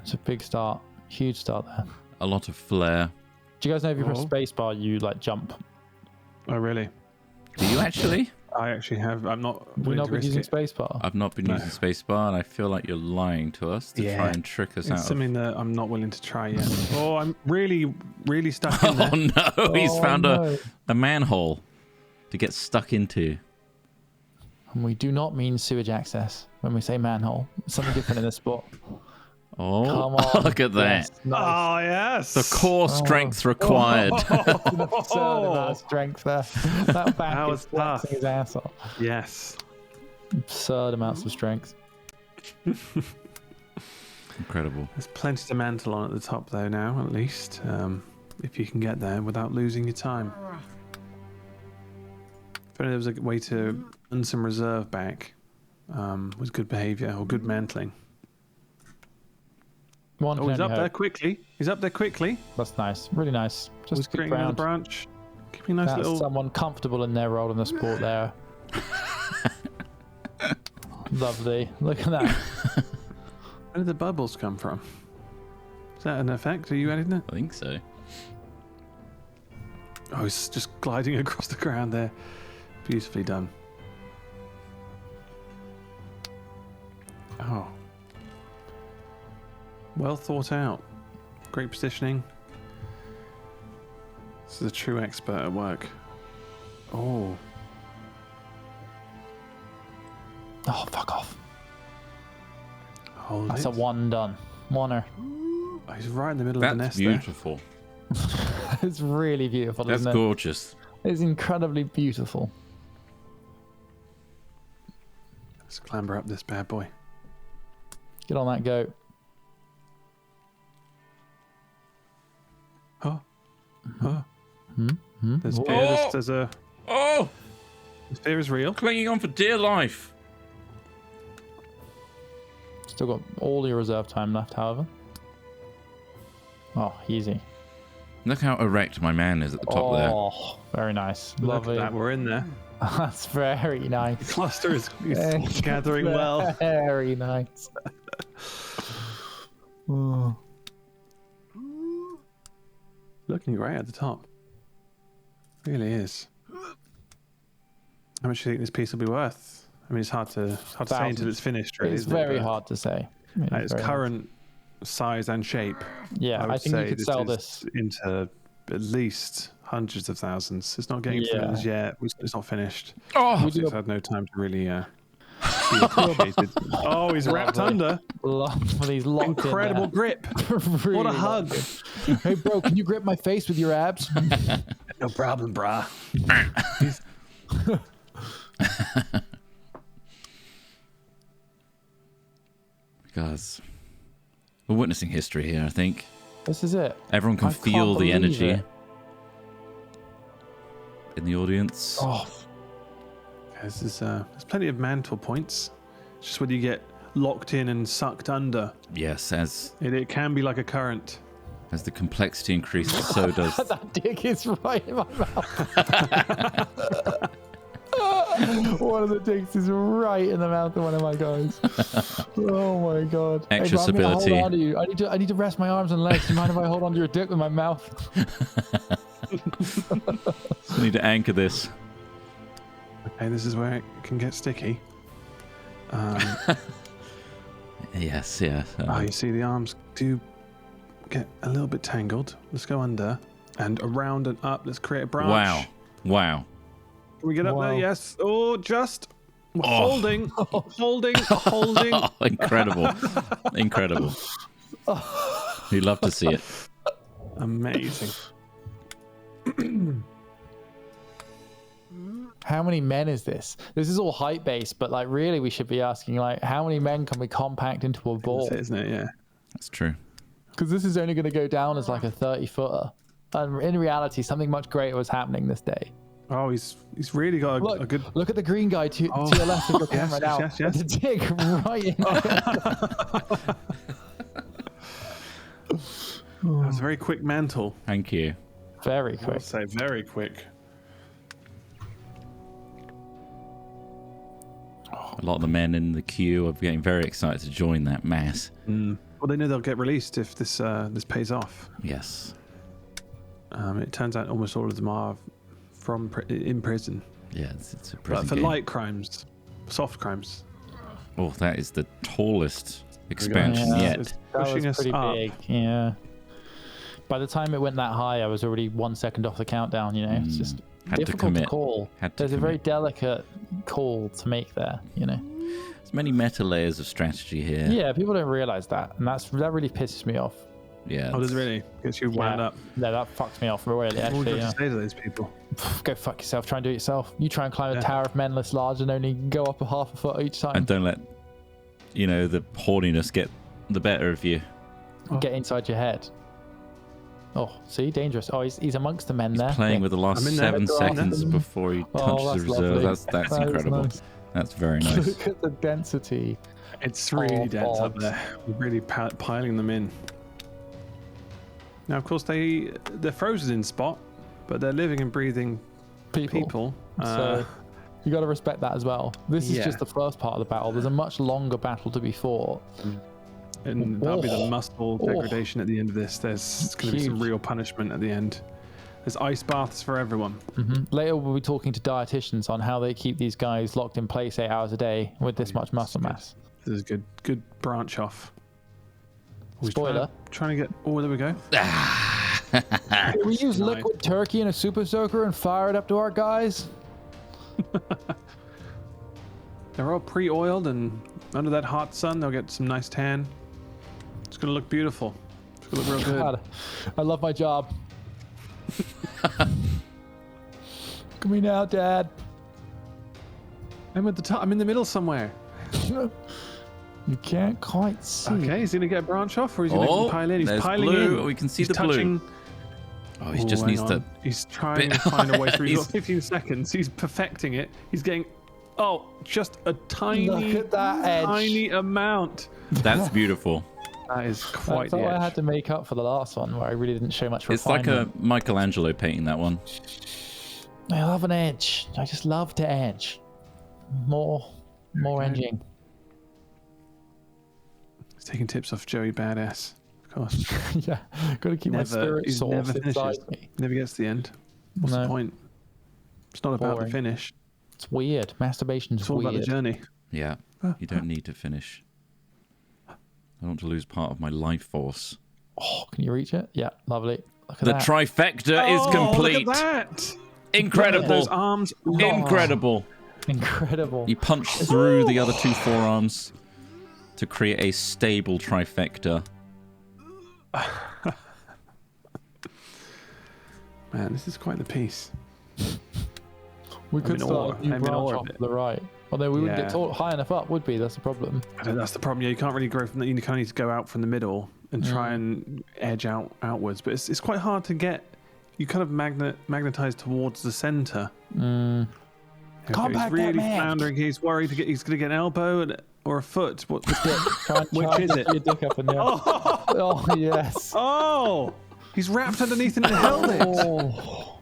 It's a big start. Huge start there. A lot of flair. Do you guys know if you press Oh. spacebar, you like jump? oh really? Do you actually? I actually have. I'm not We've willing not to been risk using it. spacebar. I've not been No. using spacebar, and I feel like you're lying to us to Yeah. try and trick us It's out of. something that I'm not willing to try yet. Oh, I'm really stuck in there. Oh no, he's found no. a manhole to get stuck into. And we do not mean sewage access when we say manhole. It's something different in this sport. Oh, Come on. look at that. Yes, nice. Oh yes. The core strength required. An absurd amount of strength there. That back That is was flexing tough. his ass off. Yes. Absurd amounts of strength. Incredible. There's plenty to mantle on at the top though now, at least. If you can get there without losing your time. If only there was a way to earn some reserve back with good behaviour or good mantling. One Oh, can he's only up there hope. quickly. He's up there quickly. That's nice. Really nice. He's Just good creating another ground. branch. Keeping a nice That's little. someone comfortable in their role in the sport there. Lovely. Look at that. Where did the bubbles come from? Is that an effect? Are you adding it? I think so. Oh, it's just gliding across the ground there. Beautifully done. Oh. Well thought out. Great positioning. This is a true expert at work. Oh. Oh, fuck off. Hold That's it. a one done. Oneer. Oh, he's right in the middle of the That's nest there. beautiful. It's really beautiful, That's isn't it? gorgeous. It's incredibly beautiful. Let's clamber up this bad boy. Get on that goat. Oh. Oh. Hmm? There's Whoa. fear. There's a... Oh, The fear is real. clinging on for dear life. Still got all your reserve time left, however. Oh, easy. Look how erect my man is at the top there. Oh, very nice. Look Lovely. at that. We're in there. That's very The nice. cluster is gathering well. Very nice. Oh. Looking great at the top. Really is. How much do you think this piece will be worth? I mean, it's hard to say until it's finished, really. It's isn't it? very But hard to say. At its very hard. current size and shape, Yeah, I I would think you say could sell is this. into at least hundreds of thousands. It's not getting to millions yet. It's not finished. Oh, We do It's had no time to really be appreciated. Oh, he's wrapped Lovely. under. He's locked in Incredible there. grip. Really What a locked hug. in. Hey, bro, can you grip my face with your abs? No problem, brah. Guys, we're witnessing history here, I think. This is it. Everyone can I can't feel the believe energy it. in the audience. Oh, There's plenty of mantle points. It's just when you get locked in and sucked under, Yes, as it can be like a current. the complexity increases, so does... that dick is right in my mouth. One of the dicks is right in the mouth of one of my guys. Oh my god. Extra bro, I'm gonna stability. Hold on to you. I need to rest my arms and legs. Do you mind if I hold on to your dick with my mouth? We need to anchor this. Okay, this is where it can get sticky. Yes, yes. You see the arms do get a little bit tangled. Let's go under and around and up. Let's create a branch. Wow. Wow. Can we get up there? Wow. Yes. Oh, just Oh. holding. Holding. Oh, incredible. Incredible. You'd love to see it. Amazing. How many men is this? This is all height based, but like really we should be asking like how many men can we compact into a ball? That's it, isn't it? Yeah. That's true. Because this is only going to go down as like a 30-footer. And in reality, something much greater was happening this day. Oh, he's really got a good. Look at the green guy to your left of your camera now. yes. The dick right in there. That was a very quick mantle. Thank you. Very I would quick. say very quick. A lot of the men in the queue are getting very excited to join that mass. Well, they know they'll get released if this pays off. Yes. It turns out almost all of them are in prison, Yeah, it's a but prison for game. light crimes, soft crimes. Oh, that is the tallest expansion Yeah. yet. It's That pushing was us pretty up. big. Yeah. By the time it went that high, I was already 1 second off the countdown. You know, it's just Had to difficult to commit. call. Had to There's a very commit. delicate call to make there. You know. There's many meta layers of strategy here. Yeah, people don't realize that, and that really pisses me off. Yeah. Oh, does it really? Gets you wound Yeah. up. No, that fucks me off really. What would Actually, you yeah. have to say to those people? Go fuck yourself. Try and do it yourself. You try and climb Yeah. a tower of menless large and only go up a half a foot each time. And don't let, the horniness get the better of you. Get inside your head. Oh, see, dangerous. Oh, he's amongst the men He's there. playing Yeah. with the last I'm in there. 7 Go on. seconds before he Oh, touches the that's reserve. lovely. That's That is incredible. nice. That's very nice. Look at the density. It's really Oh, dense up Bob. there. We're really piling them in. Now, of course, they're frozen in spot, but they're living and breathing people. So you got to respect that as well. This is yeah. just the first part of the battle. There's a much longer battle to be fought. And that'll be the Oh. muscle Oh. degradation at the end of this. There's going to be some Huge. real punishment at the end. There's ice baths for everyone. Later, we'll be talking to dietitians on how they keep these guys locked in place 8 hours a day with this much muscle mass. This is a good branch off. We're Spoiler. Trying to get. Oh, there we go. Can we use liquid turkey in a super soaker and fire it up to our guys? They're all pre-oiled, and under that hot sun, they'll get some nice tan. It's gonna look beautiful. It's gonna look real good. God, I love my job. Come me now, Dad. I'm at the top. I'm in the middle somewhere. You can't quite see. Okay, he's gonna get a branch off, or he's gonna Oh, pile in. He's there's piling blue. in. We can see He's the blue. touching... Oh, he Oh, just hang needs to. on. He's trying bit- to find a way through. He's got He's- 15 seconds. He's perfecting it. He's getting. Oh, just a tiny, Look at that edge. tiny amount. That's beautiful. That is quite That's the all I edge. had to make up for the last one, where I really didn't show much It's like refinement. a Michelangelo painting, that one. I love an edge. I just love to edge. More edging. He's taking tips off Joey Badass. Of course. Yeah, gotta keep my spirit He source never inside finishes. me. Never gets to the end. What's the No. point? It's not about the Boring. finish. It's weird. Masturbation's It's all weird. about the journey. Yeah. You don't need to finish. I don't want to lose part of my life force. Oh, can you reach it? Yeah, lovely. Look at The that. trifecta is complete. Look at that! Incredible. Those arms. Incredible. Incredible. You punch through the other 2 forearms to create a stable trifecta. Man, this is quite the piece. We could in start awe. a new I'm in awe branch of off it. to the right. Although we wouldn't Yeah. get high enough up, would we? That's the problem. I think that's the problem. Yeah, you can't really grow from that. You kind of need to go out from the middle and try and edge outwards. But it's quite hard to get. You kind of magnetize towards the center. Can't he's back that really man. floundering. He's worried he's going to get an elbow or a foot. What? Try Which and is get it? your dick up in there. Oh, yes. Oh, he's wrapped underneath it and held it. Oh,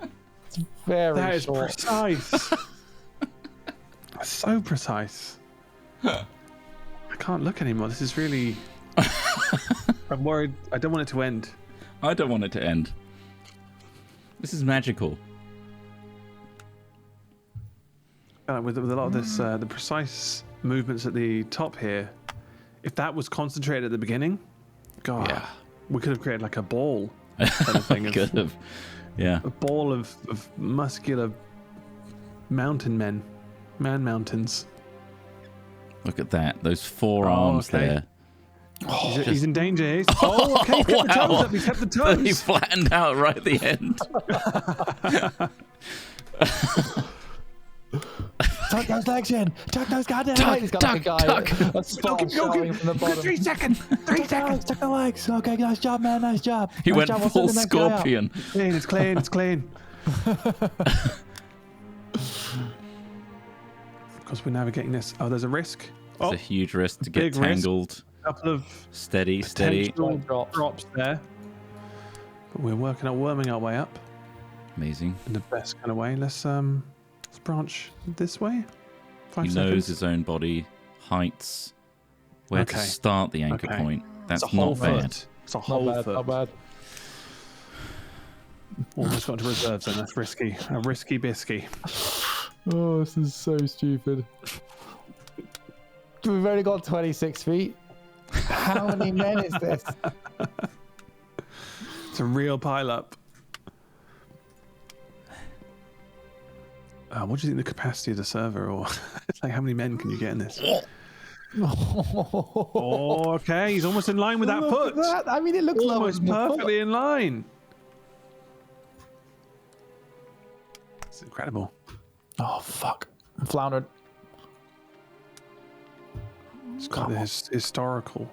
it's very That is short. precise. So precise. I can't look anymore. This is really. I'm worried. I don't want it to end. I don't want it to end. This is magical. With a lot of this, the precise movements at the top here, if that was concentrated at the beginning, God, Yeah. we could have created like a ball kind of thing. Could have. Yeah. A ball of muscular mountain men. Man mountains. Look at that. Those forearms okay. there. He's in danger. Okay, he's kept the wow. toes up. He's kept the He toes. flattened out right at the end. Tuck those legs in. Tuck those goddamn Tuck, legs. He's got like a tuck, guy. tuck. A spot Keep going. showing from the bottom. 3 seconds. 3 seconds. Tuck the legs. Okay, nice job, man. Nice job. He Nice went job. We'll full send the next guy up. scorpion. Clean. It's clean. It's clean. Of course, we're navigating this. Oh, there's a risk. It's Oh, a huge risk to get big risk. tangled. couple of Steady, steady. potential Drops. drops there. But we're worming our way up Amazing. in the best kind of way. Let's branch this way. 5 He seconds. knows his own body, heights, where to Okay. start the anchor Okay. point. That's It's a whole not bad. foot. It's a Not whole bad. foot. Not bad. Almost got to reserves then. That's risky. A risky bisky. Oh, this is so stupid. We've only got 26 feet. How many men is this? It's a real pile up. What do you think the capacity of the server, or it's like how many men can you get in this? Oh, okay, he's almost in line with that Look foot. at that. I mean, it looks Almost like perfectly in line. It's incredible. Oh, fuck. I'm floundering. It's got this historical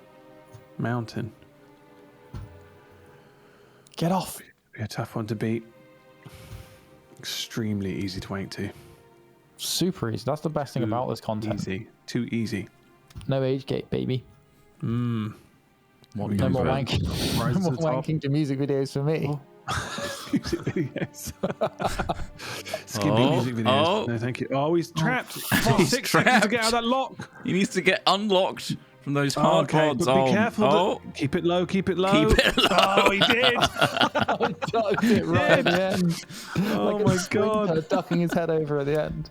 mountain. Get off. Be a tough one to beat. Extremely easy to wank to. Super easy. That's the best thing about this content. Easy. Too easy. No age gate, baby. What No more music? wanking. Rise No to more the top. wanking to music videos for me. Music videos. Skipping Oh, music videos. oh. No, thank you. Oh, he's trapped. Come on, He's 6 seconds to get trapped. out of that lock. He needs to get unlocked from those hard pods. But be Oh, careful. oh. Keep it low. Keep it low. Keep it low. Oh, he did. I ducked it right at the end. Oh Like a my sprinter god. ducking his head over at the end.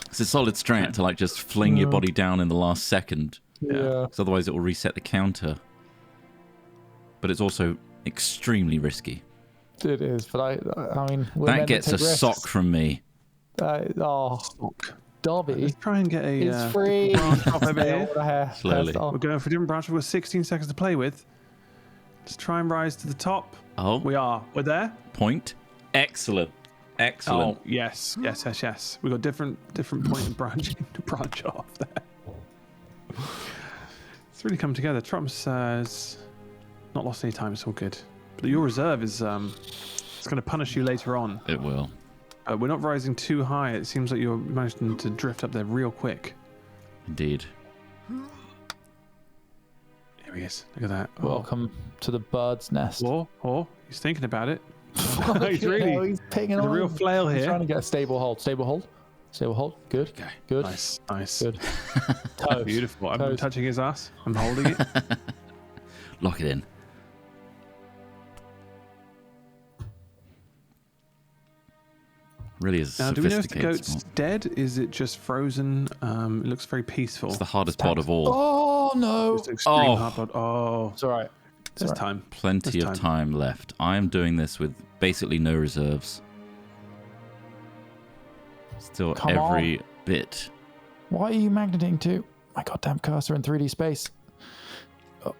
It's a solid strat to like just fling your body down in the last second, Yeah. because otherwise it will reset the counter. But it's also extremely risky. It is, but I mean, we're That meant to gets a take risks. sock from me. Dobby Let's try and get a is free. branch off over here. Slowly. We're going for a different branch. We've got 16 seconds to play with. Let's try and rise to the top. Oh, We are. We're there. point. Excellent. Excellent. Oh, yes. We've got different point and branch off there. It's really come together. Trump's has not lost any time. It's all good. But your reserve is it's going to punish you later on. It will. We're not rising too high. It seems like you're managing to drift up there real quick. Indeed. Here he is. Look at that. Welcome to the bird's nest. Oh, he's thinking about it. He's really- he's picking There's a on. real flail He's here. trying to get a stable hold. Stable hold. Stable hold. Good. Okay. Good. Nice. Good. Toast. Beautiful. I'm Toast. touching his ass. I'm holding it. Lock it in. Really is a Now, do we know if the sophisticated goat's sport. dead? Is it just frozen? It looks very peaceful. It's the hardest pod of all. Oh no! It's extreme Oh. hard pod. Oh, It's all right. it's just time. Plenty There's of time left. I am doing this with basically no reserves. Still Come every bit. Why are you magneting to my goddamn cursor in 3D space? Okay,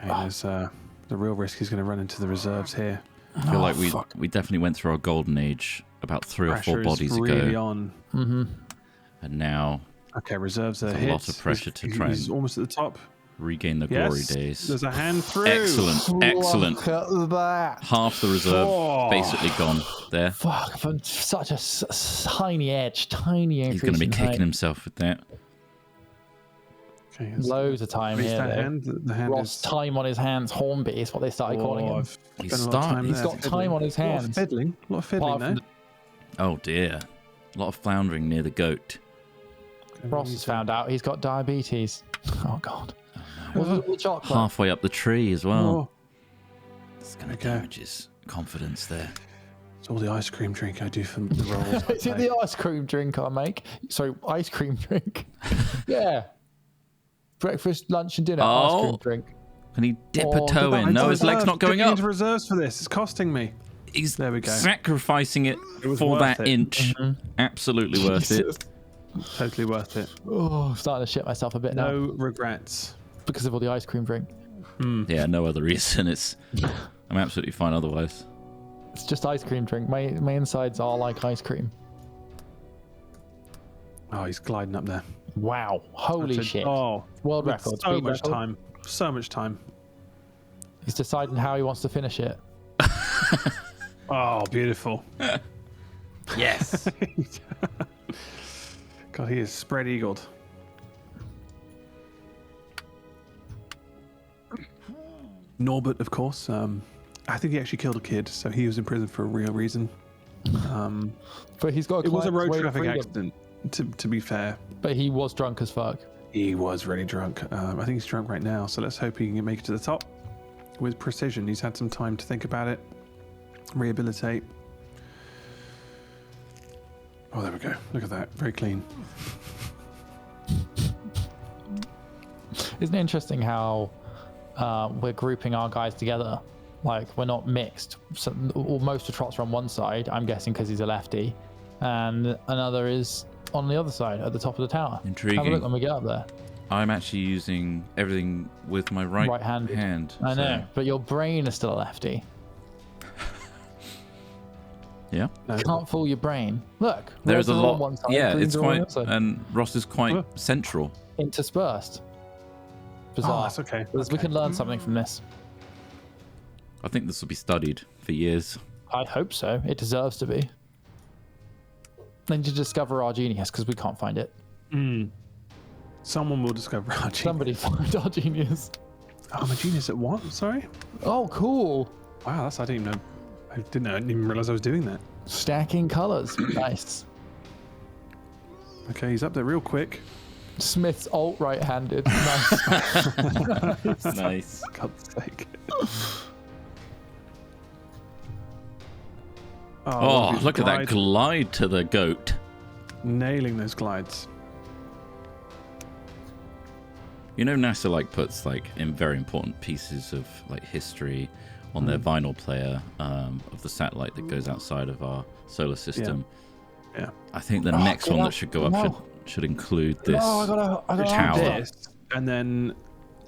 there's the real risk is going to run into the reserves here. I feel like fuck. we definitely went through our golden age about 3 or 4 Pressure is bodies really ago. on. Mm-hmm. And now Okay, reserves are There's a hit. lot of pressure to try He's and- almost at the top. regain the Yes. glory days. There's a hand through. Excellent. Excellent. Look at that. Half the reserve Oh. basically gone there. Fuck, from such a tiny edge, tiny increase. He's going to be in kicking height. himself with that. Okay, let's Loads of time raise here. that though. hand. The hand Ross is. time on his hands, Hornby is what they started calling him. I've He's spent a lot of time He's there got fiddling. time on his A lot hands. of fiddling. A lot of fiddling Apart there. from Oh dear. A lot of floundering near the goat. Ross has found out he's got diabetes. Oh god. What's with all the chocolate? Halfway up the tree as well. Oh, It's going to Okay. damage his confidence there. it's all the ice cream drink I do for the rolls. I Is it play. the ice cream drink I make? Sorry, ice cream drink. Yeah. Breakfast, lunch, and dinner. Ice Oh. cream drink. Can he dip Oh, a toe did I in? No, do his leg's not going Dipping up. into reserves for this. It's costing me. He's There we go. sacrificing it It was for worth that it. inch. Absolutely worth Jesus. it. Totally worth it. Oh, I'm starting to shit myself a bit now No regrets. because of all the ice cream drink. Yeah, no other reason. I'm absolutely fine otherwise. It's just ice cream drink. My insides are like ice cream. Oh, he's gliding up there. Wow. Holy That's a- shit. Oh, World with record. so speed much record. time. So much time. He's deciding how he wants to finish it. Oh, beautiful. Yes. God, he is spread eagled. Norbert, of course. I think he actually killed a kid, so he was in prison for a real reason. But he's got a It was a client's road way of traffic freedom. accident, to be fair. But he was drunk as fuck. He was really drunk. I think he's drunk right now, so let's hope he can make it to the top with precision. He's had some time to think about it, rehabilitate. Oh, there we go. Look at that. Very clean. Isn't it interesting how we're grouping our guys together? Like, we're not mixed. So, most of Trott's are on one side, I'm guessing because he's a lefty, and another is on the other side at the top of the tower. Have a Intriguing. look when we get up there. I'm actually using everything with my Right-handed. hand. I so- know, but your brain is still a lefty. Yeah. No. Can't fool your brain. Look, There's reds a are lot. on one side, Yeah, greens it's are on the quite. other side. And Ross is quite Oh. central. Interspersed. Oh, Bizarre. that's okay. We can learn something from this. I think this will be studied for years. I hope so. It deserves to be. Then to discover our genius, because we can't find it. Someone will discover our genius. Somebody find our genius. Oh, I'm a genius at what? Sorry? Oh, cool. Wow, I didn't even know. I didn't even realize I was doing that. Stacking colors. Nice. Okay, he's up there real quick. Smith's alt right-handed. Nice. Nice. God's sake. Oh, beautiful look at that glide to the goat. Nailing those glides. You know, NASA like puts like in very important pieces of like history on their vinyl player of the satellite that goes outside of our solar system. Yeah. I think the next one that should go up should include this tower. This, and then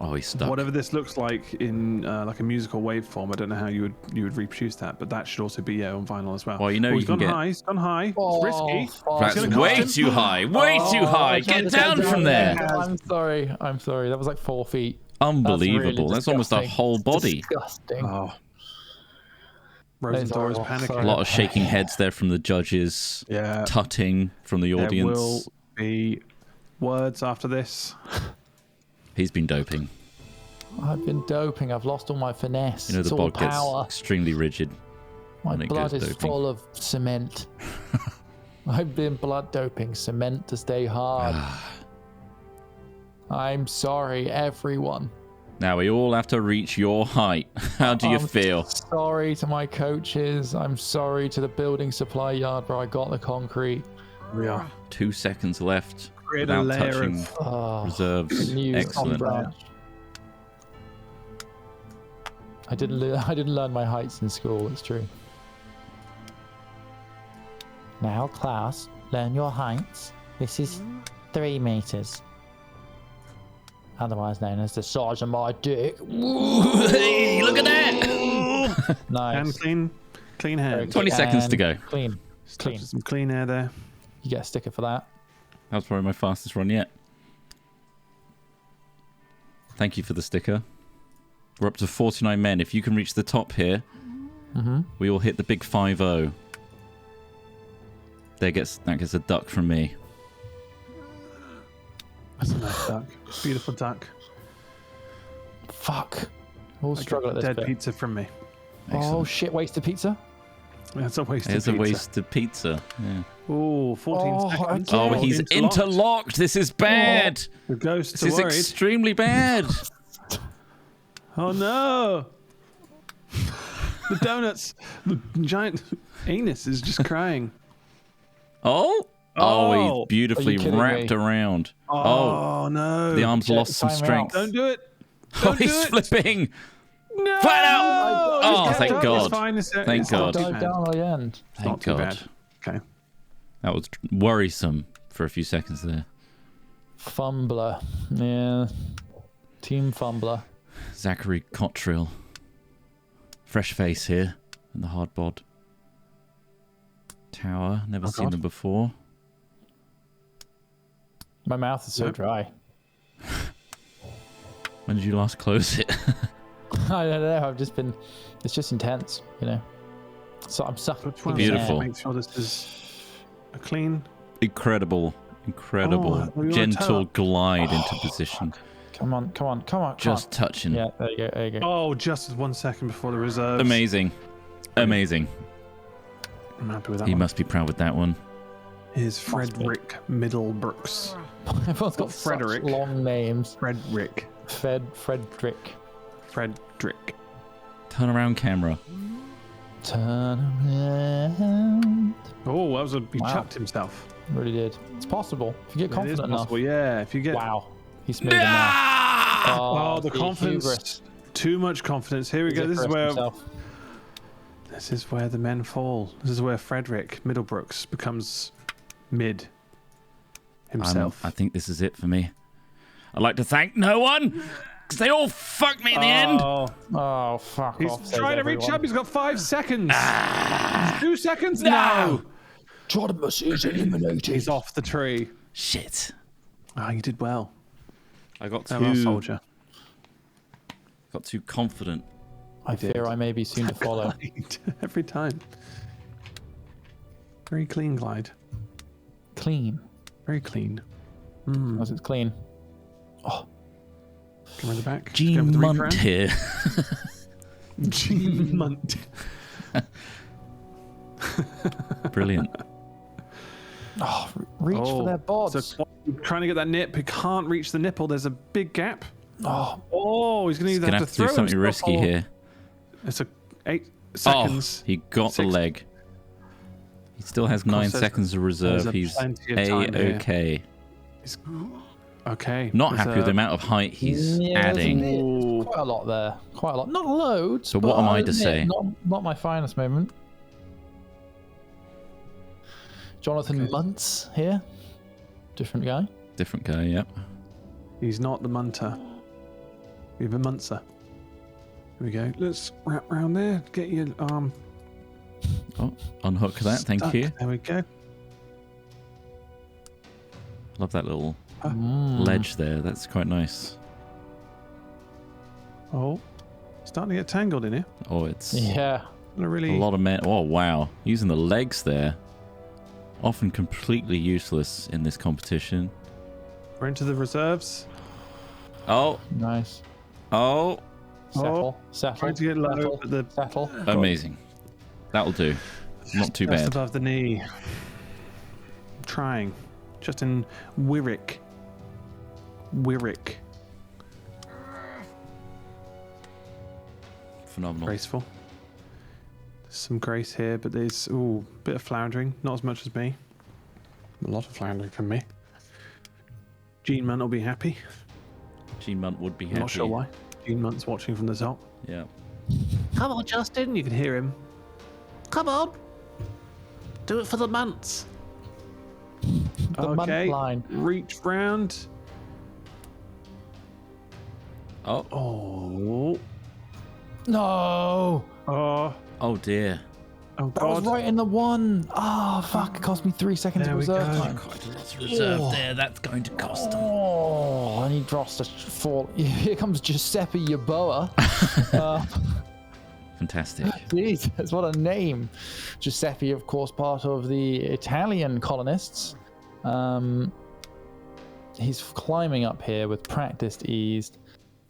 Oh, he's stuck. whatever this looks like in like a musical waveform. I don't know how you would reproduce that, but that should also be on vinyl as well. Well, you know, oh, you he's can gone get. high. He's gone high. Oh, It's risky. fuck. That's gonna way cost too high. Way too high. Get down from there. I'm sorry. That was like 4 feet. Unbelievable. That's almost a disgusting. whole body. Disgusting. Oh. Rosendor is horrible. panicking. Sorry. A lot of shaking heads there from the judges. Yeah. Tutting from the There audience. will be words after this. He's been doping. I've been doping. I've lost all my finesse. You know, it's the all bod gets power. extremely rigid. My when it blood goes is doping. full of cement. I've been blood doping cement to stay hard. I'm sorry, everyone. Now we all have to reach your height. How do you I'm feel? Sorry to my coaches. I'm sorry to the building supply yard where I got the concrete. We are. 2 seconds left Create a without layer touching of reserves. New Excellent. branch. I didn't learn my heights in school. It's true. Now, class, learn your heights. This is 3 meters. Otherwise known as the size of my dick. Hey, look at that! Nice. and clean hands. 20 seconds to go. Clean. Clean. Some clean air there. You get a sticker for that. That was probably my fastest run yet. Thank you for the sticker. We're up to 49 men. If you can reach the top here, we will hit the big 5-0. That gets a duck from me. That's a nice duck. Beautiful duck. Fuck. We'll struggle at this Dead bit. pizza from me. Oh Excellent. shit! Wasted pizza. That's a waste It's of a pizza. wasted pizza. Yeah. Ooh, 14 Oh, seconds. again. Oh, he's interlocked. This is bad. The ghosts This are is worried. extremely bad. Oh no! The donuts. The giant anus is just crying. Oh, Oh. he's beautifully Are you kidding wrapped me? around. Oh, no! The arm's Check lost some the timeout. strength. Don't do it. Oh, Don't do he's it. flipping. No! Flat out. He's Oh, kept thank up. God. It's fine. Thank it's not God. too Dive bad. down at the end. Thank Not too God. bad. Okay. That was worrisome for a few seconds there. Fumbler. Yeah. Team fumbler. Zachary Cottrill. Fresh face here in the hard bod. Tower. Never seen God. them before. My mouth is so Yep. dry. When did you last close it? I don't know. I've just been. It's just intense, you know. So I'm sucking. Which one? Beautiful. Make sure this is a clean. Incredible. Oh, we were Gentle top. glide into position. Come on. Just touching. Yeah, there you go. Oh, just 1 second before the reserves. Amazing. Amazing. I'm happy with that He one. must be proud with that one. Is Frederick Middlebrooks. Everyone's got Frederick. such long names. Frederick. Frederick. Frederick. Turn around camera. Turn around. Oh, that was he Wow. chucked himself. Really did. It's possible if you get It is confident enough. possible, yeah. If you get Wow. He's smooth now. Oh, the confidence. hubris. Too much confidence. Here we go. This is Zipperus where himself. this is where the men fall. This is where Frederick Middlebrooks becomes mid himself. I think this is it for me. I'd like to thank no one because they all fucked me in the end. Oh, fuck He's off. trying to reach everyone. up. He's got 5 seconds. 2 seconds. No. No. Trodimus is eliminated. He's off the tree. Shit. Ah, you did well. I got Well, soldier. too confident. I fear I may be soon to follow. Every time. Very clean glide. Clean. Very clean. As it's clean. Come around the back. Just Gene go for the Munt reach round. here. Gene Munt. Brilliant. Oh, reach for their bods. So trying to get that nip. He can't reach the nipple. There's a big gap. Oh, He's going He's to gonna have have to to do throw something himself risky off. here. It's a 8 seconds. Oh, he got the 6. leg. He still has 9 there's- seconds of reserve. there's He's plenty of time here. A-okay. He's, okay. Not there's happy with the amount of height he's adding. There's quite a lot there. Quite a lot. Not loads. So what am I to admit, say? Not my finest moment. Jonathan Muntz here. Different guy. Different guy, yep. He's not the munter. We have a muncer. Here we go. Let's wrap round there. Get your arm. Oh, unhook that, thank stuck. you. There we go. Love that little Mm. ledge there. That's quite nice. Oh, starting to get tangled in here. Oh, it's Yeah. Not really. a lot of men. Oh, wow. Using the legs there. Often completely useless in this competition. We're into the reserves. Oh, Nice. oh, Settle. Settle. Trying to get low, Settle. but the Settle. amazing. That'll do. Not too just bad. above the knee. Trying. Just in Wirrick. Phenomenal. Graceful. There's some grace here, but there's a bit of floundering. Not as much as me. A lot of floundering from me. Gene Munt will be happy. Gene Munt would be happy. I'm not sure why. Gene Munt's watching from the top. Yeah. Come on, Justin. You can hear him. Come on. Do it for the Munts. The Munt line. Reach round. Oh, Oh. No. Oh. oh dear. Oh, That was God. right in the one. Oh, fuck. It cost me 3 seconds There of we reserve go. time. Quite a lot of reserve there. That's going to cost him. Oh, I need Dross to fall. Here comes Giuseppe Yaboa. Fantastic. Jeez, that's what a name. Giuseppe, of course, part of the Italian colonists. He's climbing up here with practiced ease,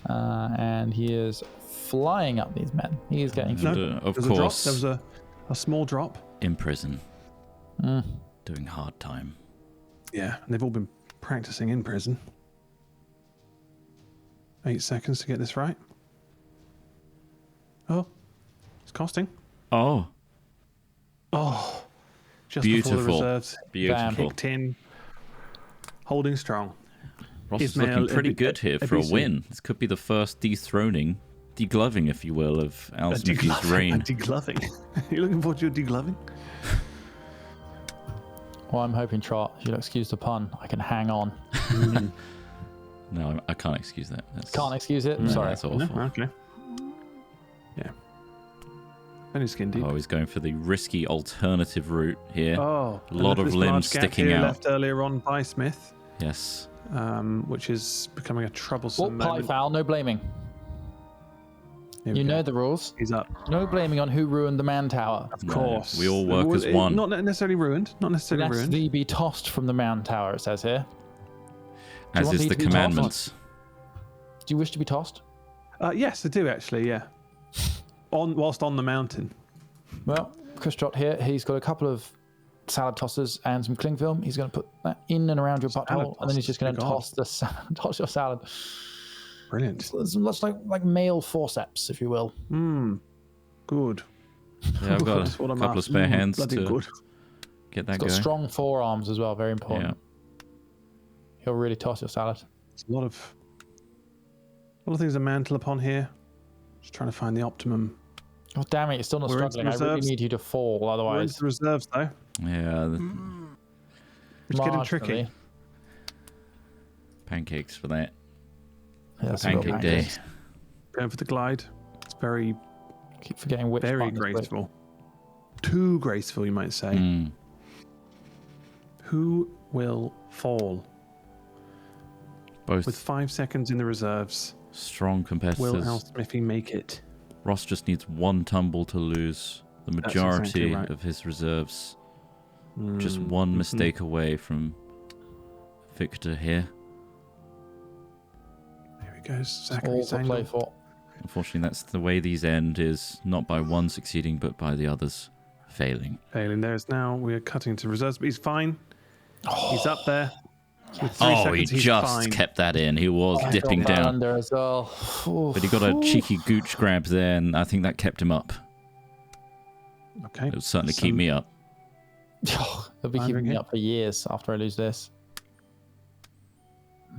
and he is flying up these men. He is getting. No. Of There's a drop. course. There was a small drop. In prison. Doing hard time. Yeah, and they've all been practicing in prison. 8 seconds to get this right. Oh, it's costing. Oh, Oh, just before beautiful. the reserves Beautiful. kicked in. Holding strong. Ross is Ismail looking pretty good here for a Ebisi. win. This could be the first dethroning, degloving, if you will, of Al Smithy's A reign. degloving. You looking forward to your degloving? Well, I'm hoping, Trott, if you'll excuse the pun, I can hang on. No, I can't excuse that. That's, Can't excuse it. no, Sorry. That's awful. No? Okay. Yeah. Only skin deep. Oh, he's going for the risky alternative route here. Oh, A lot of this limbs large gap sticking here out. left earlier on by Smith, Yes. which is becoming a Oh, troublesome party moment. foul. No blaming. Here we You go. know the rules. He's up. No blaming on who ruined the man tower. Of No, course. we all work Well, as one. Not necessarily ruined. Not necessarily ruined. Lest thee be tossed from the man tower, it says here. Do you As want is these the to be tossed? commandments. Do you wish to be tossed? Yes, I do actually. Yeah. Whilst on the mountain. Well, Chris Trott here, he's got a couple of salad tossers and some cling film. He's going to put that in and around your Salad butthole, and then he's just going to tossers, toss your salad. Brilliant. It's much like male forceps, if you will. Good. Yeah, I've got That's what a I'm couple of after. spare hands Bloody to good. get that He's got going. strong forearms as well, very Yeah. important. He'll really toss your salad. There's a lot of things to mantle upon here. Just trying to find the optimum. Oh, damn it, you're still not We're into struggling. I really reserves. need you to fall, We're otherwise. into the reserves though. Yeah, the It's getting tricky. marginally. pancakes for that. Yeah, that's a real Pancake day. pancake. Going for the glide. It's very, Keep forgetting which very button is which. graceful. Too graceful, you might say. Mm. Who will fall? Both With 5 seconds in the reserves, strong will competitors. Al Smithy make it? Ross just needs one tumble to lose the That's majority exactly right. of his reserves. Just Mm, one mhm. mistake away from victor here. There he goes. All Zachary's to play angle. for. Unfortunately, that's the way these end, is not by one succeeding, but by the others failing. Failing. There's now, we are cutting to reserves, but he's fine. He's up there. With 3 Oh, seconds, he he's just fine. kept that in. He was I dipping got that down. under as well. But he got a cheeky gooch grab there, and I think that kept him up. Okay. It would certainly keep me up. He'll be keeping me up for years after I lose this.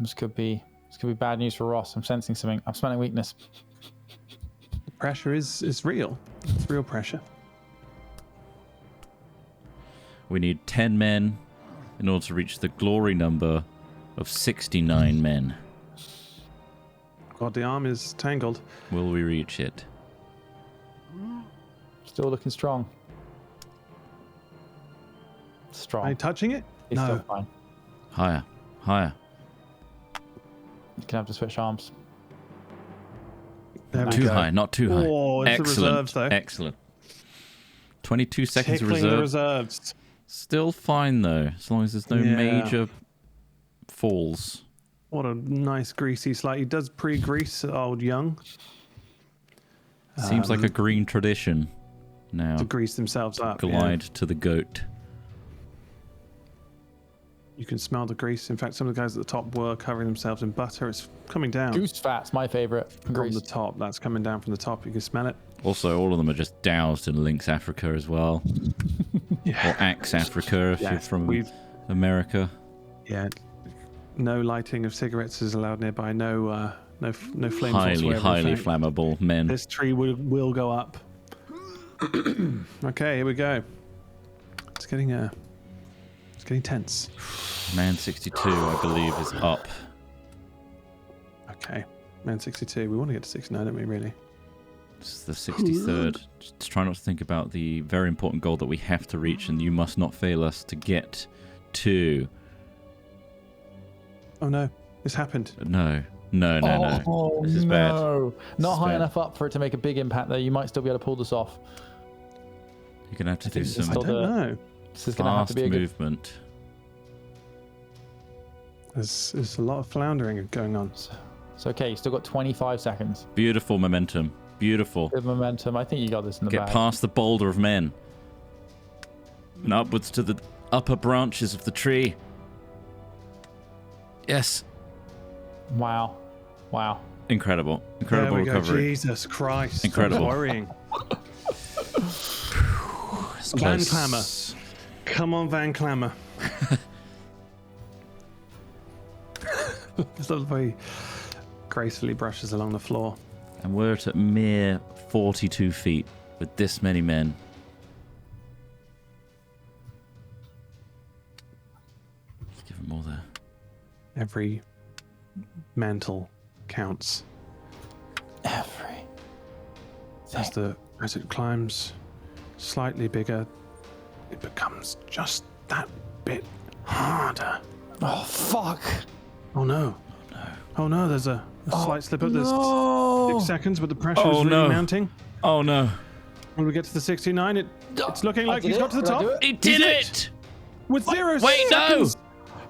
This could be bad news for Ross. I'm sensing something. I'm smelling weakness. The pressure is real. It's real pressure. We need 10 men in order to reach the glory number of 69 men. God, the arm is tangled. Will we reach it? Still looking strong. Strong. Are you touching it? He's still fine. Higher. Higher. You can have to switch arms. There we Too go. high, not too high. Oh, it's the Excellent. reserves, though. Excellent. 22 seconds of Tickling the reserve. reserves. Still fine, though, as long as there's no Yeah. major falls. What a nice greasy slide. He does pre-grease old Young Seems like a green tradition now. to grease themselves up. yeah. Glide to the goat. You can smell the grease. In fact, some of the guys at the top were covering themselves in butter. It's coming down Goose fat's my favorite. from Grease. the top. That's coming down from the top. You can smell it. Also, all of them are just doused in Lynx Africa as well. Yeah. Or Axe Africa if you're Yes, from we've- America. Yeah. No lighting of cigarettes is allowed nearby. No flames Highly, whatsoever. highly In fact, flammable men. This tree will go up. Okay, here we go. It's getting tense. Man 62, I believe, is up. Okay, man 62. We want to get to 69, don't we? Really? It's the 63rd. Just try not to think about the very important goal that we have to reach, and you must not fail us to get to. Oh no, this happened. No. No. Oh, This is bad. no. Not is high bad. enough up for it to make a big impact, though. You might still be able to pull this off. You're going to have to do I some still don't know. This is going to have to fast be a good... movement. There's a lot of floundering going on. It's okay. You still got 25 seconds. Beautiful momentum. Beautiful. Good momentum. I think you got this in the Get bag. past the boulder of men. And upwards to the upper branches of the tree. Yes. Wow. Incredible. There Incredible we go. recovery. Jesus Christ. Incredible. Stop worrying. It's Van close. Clammer. Come on, Van Clammer. Just the way he gracefully brushes along the floor. And we're at a mere 42 feet with this many men. Let's give them all there. Every mantle counts. As it climbs slightly bigger, it becomes just that bit harder. Oh, fuck. Oh no. Oh no, there's a slight slip up. There's No. 6 seconds, but the pressure Oh, is really no. mounting. Oh no. When we get to the 69, it's looking like did he's it? got to the Did I top. do it? He did it! With 0 Wait, no! seconds.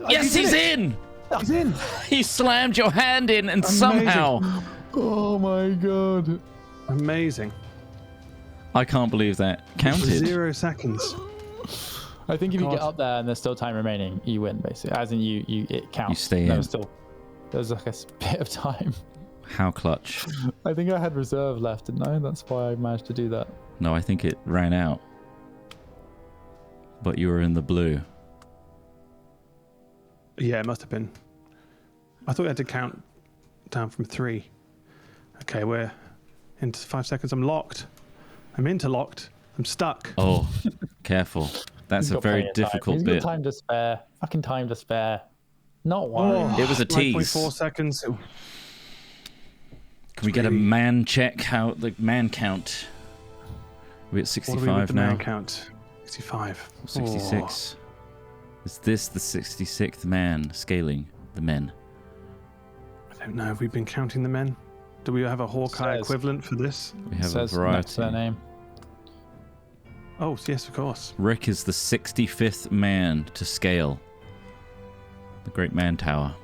Yes, he he's did it. in! He's in. He slammed your hand in and Amazing. somehow... Oh, my God. Amazing. I can't believe that For counted. 0 seconds. I think if you get God. up there and there's still time remaining, you win, basically. As in, it counts. You stay in. There's like a bit of time. How clutch. I think I had reserve left, didn't I? That's why I managed to do that. No, I think it ran out. But you were in the blue. Yeah, it must have been. I thought we had to count down from 3. Okay, we're into 5 seconds. I'm locked. I'm interlocked. I'm stuck. Oh, careful. That's He's a got very plenty of time. difficult He's bit. got time to spare. Fucking time to spare. Not one. It was a tease. 5.4 seconds. Can we get a man check? How the man count? We're at What are we with 65 the now. man count? 65. 66. Is this the 66th man scaling the men? I don't know. Have we been counting the men? Do we have a Hawkeye Says- equivalent for this? We have a Says next to their variety. name. Oh, yes, of course. Rick is the 65th man to scale the Great Man Tower.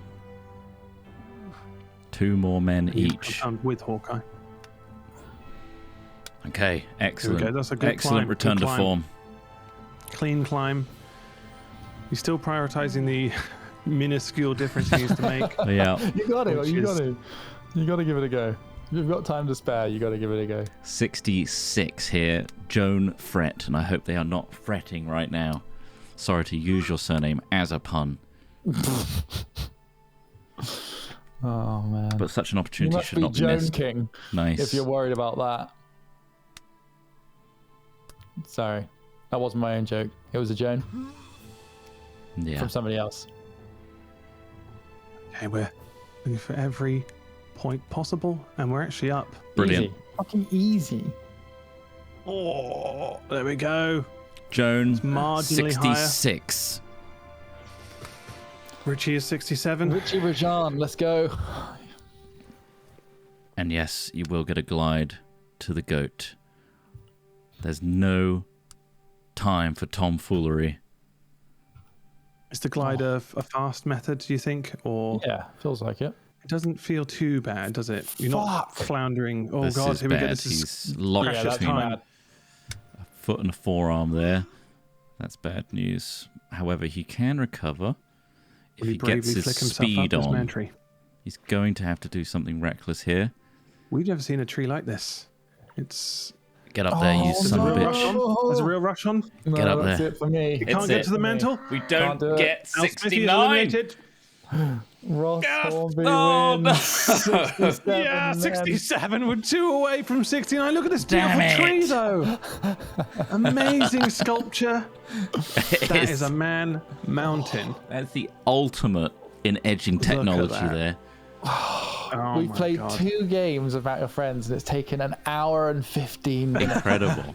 2 more men each. Confirmed with Hawkeye. Okay, excellent. That's a good Excellent climb, return good to climb. form. Clean climb. He's still prioritizing the minuscule difference he needs to make. Yeah. You got it. Which You is- got it. You got to give it a go. You've got time to spare. You got to give it a go. 66 here. Joan Fret, and I hope they are not fretting right now. Sorry to use your surname as a pun, Oh man. but such an You opportunity must should be not be Joan missed. King Nice. if you're worried about that. Sorry, that wasn't my own joke. It was a Joan Yeah. from somebody else. Okay, we're looking for every point possible, and we're actually up. Brilliant. Easy. Fucking easy. Oh, there we go. Joan, marginally higher. 66. Richie is 67. Richie Rajan, let's go. And yes, you will get a glide to the goat. There's no time for tomfoolery. Is the glider a fast method, do you think? Or Yeah, feels like it. it doesn't feel too bad, does it? You're not Fuck. floundering. Oh, This God, is here we go. bad. This is He's locked Yeah, that's between bad. a foot and a forearm there. That's bad news. However, he can recover if Will he gets bravely his flick himself speed up this on. mantry. He's going to have to do something reckless here. We've never seen a tree like this. It's Get up there, you Oh, son of a real bitch. rush on. There's a real rush on. No, Get up that's there. it for me. You can't get to the mantle. We Can't don't do it. get Al Smithy is 69. eliminated. Ross Hornby Oh, no. wins. 67 Yeah, men. 67. We're 2 away from 69. Look at this Damn beautiful tree, it. though. Amazing sculpture. That It's- is a man mountain. That's the ultimate in edging at technology that. there. Oh We've my played God. 2 games about your friends, and it's taken an hour and 15 minutes. Incredible.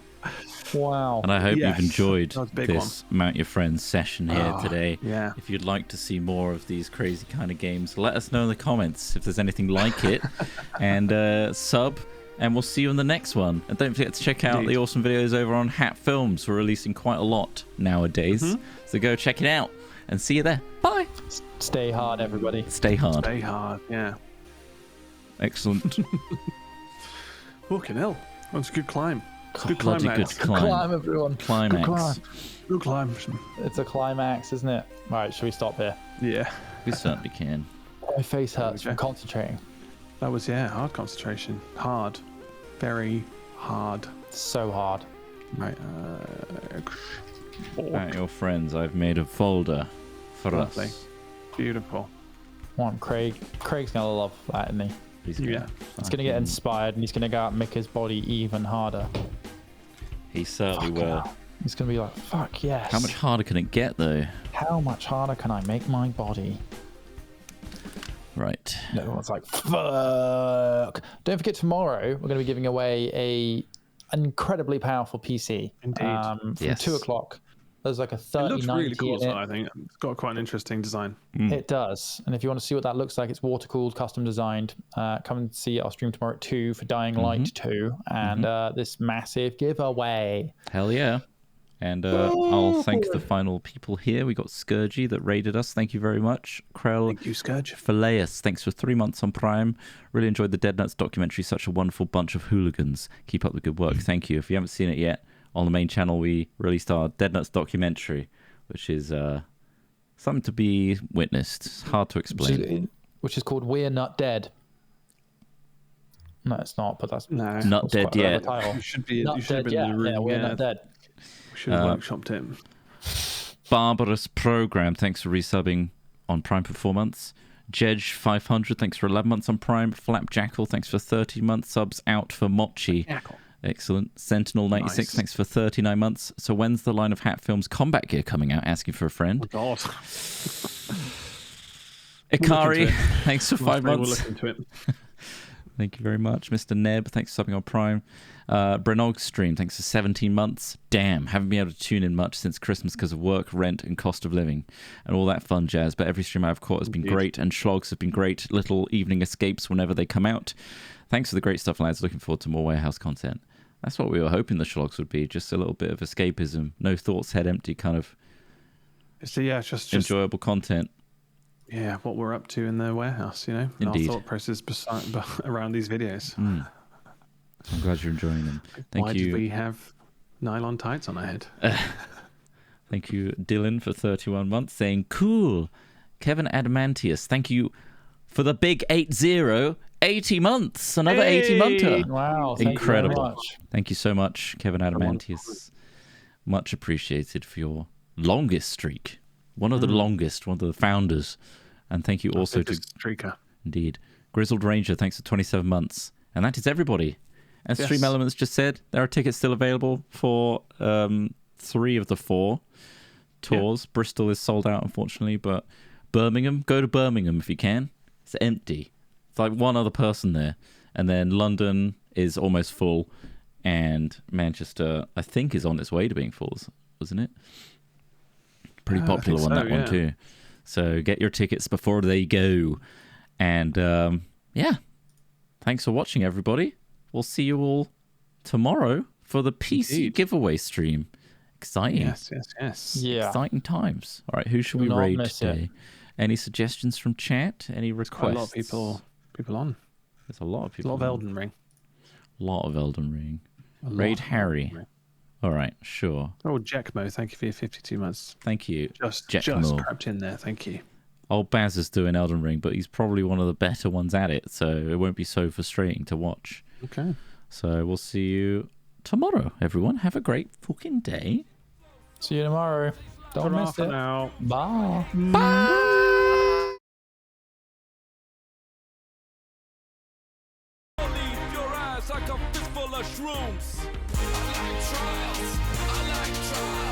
Wow. And I hope Yes, you've enjoyed that was a big this Mount Your Friends session here today. yeah. If you'd like to see more of these crazy kind of games, let us know in the comments if there's anything like it. And sub, and we'll see you in the next one. And don't forget to check out Indeed. the awesome videos over on Hat Films. We're releasing quite a lot nowadays. So go check it out and see you there. Bye. Stay hard, everybody. Stay hard. Stay hard, yeah. Excellent. Fucking hell. That's a good climb. It's a good Bloody climb, good lads. climb. Climb, everyone. Climax. Good climb. Good climb. It's a climax, isn't it? All right, should we stop here? Yeah. We certainly can. My face hurts from Okay. concentrating. That was, yeah, hard concentration. Hard. Very hard. So hard. Right. About your friends, I've made a folder for Lovely. us. Beautiful. Come on, Craig. Craig's gonna love that, isn't he? He's Yeah. He's gonna get inspired, and he's gonna go out and make his body even harder. He certainly Fucking will. hell. He's gonna be like, "Fuck yes." How much harder can it get, though? How much harder can I make my body? Right. And everyone's like, "Fuck!" Don't forget, tomorrow we're gonna be giving away an incredibly powerful PC. Indeed. From Yes. 2 o'clock. There's like a It 3090 looks really cool, in so it. I think. It's got quite an interesting design. It does. And if you want to see what that looks like, it's water cooled, custom designed. Come and see our stream tomorrow at 2 for Dying Light 2 and this massive giveaway. Hell yeah. And I'll thank the final people here. We got Scourgy that raided us. Thank you very much. Krell Thank you, Scourge. Phileas, thanks for 3 months on Prime. Really enjoyed the Dead Nuts documentary. Such a wonderful bunch of hooligans. Keep up the good work. Thank you. If you haven't seen it yet, on the main channel we released our Dead Nuts documentary, which is something to be witnessed. It's hard to explain. Which is called We're Not Dead. No, it's not, but that's No. Not that's dead quite a clever yet. title. You should be. Not You should have dead been in yet. the room. Yeah, we're not dead. We should have workshopped it. Barbarous Program, thanks for resubbing on Prime for 4 months. Jedge 500, thanks for 11 months on Prime. Flapjackal, thanks for 30 months. Subs out for Mochi. Excellent. Sentinel 96, Nice. thanks for 39 months. So when's the line of Hat Films combat gear coming out? Asking for a friend. God. Ikari, thanks for 5 We'll months. look into it. Thank you very much. Mr. Neb, thanks for subbing on Prime. Brenog Stream, thanks for 17 months. Damn, haven't been able to tune in much since Christmas because of work, rent, and cost of living, and all that fun jazz. But every stream I've caught has been great, and Schlogs have been great little evening escapes whenever they come out. Thanks for the great stuff, lads. Looking forward to more warehouse content. That's what we were hoping the Schlogs would be, just a little bit of escapism. No thoughts, head empty, kind of So yeah, it's just enjoyable content. yeah, what we're up to in the warehouse, you know, and Indeed. our thought process around these videos. I'm glad you're enjoying them. Thank Why you. did we have nylon tights on our head? Thank you, Dylan, for 31 months, saying, cool. Kevin Adamantius, thank you for the big 80 months. Another 80-monther. Wow. Thank Incredible. you very much. Thank you so much, Kevin Adamantius. Much appreciated for your longest streak. One of the longest, one of the founders. And thank you also to... Streaker. Indeed. Grizzled Ranger, thanks for 27 months. And that is everybody. As Stream Elements just said, there are tickets still available for 3 of the 4 tours. Yeah. Bristol is sold out, unfortunately, but Birmingham, go to Birmingham if you can. It's empty. It's like one other person there. And then London is almost full. And Manchester, I think, is on its way to being full, wasn't it? Pretty popular on that one, too. So get your tickets before they go. And, thanks for watching, everybody. We'll see you all tomorrow for the PC giveaway stream. Exciting. Yes. Yeah. Exciting times. All right, who should we raid today? Any suggestions from chat? Any requests? Quite a lot of people on. There's a lot of people. A lot of Elden Ring. Raid Harry. All right, sure. Oh, Jackmo, thank you for your 52 months. Thank you, just Jackmo. Trapped in there, thank you. Old Baz is doing Elden Ring, but he's probably one of the better ones at it, so it won't be so frustrating to watch. Okay. So we'll see you tomorrow, everyone. Have a great fucking day. See you tomorrow. Don't miss it. Now. Bye. Bye. Your eyes like a fistful of shrooms. I like trials. I like trials.